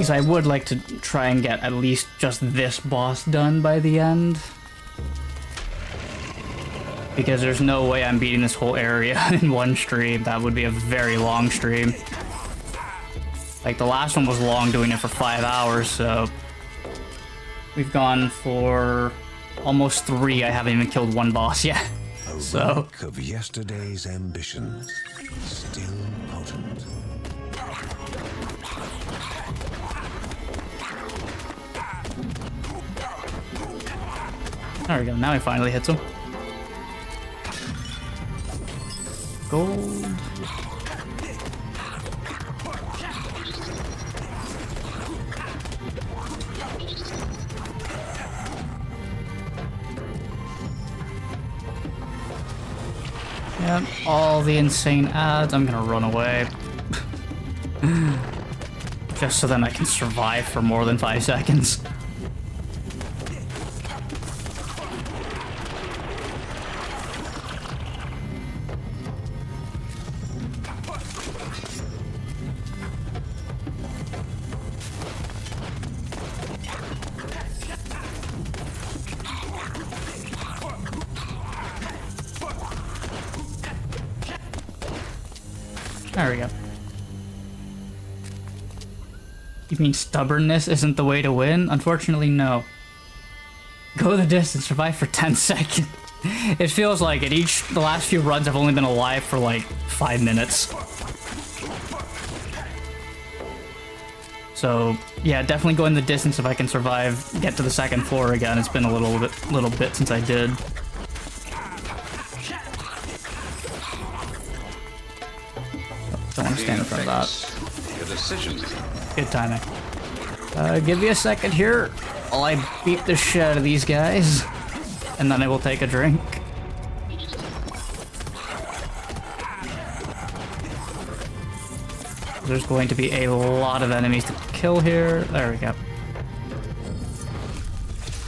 Speaker 1: Because I would like to try and get at least just this boss done by the end. Because there's no way I'm beating this whole area in one stream. That would be a very long stream. Like, the last one was long, doing it for 5 hours, so... We've gone for almost 3. I haven't even killed one boss yet. So...
Speaker 2: A relic of yesterday's ambitions, still potent.
Speaker 1: There we go, now he finally hits him. Gold. Yep, all the insane ads. I'm gonna run away. Just so then I can survive for more than 5 seconds. There we go. You mean stubbornness isn't the way to win? Unfortunately, no. Go the distance, survive for 10 seconds. It feels like it. The last few runs I've only been alive for like 5 minutes. So yeah, definitely going the distance if I can survive, get to the 2nd floor again. It's been a little bit since I did. Don't want to stand in front of that.
Speaker 3: Your decisions.
Speaker 1: Good timing. Give me a second here while I beat the shit out of these guys, and then I will take a drink. There's going to be a lot of enemies to kill here. There we go.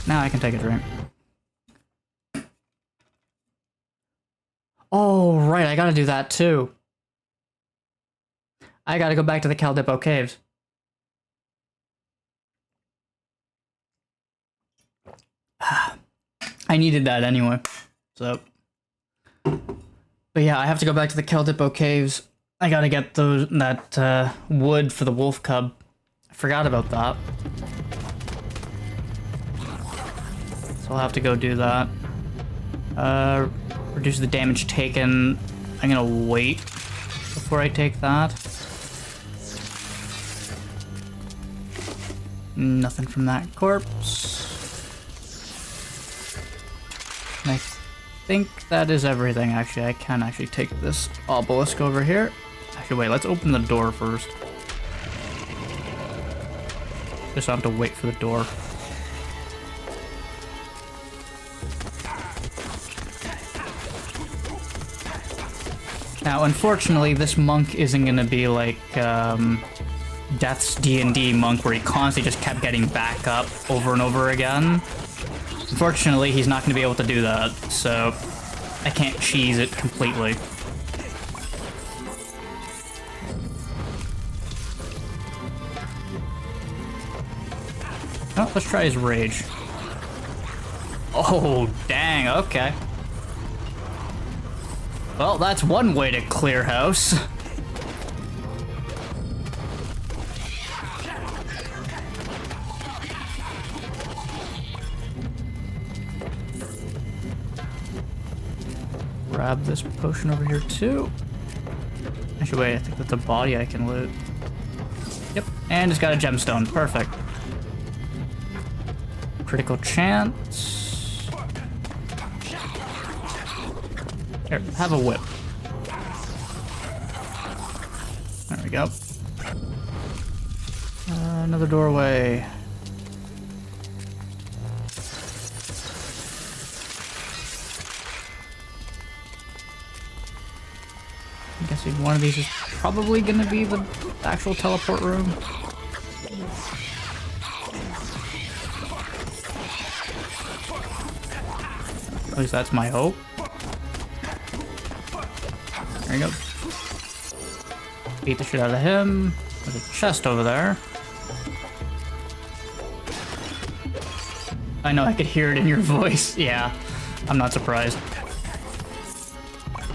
Speaker 1: Now I can take a drink. Oh, right, I gotta do that too. I gotta go back to the Caldipo Caves. I needed that anyway, so. But yeah, I have to go back to the Caldipo Caves. I gotta get that wood for the wolf cub. I forgot about that. So I'll have to go do that. Reduce the damage taken. I'm gonna wait before I take that. Nothing from that corpse. And I think that is everything, actually. I can actually take this obelisk over here. Actually, wait, let's open the door first. Just have to wait for the door. Now, unfortunately, this monk isn't gonna be like, Death's D&D monk where he constantly just kept getting back up over and over again. Unfortunately, he's not going to be able to do that, so I can't cheese it completely. Oh, let's try his rage. Oh, dang, okay. Well, that's one way to clear house. Grab this potion over here too. Actually, wait, I think that's a body I can loot. Yep, and it's got a gemstone. Perfect. Critical chance. Here, have a whip. There we go. Another doorway. I'm guessing one of these is probably gonna be the actual teleport room. At least that's my hope. There you go. Beat the shit out of him. There's a chest over there. I know, I could hear it in your voice. Yeah, I'm not surprised.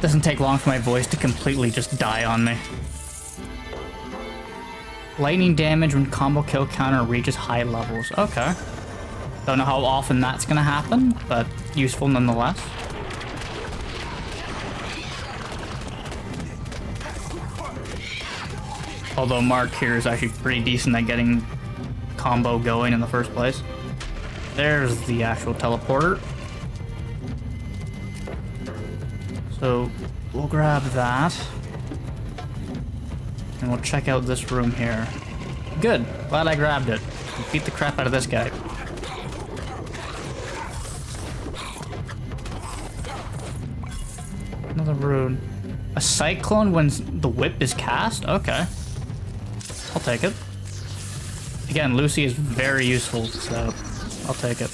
Speaker 1: Doesn't take long for my voice to completely just die on me. Lightning damage when combo kill counter reaches high levels. Okay. Don't know how often that's gonna happen, but useful nonetheless. Although Mark here is actually pretty decent at getting combo going in the first place. There's the actual teleporter. So we'll grab that. And we'll check out this room here. Good. Glad I grabbed it. Beat the crap out of this guy. Another rune. A cyclone when the whip is cast? Okay. I'll take it. Again, Lucy is very useful, so I'll take it.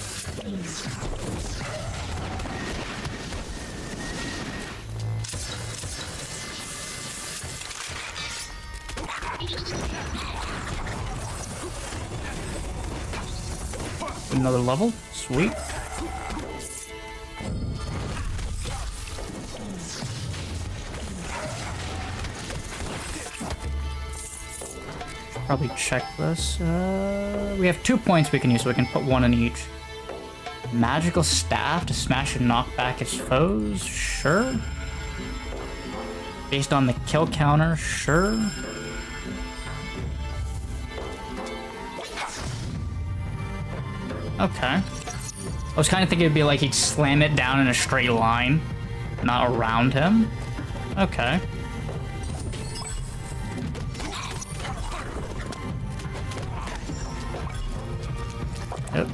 Speaker 1: Another level? Sweet. Probably check this. We have 2 points we can use, so we can put one in each. Magical staff to smash and knock back its foes? Sure. Based on the kill counter? Sure. Okay. I was kind of thinking it'd be like he'd slam it down in a straight line, not around him. Okay. Yep.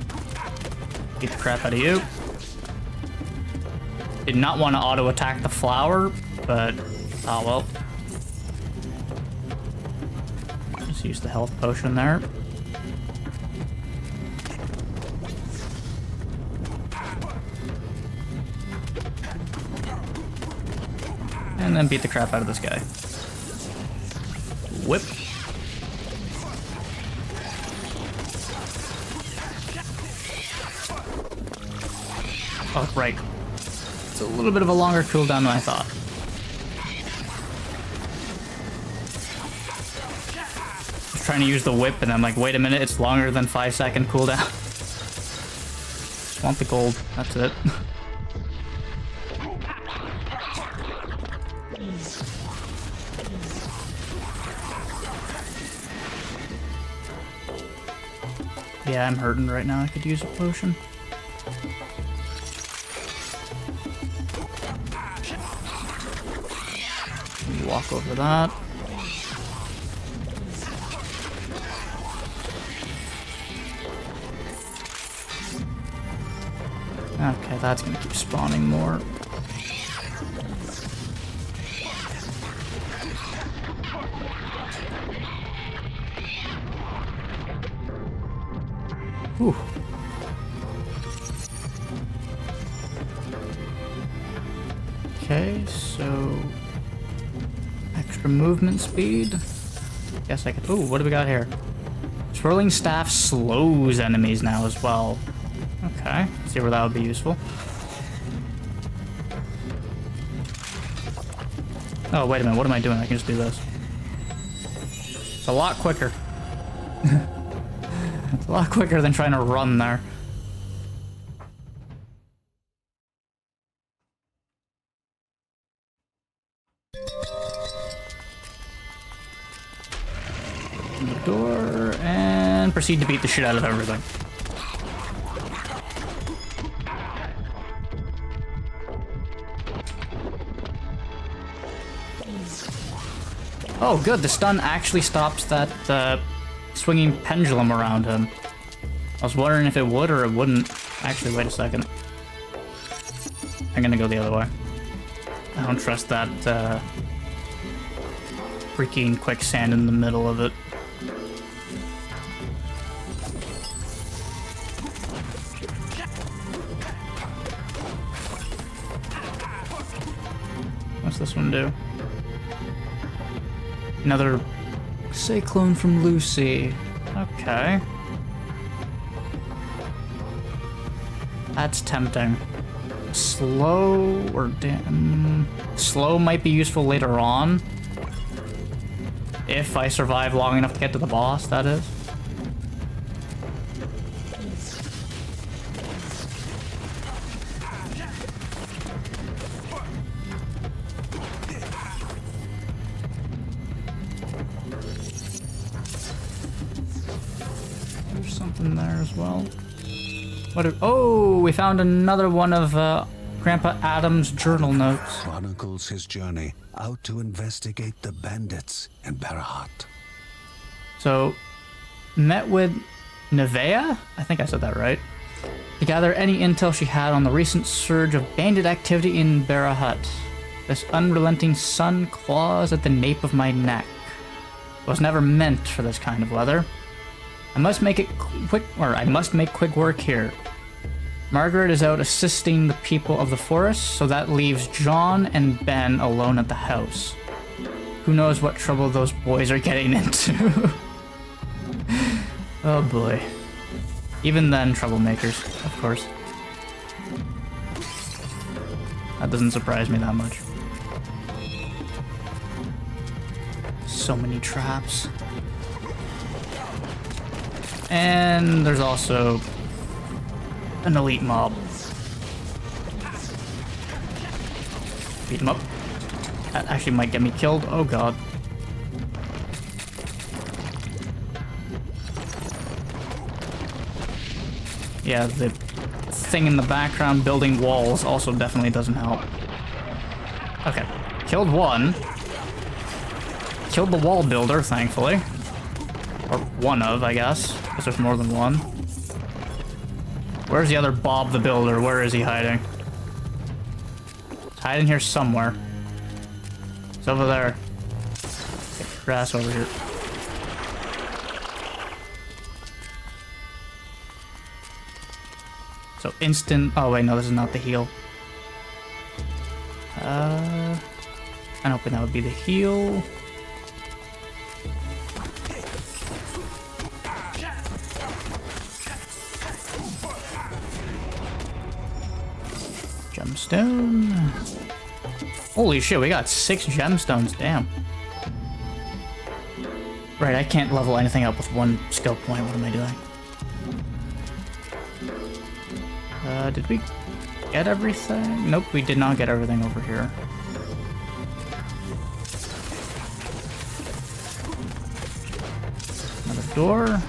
Speaker 1: Get the crap out of you. Did not want to auto attack the flower, but oh well. Just use the health potion there. And then beat the crap out of this guy. Whip. Oh, right. It's a little bit of a longer cooldown than I thought. I was trying to use the whip and I'm like, wait a minute, it's longer than 5-second cooldown. Just want the gold, that's it. Yeah, I'm hurting right now. I could use a potion. Walk over that. Okay, that's gonna keep spawning more. Whew. Okay, so extra movement speed. Guess I could. Ooh, what do we got here? Swirling staff slows enemies now as well. Okay, see where that would be useful. Oh, wait a minute, what am I doing? I can just do this. It's a lot quicker. It's a lot quicker than trying to run there. Open the door and proceed to beat the shit out of everything. Oh, good. The stun actually stops that swinging pendulum around him. I was wondering if it would or it wouldn't. Actually, wait a second. I'm gonna go the other way. I don't trust that freaking quicksand in the middle of it. What's this one do? Another cyclone from Lucy. Okay. That's tempting. Slow or slow might be useful later on. If I survive long enough to get to the boss, that is. There's something there as well. Oh, we found another one of Grandpa Adam's journal notes.
Speaker 2: Chronicles his journey out to investigate the bandits in Barahat.
Speaker 1: So, met with Nevea? I think I said that right. To gather any intel she had on the recent surge of bandit activity in Barahat. This unrelenting sun claws at the nape of my neck. It was never meant for this kind of weather. I must make quick work here. Margaret is out assisting the people of the forest, so that leaves John and Ben alone at the house. Who knows what trouble those boys are getting into? Oh boy. Even then, troublemakers, of course. That doesn't surprise me that much. So many traps. And there's also an elite mob. Beat him up. That actually might get me killed. Oh god. Yeah, the thing in the background building walls also definitely doesn't help. Okay. Killed one. Killed the wall builder, thankfully. Or one of, I guess. Because there's more than one. Where's the other Bob the Builder? Where is he hiding? He's hiding here somewhere. It's over there. Get grass over here. So instant... Oh wait, no, this is not the heal. I'm hoping that would be the heal. Gemstone. Holy shit, we got 6 gemstones, damn. Right, I can't level anything up with 1 skill point, what am I doing? Did we get everything? Nope, we did not get everything over here. Another door.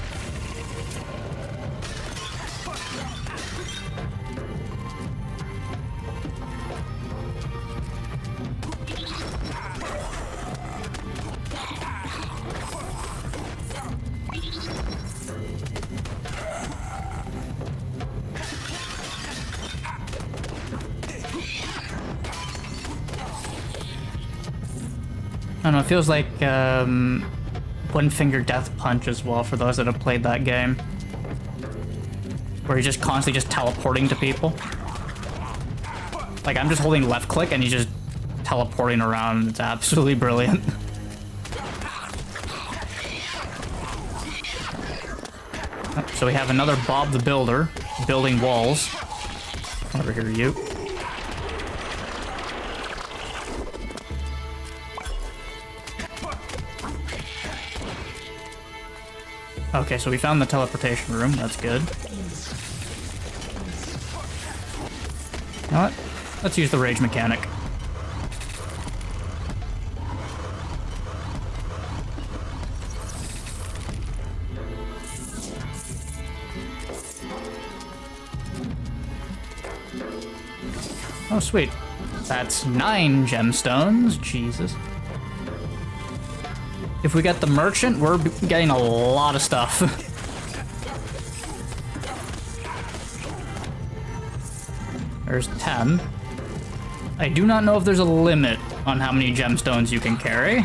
Speaker 1: I don't know, it feels like One Finger Death Punch as well for those that have played that game. Where you're just constantly just teleporting to people. Like, I'm just holding left click and he's just teleporting around. It's absolutely brilliant. So we have another Bob the Builder building walls. Over here, you. Okay, so we found the teleportation room. That's good. You know what? Let's use the rage mechanic. Oh, sweet. That's 9 gemstones. Jesus. If we get the merchant, we're getting a lot of stuff. There's 10. I do not know if there's a limit on how many gemstones you can carry.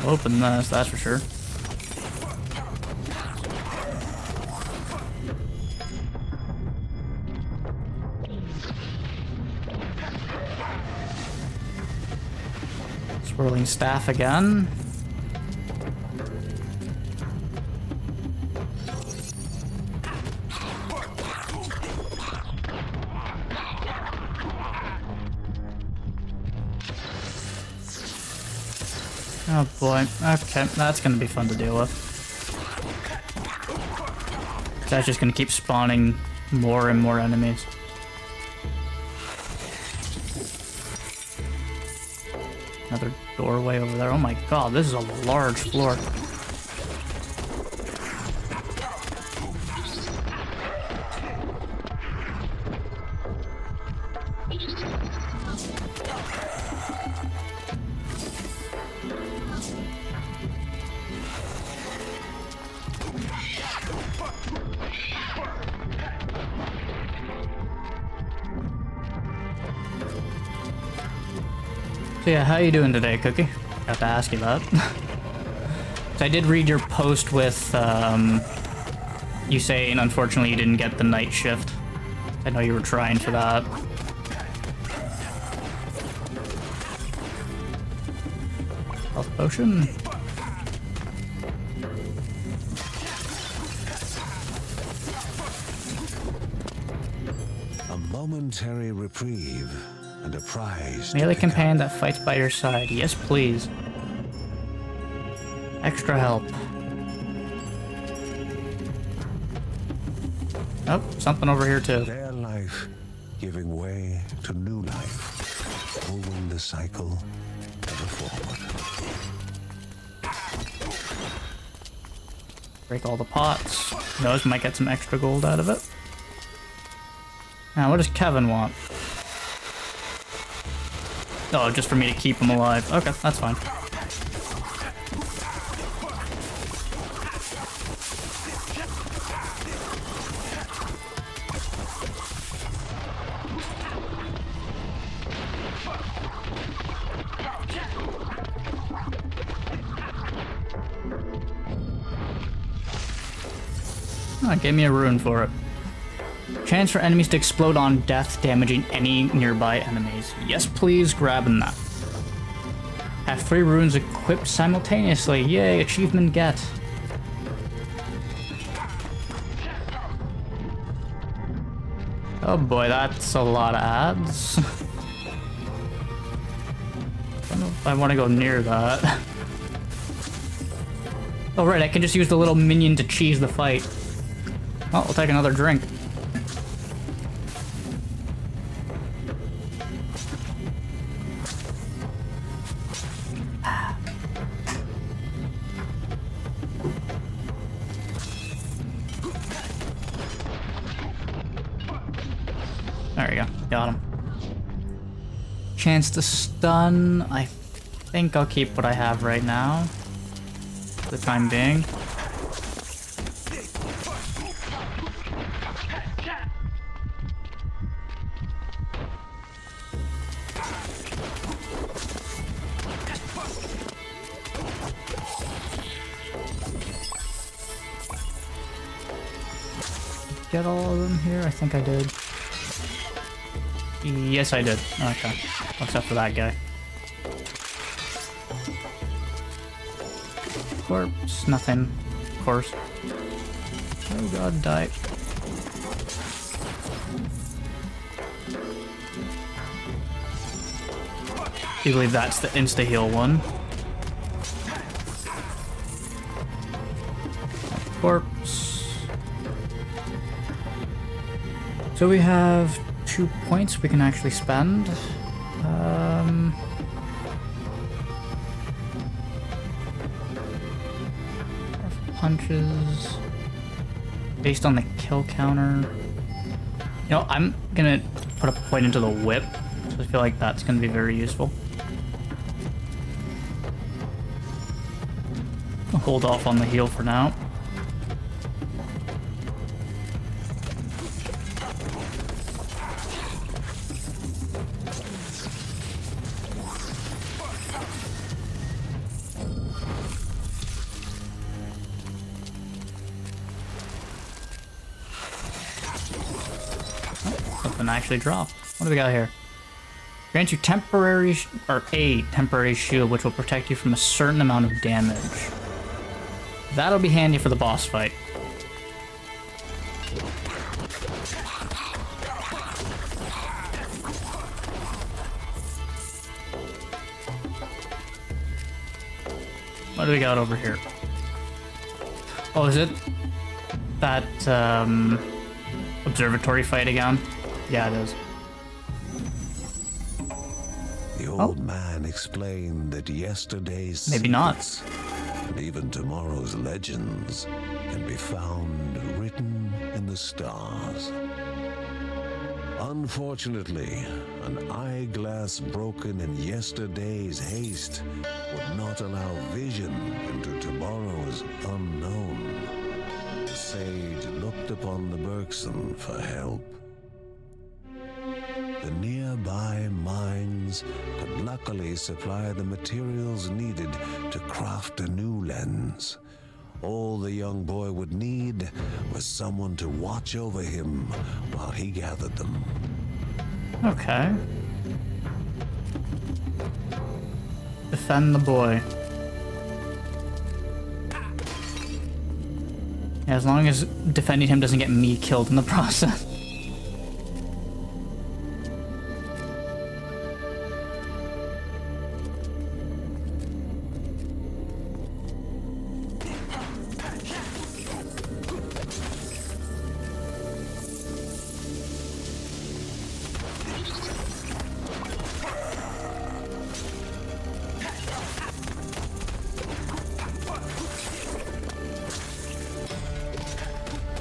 Speaker 1: I'll open this, that's for sure. Swirling staff again. Oh boy. Okay, that's gonna be fun to deal with. That's just gonna keep spawning more and more enemies. Another doorway over there. Oh my god, this is a large floor. So yeah, how you doing today, Cookie? Got to ask you that. So I did read your post with you saying unfortunately you didn't get the night shift. I know you were trying for that. Health potion.
Speaker 2: A momentary reprieve and a prize.
Speaker 1: Melee companion that fights by your side. Yes, please. Extra help. Oh, something over here too.
Speaker 2: Their life giving way to new life, moving the cycle ever forward.
Speaker 1: Break all the pots. Who knows, might get some extra gold out of it. Now, what does Kevin want? Oh, just for me to keep him alive. Okay, that's fine. Oh, it gave me a rune for it. Chance for enemies to explode on death, damaging any nearby enemies. Yes, please, grabbing that. Have 3 runes equipped simultaneously. Yay, achievement get. Oh boy, that's a lot of ads. I don't know if I want to go near that. Oh right, I can just use the little minion to cheese the fight. Oh, I'll take another drink. There we go. Got him. Chance to stun. I think I'll keep what I have right now. For the time being. Get all of them here? I think I did. Yes, I did. Okay. Except for that guy. Corpse. Nothing. Of course. Oh god, die. I believe that's the insta-heal one. Corpse. So we have 2 points we can actually spend. Punches based on the kill counter. You know, I'm gonna put a point into the whip, so I feel like that's gonna be very useful. I'll hold off on the heal for now. Something actually dropped. What do we got here? Grants you temporary a temporary shield, which will protect you from a certain amount of damage. That'll be handy for the boss fight. What do we got over here? Oh, is it that observatory fight again? Yeah, it is.
Speaker 2: The old man explained that yesterday's
Speaker 1: Maybe not.
Speaker 2: secrets and even tomorrow's legends can be found written in the stars. Unfortunately, an eyeglass broken in yesterday's haste would not allow vision into tomorrow's unknown. The sage looked upon the Bergson for help. The nearby mines could luckily supply the materials needed to craft a new lens. All the young boy would need was someone to watch over him while he gathered them.
Speaker 1: Okay. Defend the boy. Yeah, as long as defending him doesn't get me killed in the process.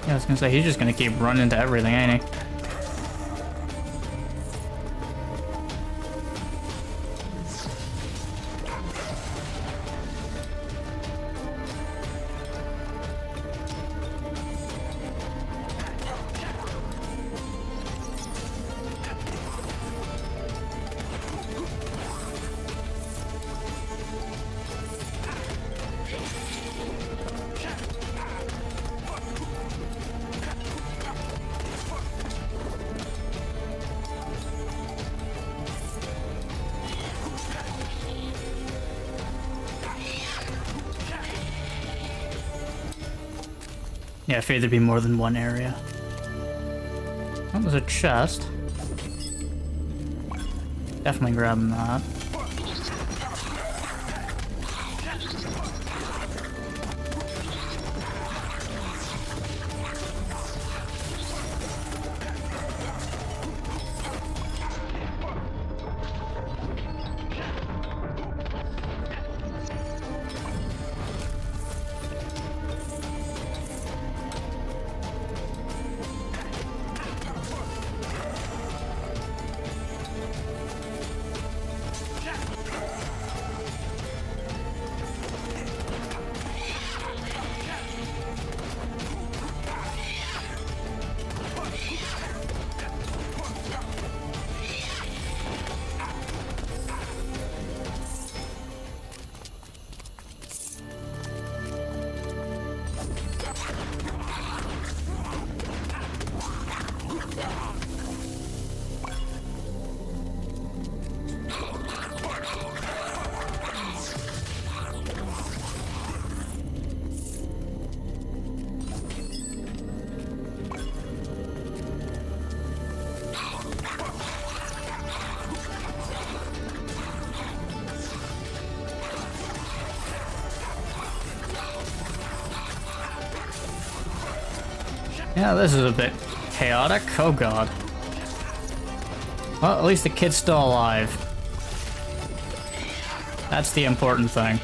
Speaker 1: Yeah, I was gonna say, he's just gonna keep running into everything, ain't he? Yeah, I figured there'd be more than one area. Oh, there's a chest. Definitely grabbing that. Yeah, this is a bit chaotic. Oh god. Well, at least the kid's still alive. That's the important thing.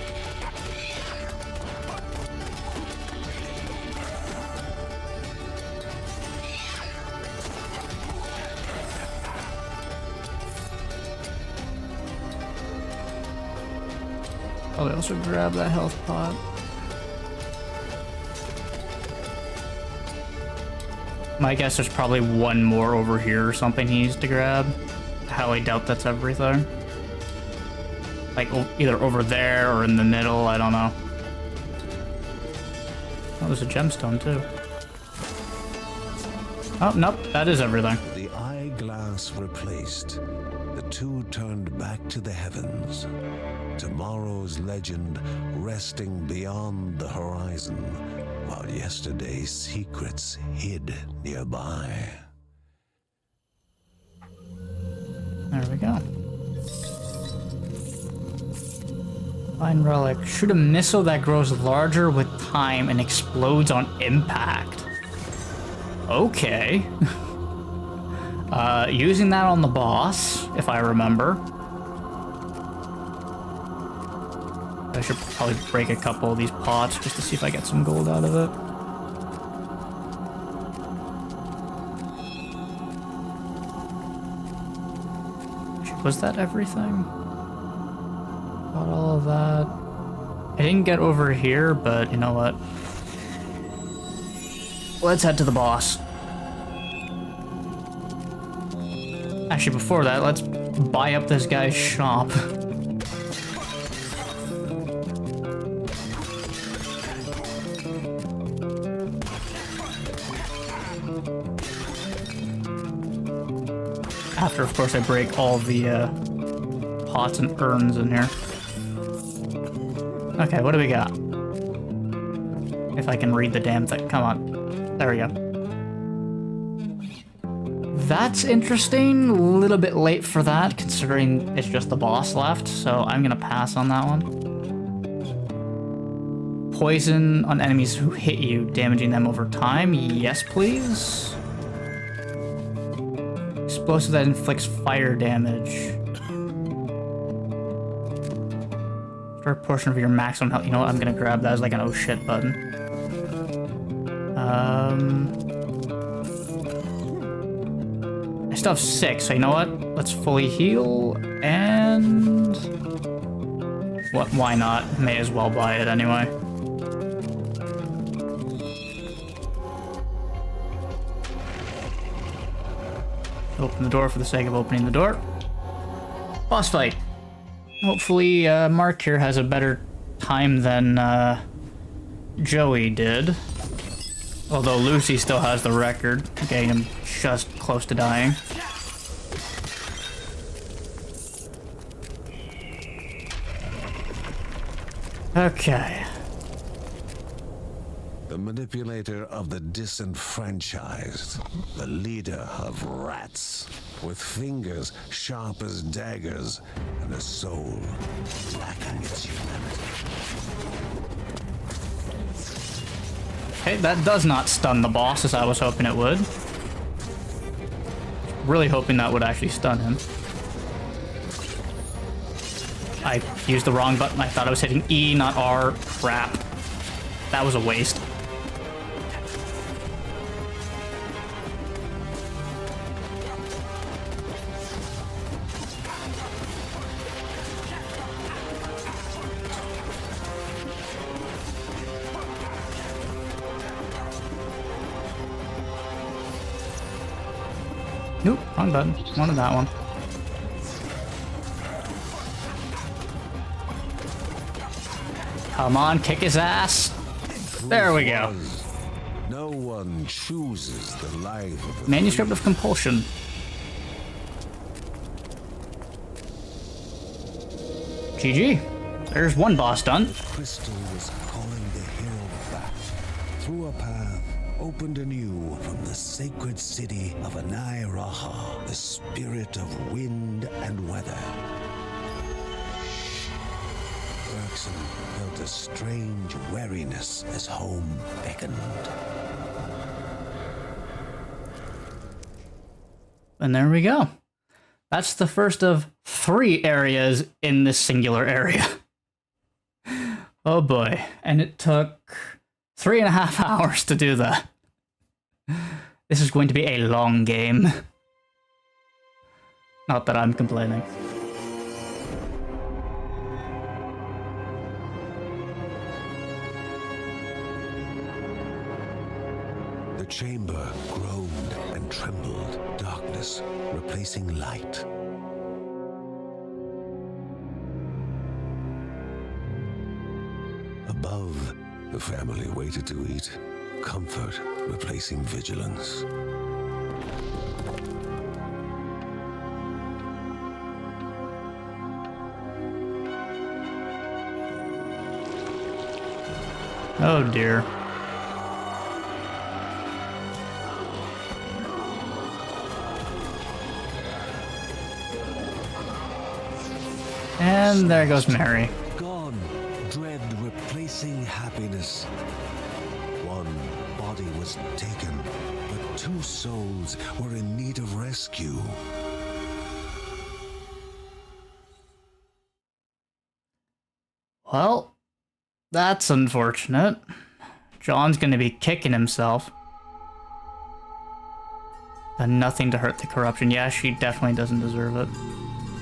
Speaker 1: Oh, they also grab that health pot. My guess there's probably one more over here or something he needs to grab. I highly doubt that's everything. Like, either over there or in the middle, I don't know. Oh, there's a gemstone, too. Oh, nope, that is everything.
Speaker 2: The eyeglass replaced, the two turned back to the heavens. Tomorrow's legend resting beyond the horizon, while yesterday's secrets hid nearby.
Speaker 1: There we go. Find relic. Shoot a missile that grows larger with time and explodes on impact. Okay. Using that on the boss, if I remember. I should probably break a couple of these pots just to see if I get some gold out of it. Was that everything? Got all of that. I didn't get over here, but you know what? Let's head to the boss. Actually, before that, let's buy up this guy's shop. After, of course, I break all the pots and urns in here. Okay, what do we got? If I can read the damn thing. Come on. There we go. That's interesting. A little bit late for that, considering it's just the boss left, so I'm gonna pass on that one. Poison on enemies who hit you, damaging them over time. Yes, please. Explosive that inflicts fire damage. For a portion of your maximum health. You know what? I'm gonna grab that as like an oh shit button. I still have 6, so you know what? Let's fully heal and what? Why not? May as well buy it anyway. Open the door for the sake of opening the door. Boss fight. Hopefully, Mark here has a better time than Joey did. Although Lucy still has the record, getting him just close to dying. Okay.
Speaker 2: The manipulator of the disenfranchised, the leader of rats, with fingers sharp as daggers and a soul lacking its humanity.
Speaker 1: Okay, that does not stun the boss as I was hoping it would. Really hoping that would actually stun him. I used the wrong button. I thought I was hitting E, not R. Crap. That was a waste. Nope, wrong button. Wanted that one. Come on, kick his ass. There we go.
Speaker 2: No one chooses the life of the
Speaker 1: Manuscript of Compulsion. GG. There's one boss done.
Speaker 2: The crystal was calling the hero back through a path opened anew from the sacred city of Anai Raha, the spirit of wind and weather. Bergson felt a strange weariness as home beckoned.
Speaker 1: And there we go. That's the first of 3 areas in this singular area. Oh boy. And it took 3.5 hours to do that. This is going to be a long game. Not that I'm complaining.
Speaker 2: The chamber groaned and trembled, darkness replacing light. Above, the family waited to eat, comfort replacing vigilance.
Speaker 1: Oh dear. And there goes Mary.
Speaker 2: Gone. darkness. One body was taken, but 2 souls were in need of rescue.
Speaker 1: Well, that's unfortunate. John's gonna be kicking himself. Done nothing to hurt the corruption. Yeah, she definitely doesn't deserve it.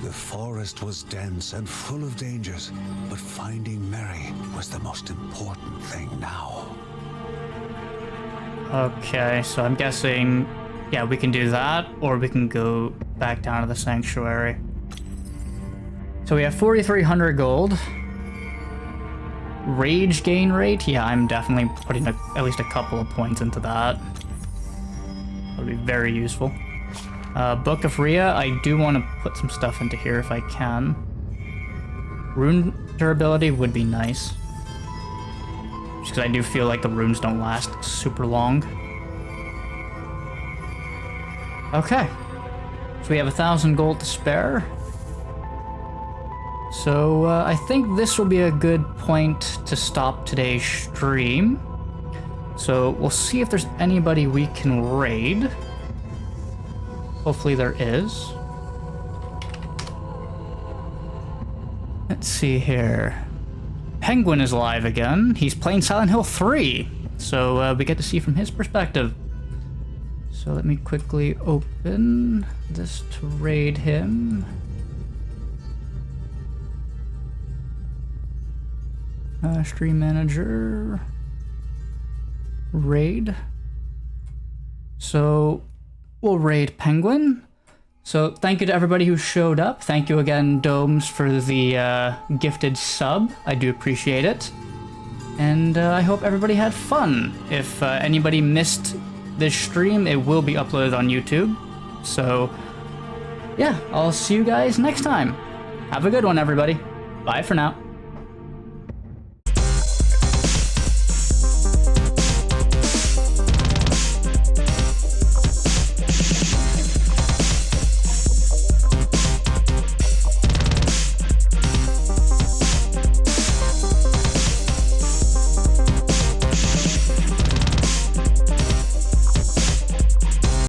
Speaker 2: The forest was dense and full of dangers, but finding Mary was the most important thing now.
Speaker 1: Okay, so I'm guessing, yeah, we can do that, or we can go back down to the sanctuary. So we have 4,300 gold. Rage gain rate? Yeah, I'm definitely putting at least a couple of points into that. That would be very useful. Book of Rhea, I do want to put some stuff into here if I can. Rune durability would be nice. Just because I do feel like the runes don't last super long. Okay. So we have 1,000 gold to spare. So I think this will be a good point to stop today's stream. So we'll see if there's anybody we can raid. Hopefully there is. Let's see here. Penguin is live again. He's playing Silent Hill 3. So we get to see from his perspective. So let me quickly open this to raid him. Stream manager. Raid. So we'll raid Penguin. So thank you to everybody who showed up. Thank you again, Domes, for the gifted sub. I do appreciate it. And I hope everybody had fun. If anybody missed this stream, it will be uploaded on YouTube. So yeah, I'll see you guys next time. Have a good one, everybody. Bye for now.